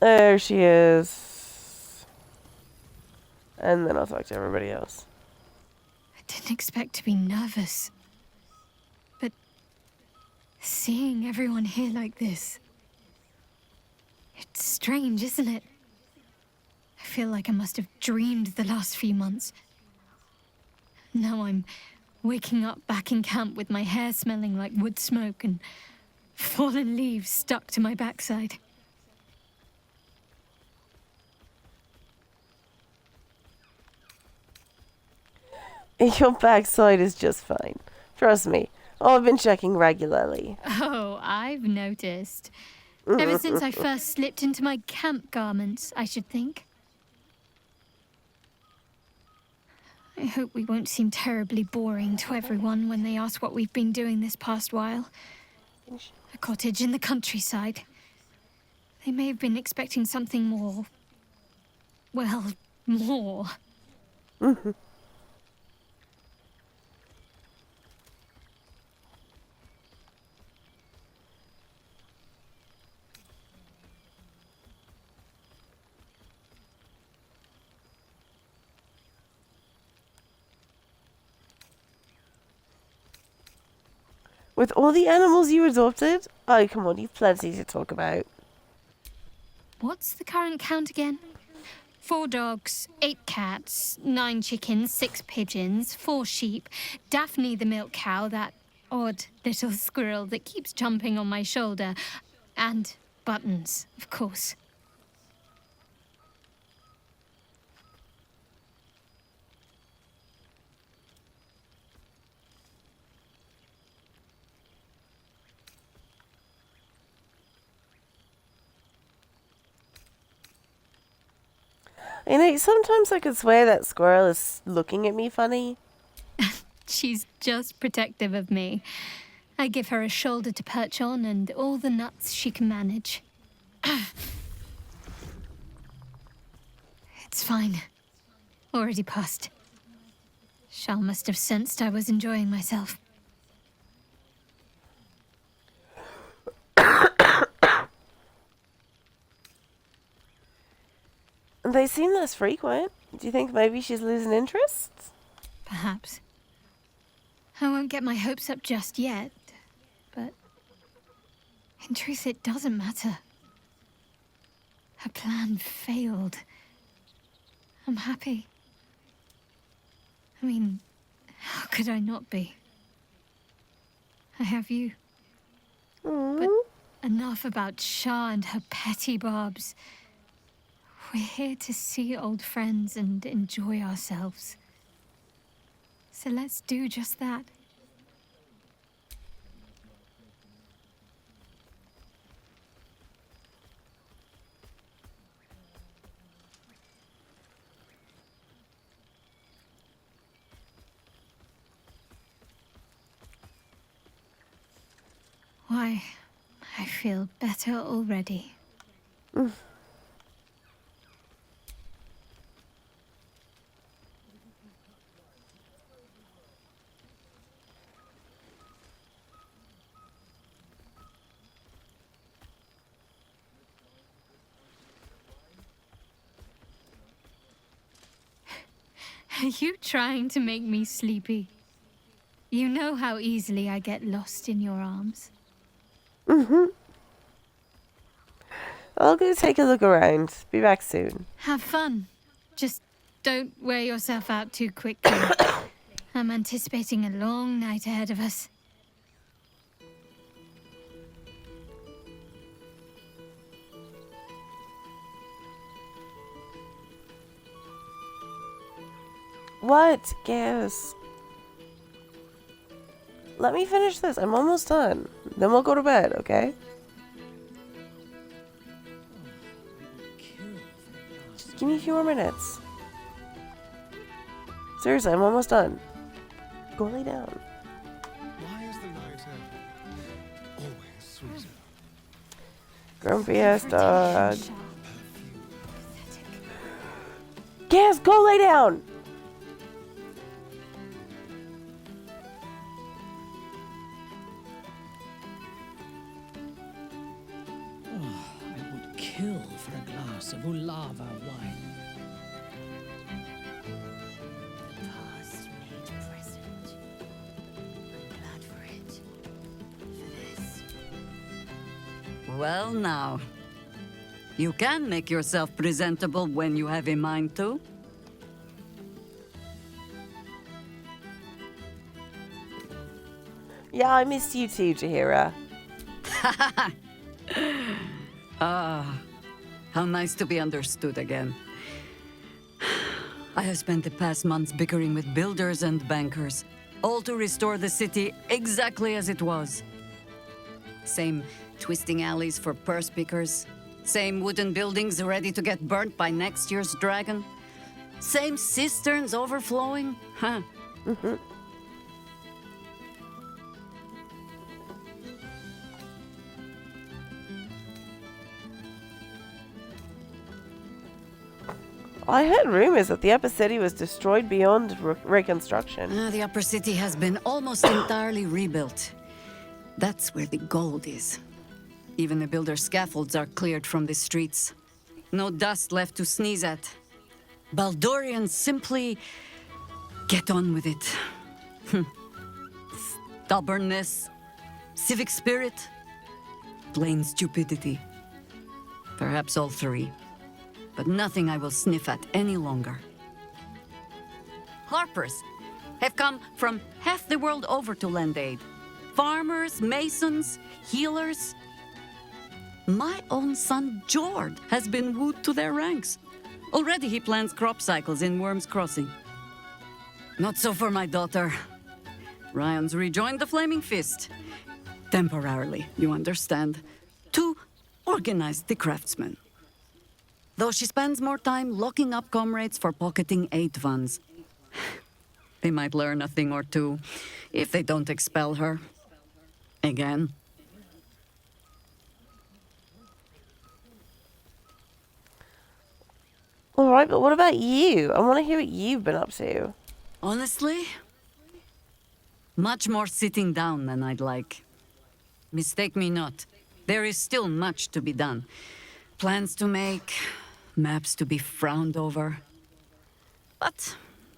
There she is. And then I'll talk to everybody else. I didn't expect to be nervous. But seeing everyone here like this... It's strange, isn't it? I feel like I must have dreamed the last few months. Now I'm waking up back in camp with my hair smelling like wood smoke and fallen leaves stuck to my backside. Your backside is just fine. Trust me. I've been checking regularly. Oh, I've noticed. Ever since I first slipped into my camp garments, I should think. I hope we won't seem terribly boring to everyone when they ask what we've been doing this past while. A cottage in the countryside. They may have been expecting something more... well, more. With all the animals you adopted? Oh, come on, you've plenty to talk about. What's the current count again? 4 dogs, 8 cats, 9 chickens, 6 pigeons, 4 sheep, Daphne the milk cow, that odd little squirrel that keeps jumping on my shoulder, and Buttons, of course. You know, sometimes I could swear that squirrel is looking at me funny. She's just protective of me. I give her a shoulder to perch on and all the nuts she can manage. It's fine. Already passed. Shal must have sensed I was enjoying myself. They seem less frequent. Do you think maybe she's losing interest? Perhaps. I won't get my hopes up just yet, but in truth it doesn't matter. Her plan failed. I'm happy. I mean, how could I not be? I have you. But enough about Shah and her petty barbs. We're here to see old friends and enjoy ourselves. So let's do just that. Why, I feel better already. Are you trying to make me sleepy? You know how easily I get lost in your arms. I'll go take a look around. Be back soon. Have fun. Just don't wear yourself out too quickly. I'm anticipating a long night ahead of us. What? Guess. Let me finish this. I'm almost done. Then we'll go to bed, okay? Just give me a few more minutes. Seriously, I'm almost done. Go lay down. Why is the night always sweeter? Grumpy ass dog. Yes, go lay down! I would kill for a glass of Ulava wine. The past made present. I'm glad for it. For this. Well, now. You can make yourself presentable when you have a mind to. Yeah, I missed you too, Jaheira. Ah, how nice to be understood again. I have spent the past months bickering with builders and bankers, all to restore the city exactly as it was. Same twisting alleys for purse pickers, same wooden buildings ready to get burnt by next year's dragon, same cisterns overflowing, huh? I heard rumors that the upper city was destroyed beyond reconstruction. The upper city has been almost entirely rebuilt. That's where the gold is. Even the builder's scaffolds are cleared from the streets. No dust left to sneeze at. Baldurians simply get on with it. Stubbornness, civic spirit, plain stupidity. Perhaps all three. But nothing I will sniff at any longer. Harpers have come from half the world over to lend aid. Farmers, masons, healers. My own son, George, has been wooed to their ranks. Already he plans crop cycles in Worm's Crossing. Not so for my daughter. Ryan's rejoined the Flaming Fist. Temporarily, you understand. To organize the craftsmen. Though she spends more time locking up comrades for pocketing aid funds. They might learn a thing or two if they don't expel her. Again. Alright, but what about you? I want to hear what you've been up to. Honestly, much more sitting down than I'd like. Mistake me not. There is still much to be done. Plans to make, maps to be frowned over. But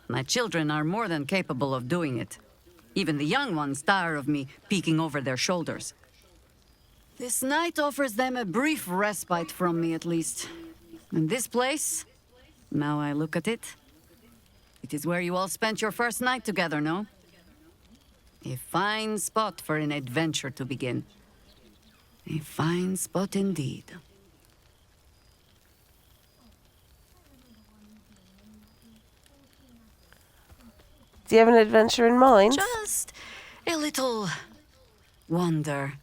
my children are more than capable of doing it. Even the young ones tire of me peeking over their shoulders. This night offers them a brief respite from me, at least. And this place, now I look at it, it is where you all spent your first night together, no? A fine spot for an adventure to begin. A fine spot indeed. Do you have an adventure in mind? Just a little wander,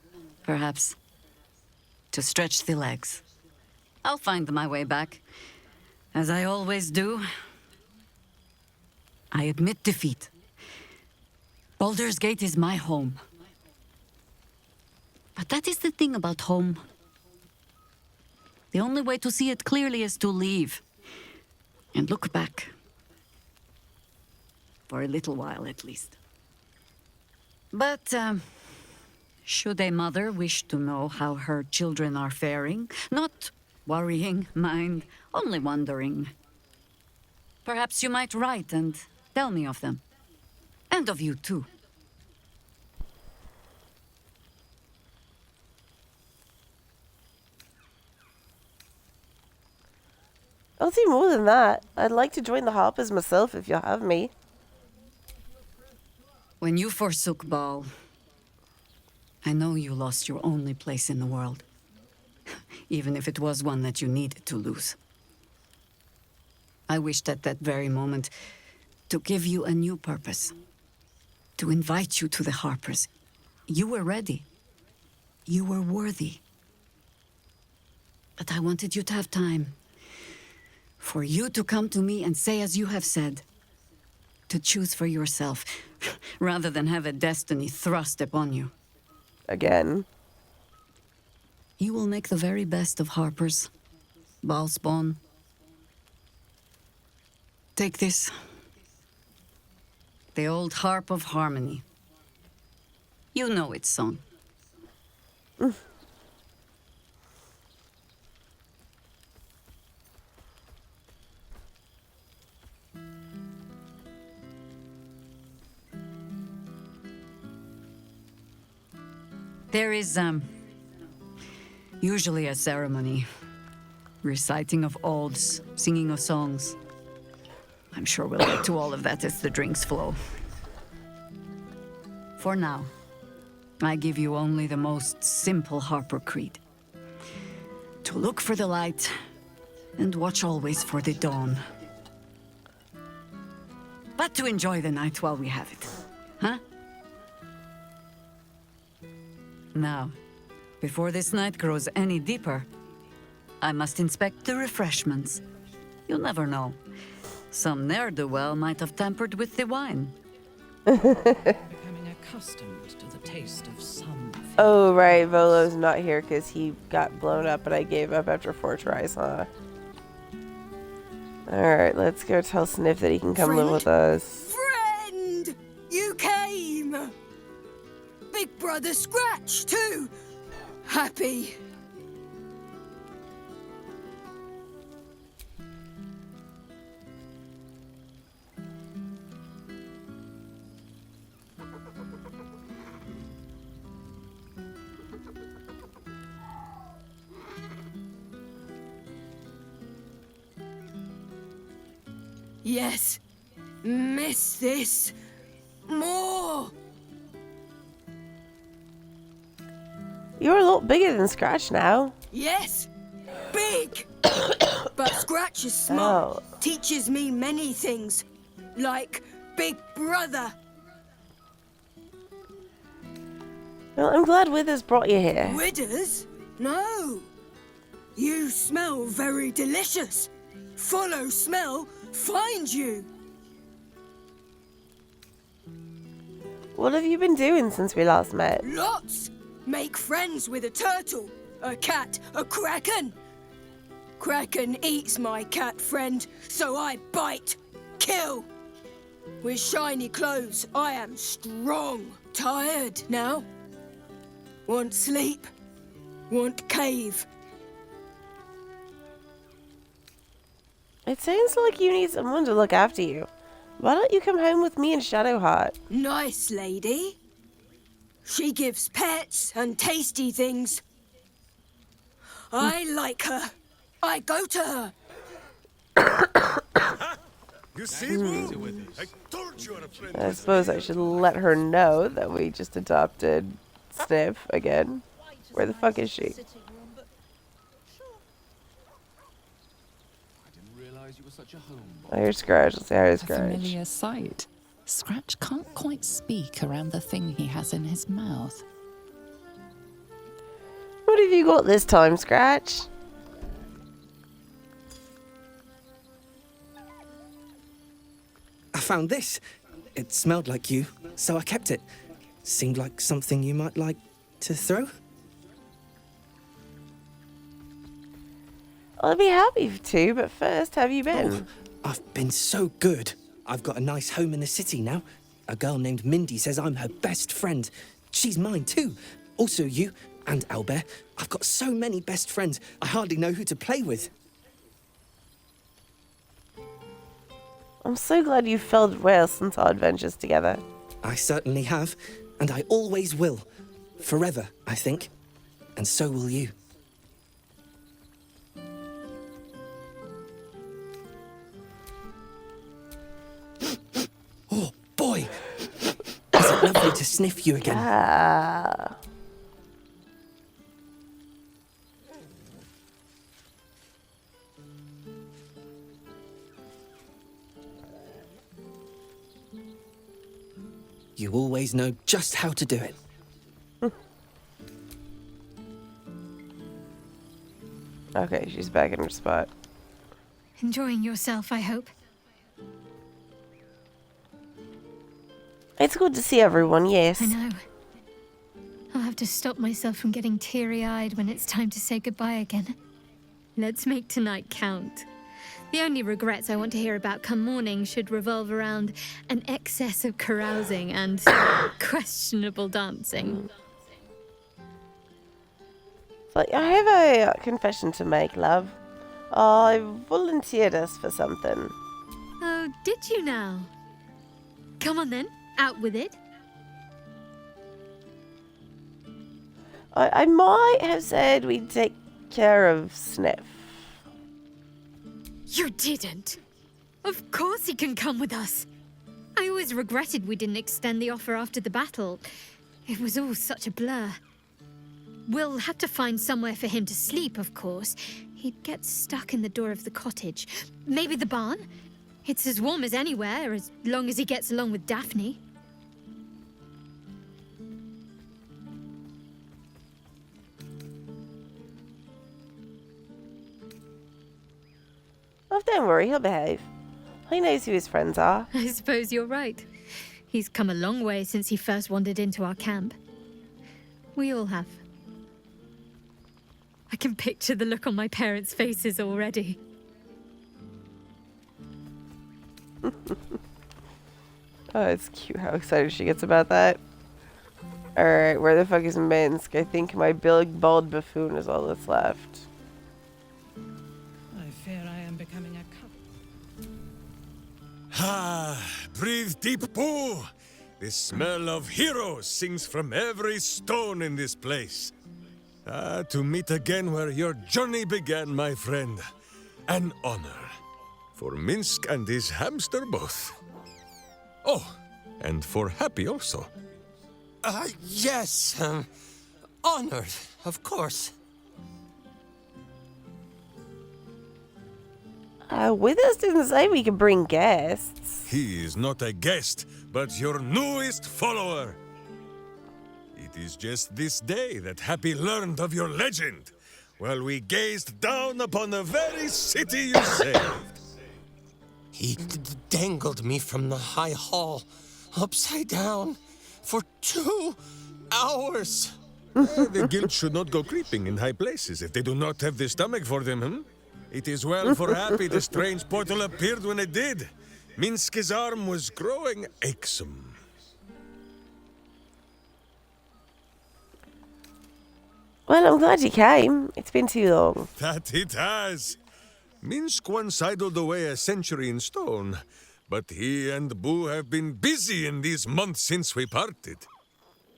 perhaps. To stretch the legs. I'll find my way back. As I always do. I admit defeat. Baldur's Gate is my home. But that is the thing about home. The only way to see it clearly is to leave. And look back. For a little while, at least. But, should a mother wish to know how her children are faring, not worrying, mind, only wondering, perhaps you might write and tell me of them. And of you, too. I'll do more than that. I'd like to join the Harpers myself if you'll have me. When you forsook Baal, I know you lost your only place in the world. Even if it was one that you needed to lose. I wished at that very moment to give you a new purpose. To invite you to the Harpers. You were ready. You were worthy. But I wanted you to have time. For you to come to me and say as you have said. to choose for yourself, rather than have a destiny thrust upon you. Again. You will make the very best of harpers, ballspawn. Take this. The old harp of harmony. You know its song. There is, usually a ceremony. Reciting of odes, singing of songs. I'm sure we'll get to all of that as the drinks flow. For now, I give you only the most simple harper creed. To look for the light, and watch always for the dawn. But to enjoy the night while we have it, huh? Now, before this night grows any deeper, I must inspect the refreshments. You'll never know. Some ne'er-do-well might have tampered with the wine. Becoming accustomed to the taste of some. Oh, right. Volo's not here because he got blown up and I gave up after 4 tries, huh? Alright, let's go tell Sniff that he can come live with us. Friend! You came! Big Brother Scratch, too! Happy. Yes. Miss this. More. You're a lot bigger than Scratch now. Yes. Big. But Scratch is smart. Oh. Teaches me many things. Like Big Brother. Well, I'm glad Withers brought you here. Withers? No. You smell very delicious. Follow smell, find you. What have you been doing since we last met? Lots. Make friends with a turtle, a cat, a kraken. Kraken eats my cat friend, so I bite, kill. With shiny clothes, I am strong. Tired now. Want sleep, want cave. It sounds like you need someone to look after you. Why don't you come home with me and Shadowheart? Nice lady. She gives pets and tasty things. I like her. I go to her. You see, Boo? I told you our friend I was suppose I should let her know that we just adopted Sniff again. Where the fuck is she? Oh, here's Scratch. Let's see how he's A Scratch. familiar sight. Scratch can't quite speak around the thing he has in his mouth. What have you got this time, Scratch? I found this. It smelled like you, so I kept it. Seemed like something you might like to throw. I'll be happy to, but first, have you been? Oh, I've been so good. I've got a nice home in the city now. A girl named Mindy says I'm her best friend. She's mine too. Also you and Albert. I've got so many best friends, I hardly know who to play with. I'm so glad you felt well since our adventures together. I certainly have, and I always will. Forever, I think. And so will you. Oh, boy! Is it lovely to sniff you again? Ah. You always know just how to do it. Okay, she's back in her spot. Enjoying yourself, I hope. It's good to see everyone, yes. I know. I'll have to stop myself from getting teary-eyed when it's time to say goodbye again. Let's make tonight count. The only regrets I want to hear about come morning should revolve around an excess of carousing and questionable dancing. So I have a confession to make, love. I volunteered us for something. Oh, did you now? Come on then, out with it. I might have said we'd take care of Sniff. You didn't. Of course he can come with us. I always regretted we didn't extend the offer after the battle. It was all such a blur. We'll have to find somewhere for him to sleep, of course. He'd get stuck in the door of the cottage. Maybe the barn? It's as warm as anywhere, as long as he gets along with Daphne. Oh, don't worry, he'll behave. He knows who his friends are. I suppose you're right. He's come a long way since he first wandered into our camp. We all have. I can picture the look on my parents' faces already. Oh, it's cute how excited she gets about that. Alright, where the fuck is Minsk? I think my big bald buffoon is all that's left. I fear I am becoming a cup. Ah, breathe deep, Boo! The smell of heroes sings from every stone in this place. Ah, to meet again where your journey began, my friend. An honor. For Minsk and his hamster both. Oh, and for Happy also. Yes. Honored, of course. Withers didn't say we could bring guests. He is not a guest, but your newest follower. It is just this day that Happy learned of your legend, while we gazed down upon the very city you saved. He dangled me from the high hall, upside down, for 2 hours. The guild should not go creeping in high places if they do not have the stomach for them, hmm? It is well for Happy the strange portal appeared when it did. Minsk's arm was growing achsome. Well, I'm glad you came. It's been too long. That it has. Minsk once idled away a century in stone, but he and Boo have been busy in these months since we parted.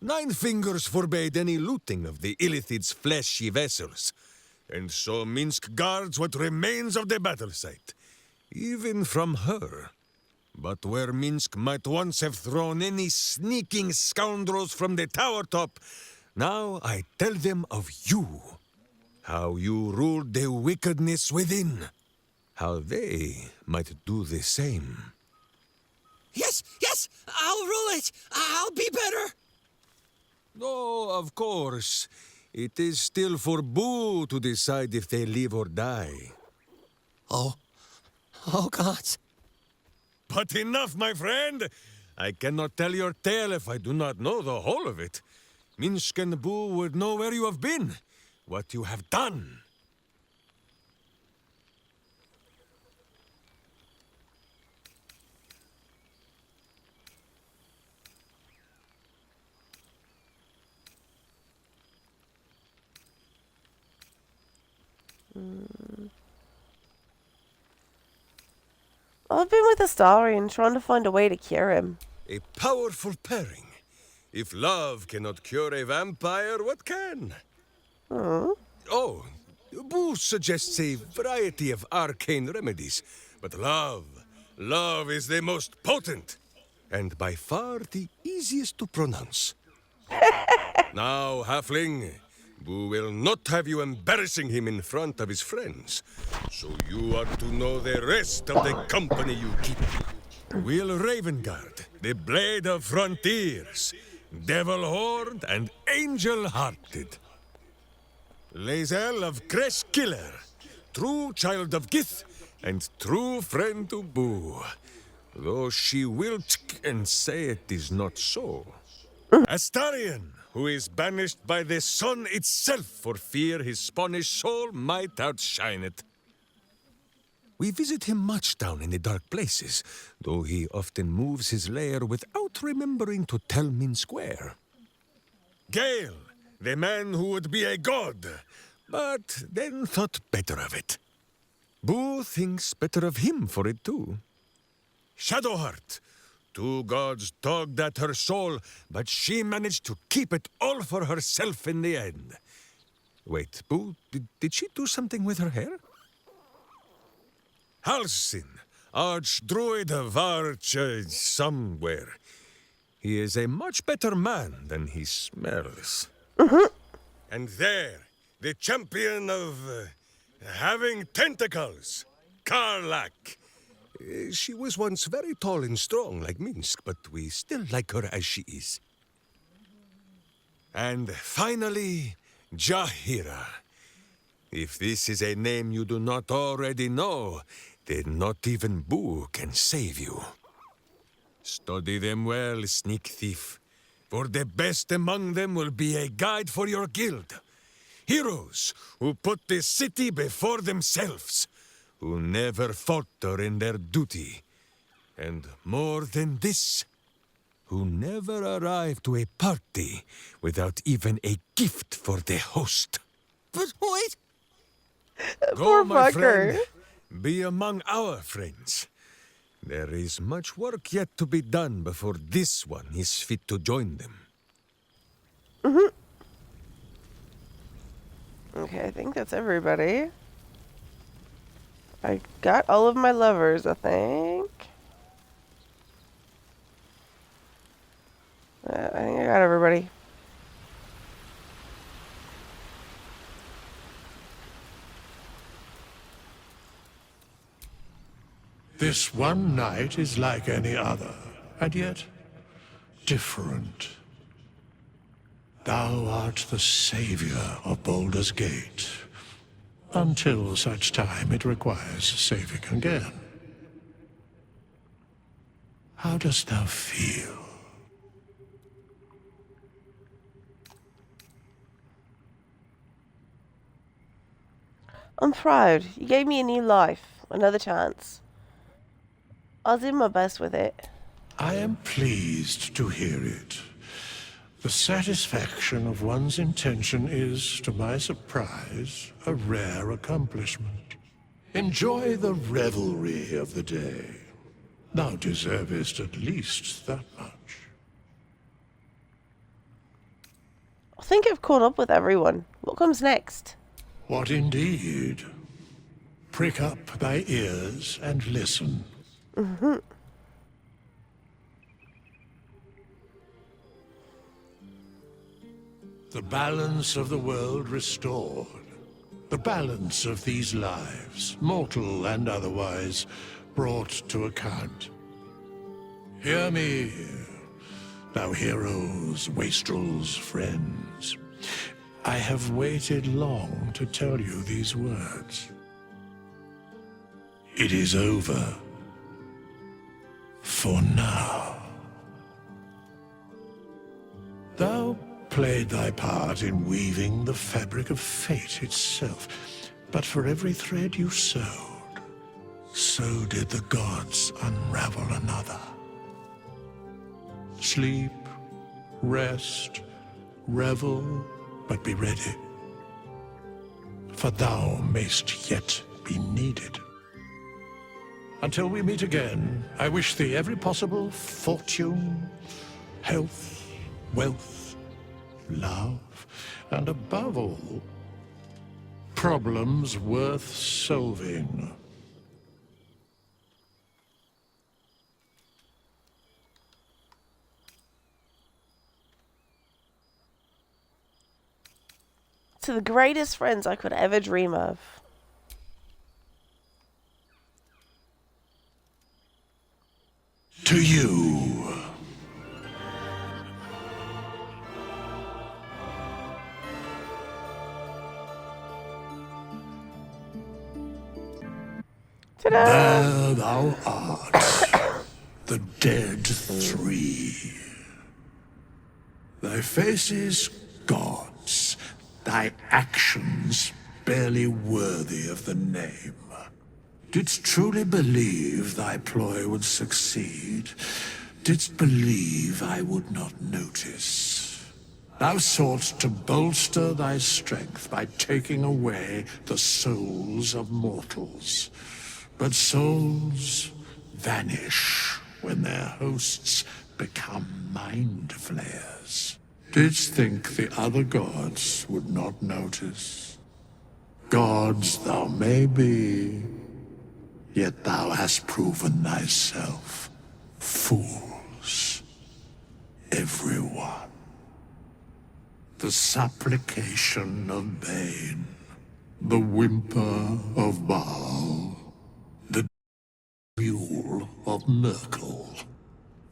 Nine Fingers forbade any looting of the Illithid's fleshy vessels, and so Minsk guards what remains of the battle site, even from her. But where Minsk might once have thrown any sneaking scoundrels from the tower top, now I tell them of you. How you ruled the wickedness within. How they might do the same. Yes, I'll rule it. I'll be better. Oh, of course. It is still for Boo to decide if they live or die. Oh, gods. But enough, my friend! I cannot tell your tale if I do not know the whole of it. Minsk and Boo would know where you have been, what you have done. I've been with Astarion trying to find a way to cure him. A powerful pairing. If love cannot cure a vampire, what can? Oh, Boo suggests a variety of arcane remedies, but love is the most potent, and by far the easiest to pronounce. Now, Halfling, Boo will not have you embarrassing him in front of his friends, so you are to know the rest of the company you keep. Will Ravengard, the Blade of Frontiers, Devil-Horned and Angel-Hearted. Lae'zel of Creshkiller, true child of Gith and true friend to Boo. though she will and say it is not so. Astarion, who is banished by the sun itself for fear his Spanish soul might outshine it. We visit him much down in the dark places, though he often moves his lair without remembering to tell Min Square. Gale, the man who would be a god, but then thought better of it. Boo thinks better of him for it too. Shadowheart, two gods dogged at her soul, but she managed to keep it all for herself in the end. Wait, Boo, did she do something with her hair? Halsin, Archdruid of somewhere. He is a much better man than he smells. And there, the champion of having tentacles, Karlach. She was once very tall and strong like Minsk, but we still like her as she is. And finally, Jahira. If this is a name you do not already know, then not even Boo can save you. Study them well, sneak thief, for the best among them will be a guide for your guild. Heroes who put the city before themselves, who never falter in their duty, and more than this, who never arrive to a party without even a gift for the host. But wait! Go, my friend. Be among our friends. There is much work yet to be done before this one is fit to join them. Okay, I think that's everybody. I got all of my lovers, I think. I think I got everybody. This one night is like any other, and yet different. Thou art the savior of Baldur's Gate, until such time it requires saving again. How dost thou feel? I'm proud. You gave me a new life, another chance. I'll do my best with it. I am pleased to hear it. The satisfaction of one's intention is, to my surprise, a rare accomplishment. Enjoy the revelry of the day. Thou deservest at least that much. I think I've caught up with everyone. What comes next? What indeed? Prick up thy ears and listen. The balance of the world restored. The balance of these lives, mortal and otherwise, brought to account. Hear me, thou heroes, wastrels, friends. I have waited long to tell you these words. It is over. For now. Thou played thy part in weaving the fabric of fate itself, but for every thread you sewed, so did the gods unravel another. Sleep, rest, revel, but be ready, for thou mayst yet be needed. Until we meet again, I wish thee every possible fortune, health, wealth, love, and above all, problems worth solving. To the greatest friends I could ever dream of. To you. Ta-da! There thou art. the dead three. Thy faces gods, thy actions barely worthy of the name. Didst truly believe thy ploy would succeed? Didst believe I would not notice? Thou soughtst to bolster thy strength by taking away the souls of mortals. But souls vanish when their hosts become mind flayers. Didst think the other gods would not notice? Gods thou may be, yet thou hast proven thyself fools, everyone. The supplication of Bane, the whimper of Baal, the mule of Merkel,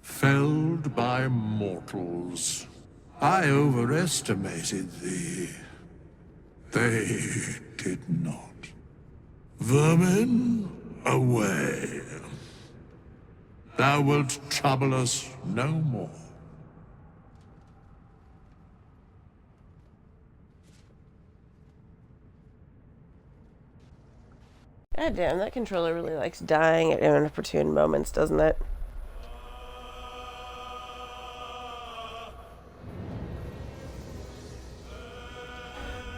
felled by mortals. I overestimated thee. They did not. Vermin, away. Thou wilt trouble us no more. God damn, that controller really likes dying at inopportune moments, doesn't it?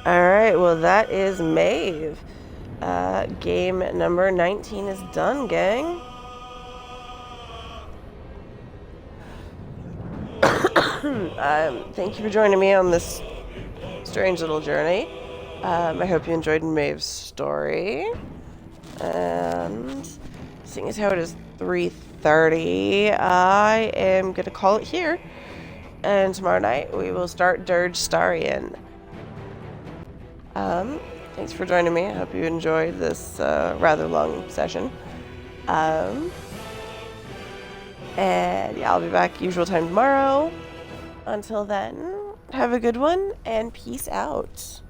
Alright, well that is Maeve. Game number 19 is done, gang. Thank you for joining me on this strange little journey. I hope you enjoyed Maeve's story. And seeing as how it is 3:30, I am going to call it here. And tomorrow night we will start Durge Diaries. Thanks for joining me. I hope you enjoyed this rather long session. And yeah, I'll be back usual time tomorrow. Until then, have a good one and peace out.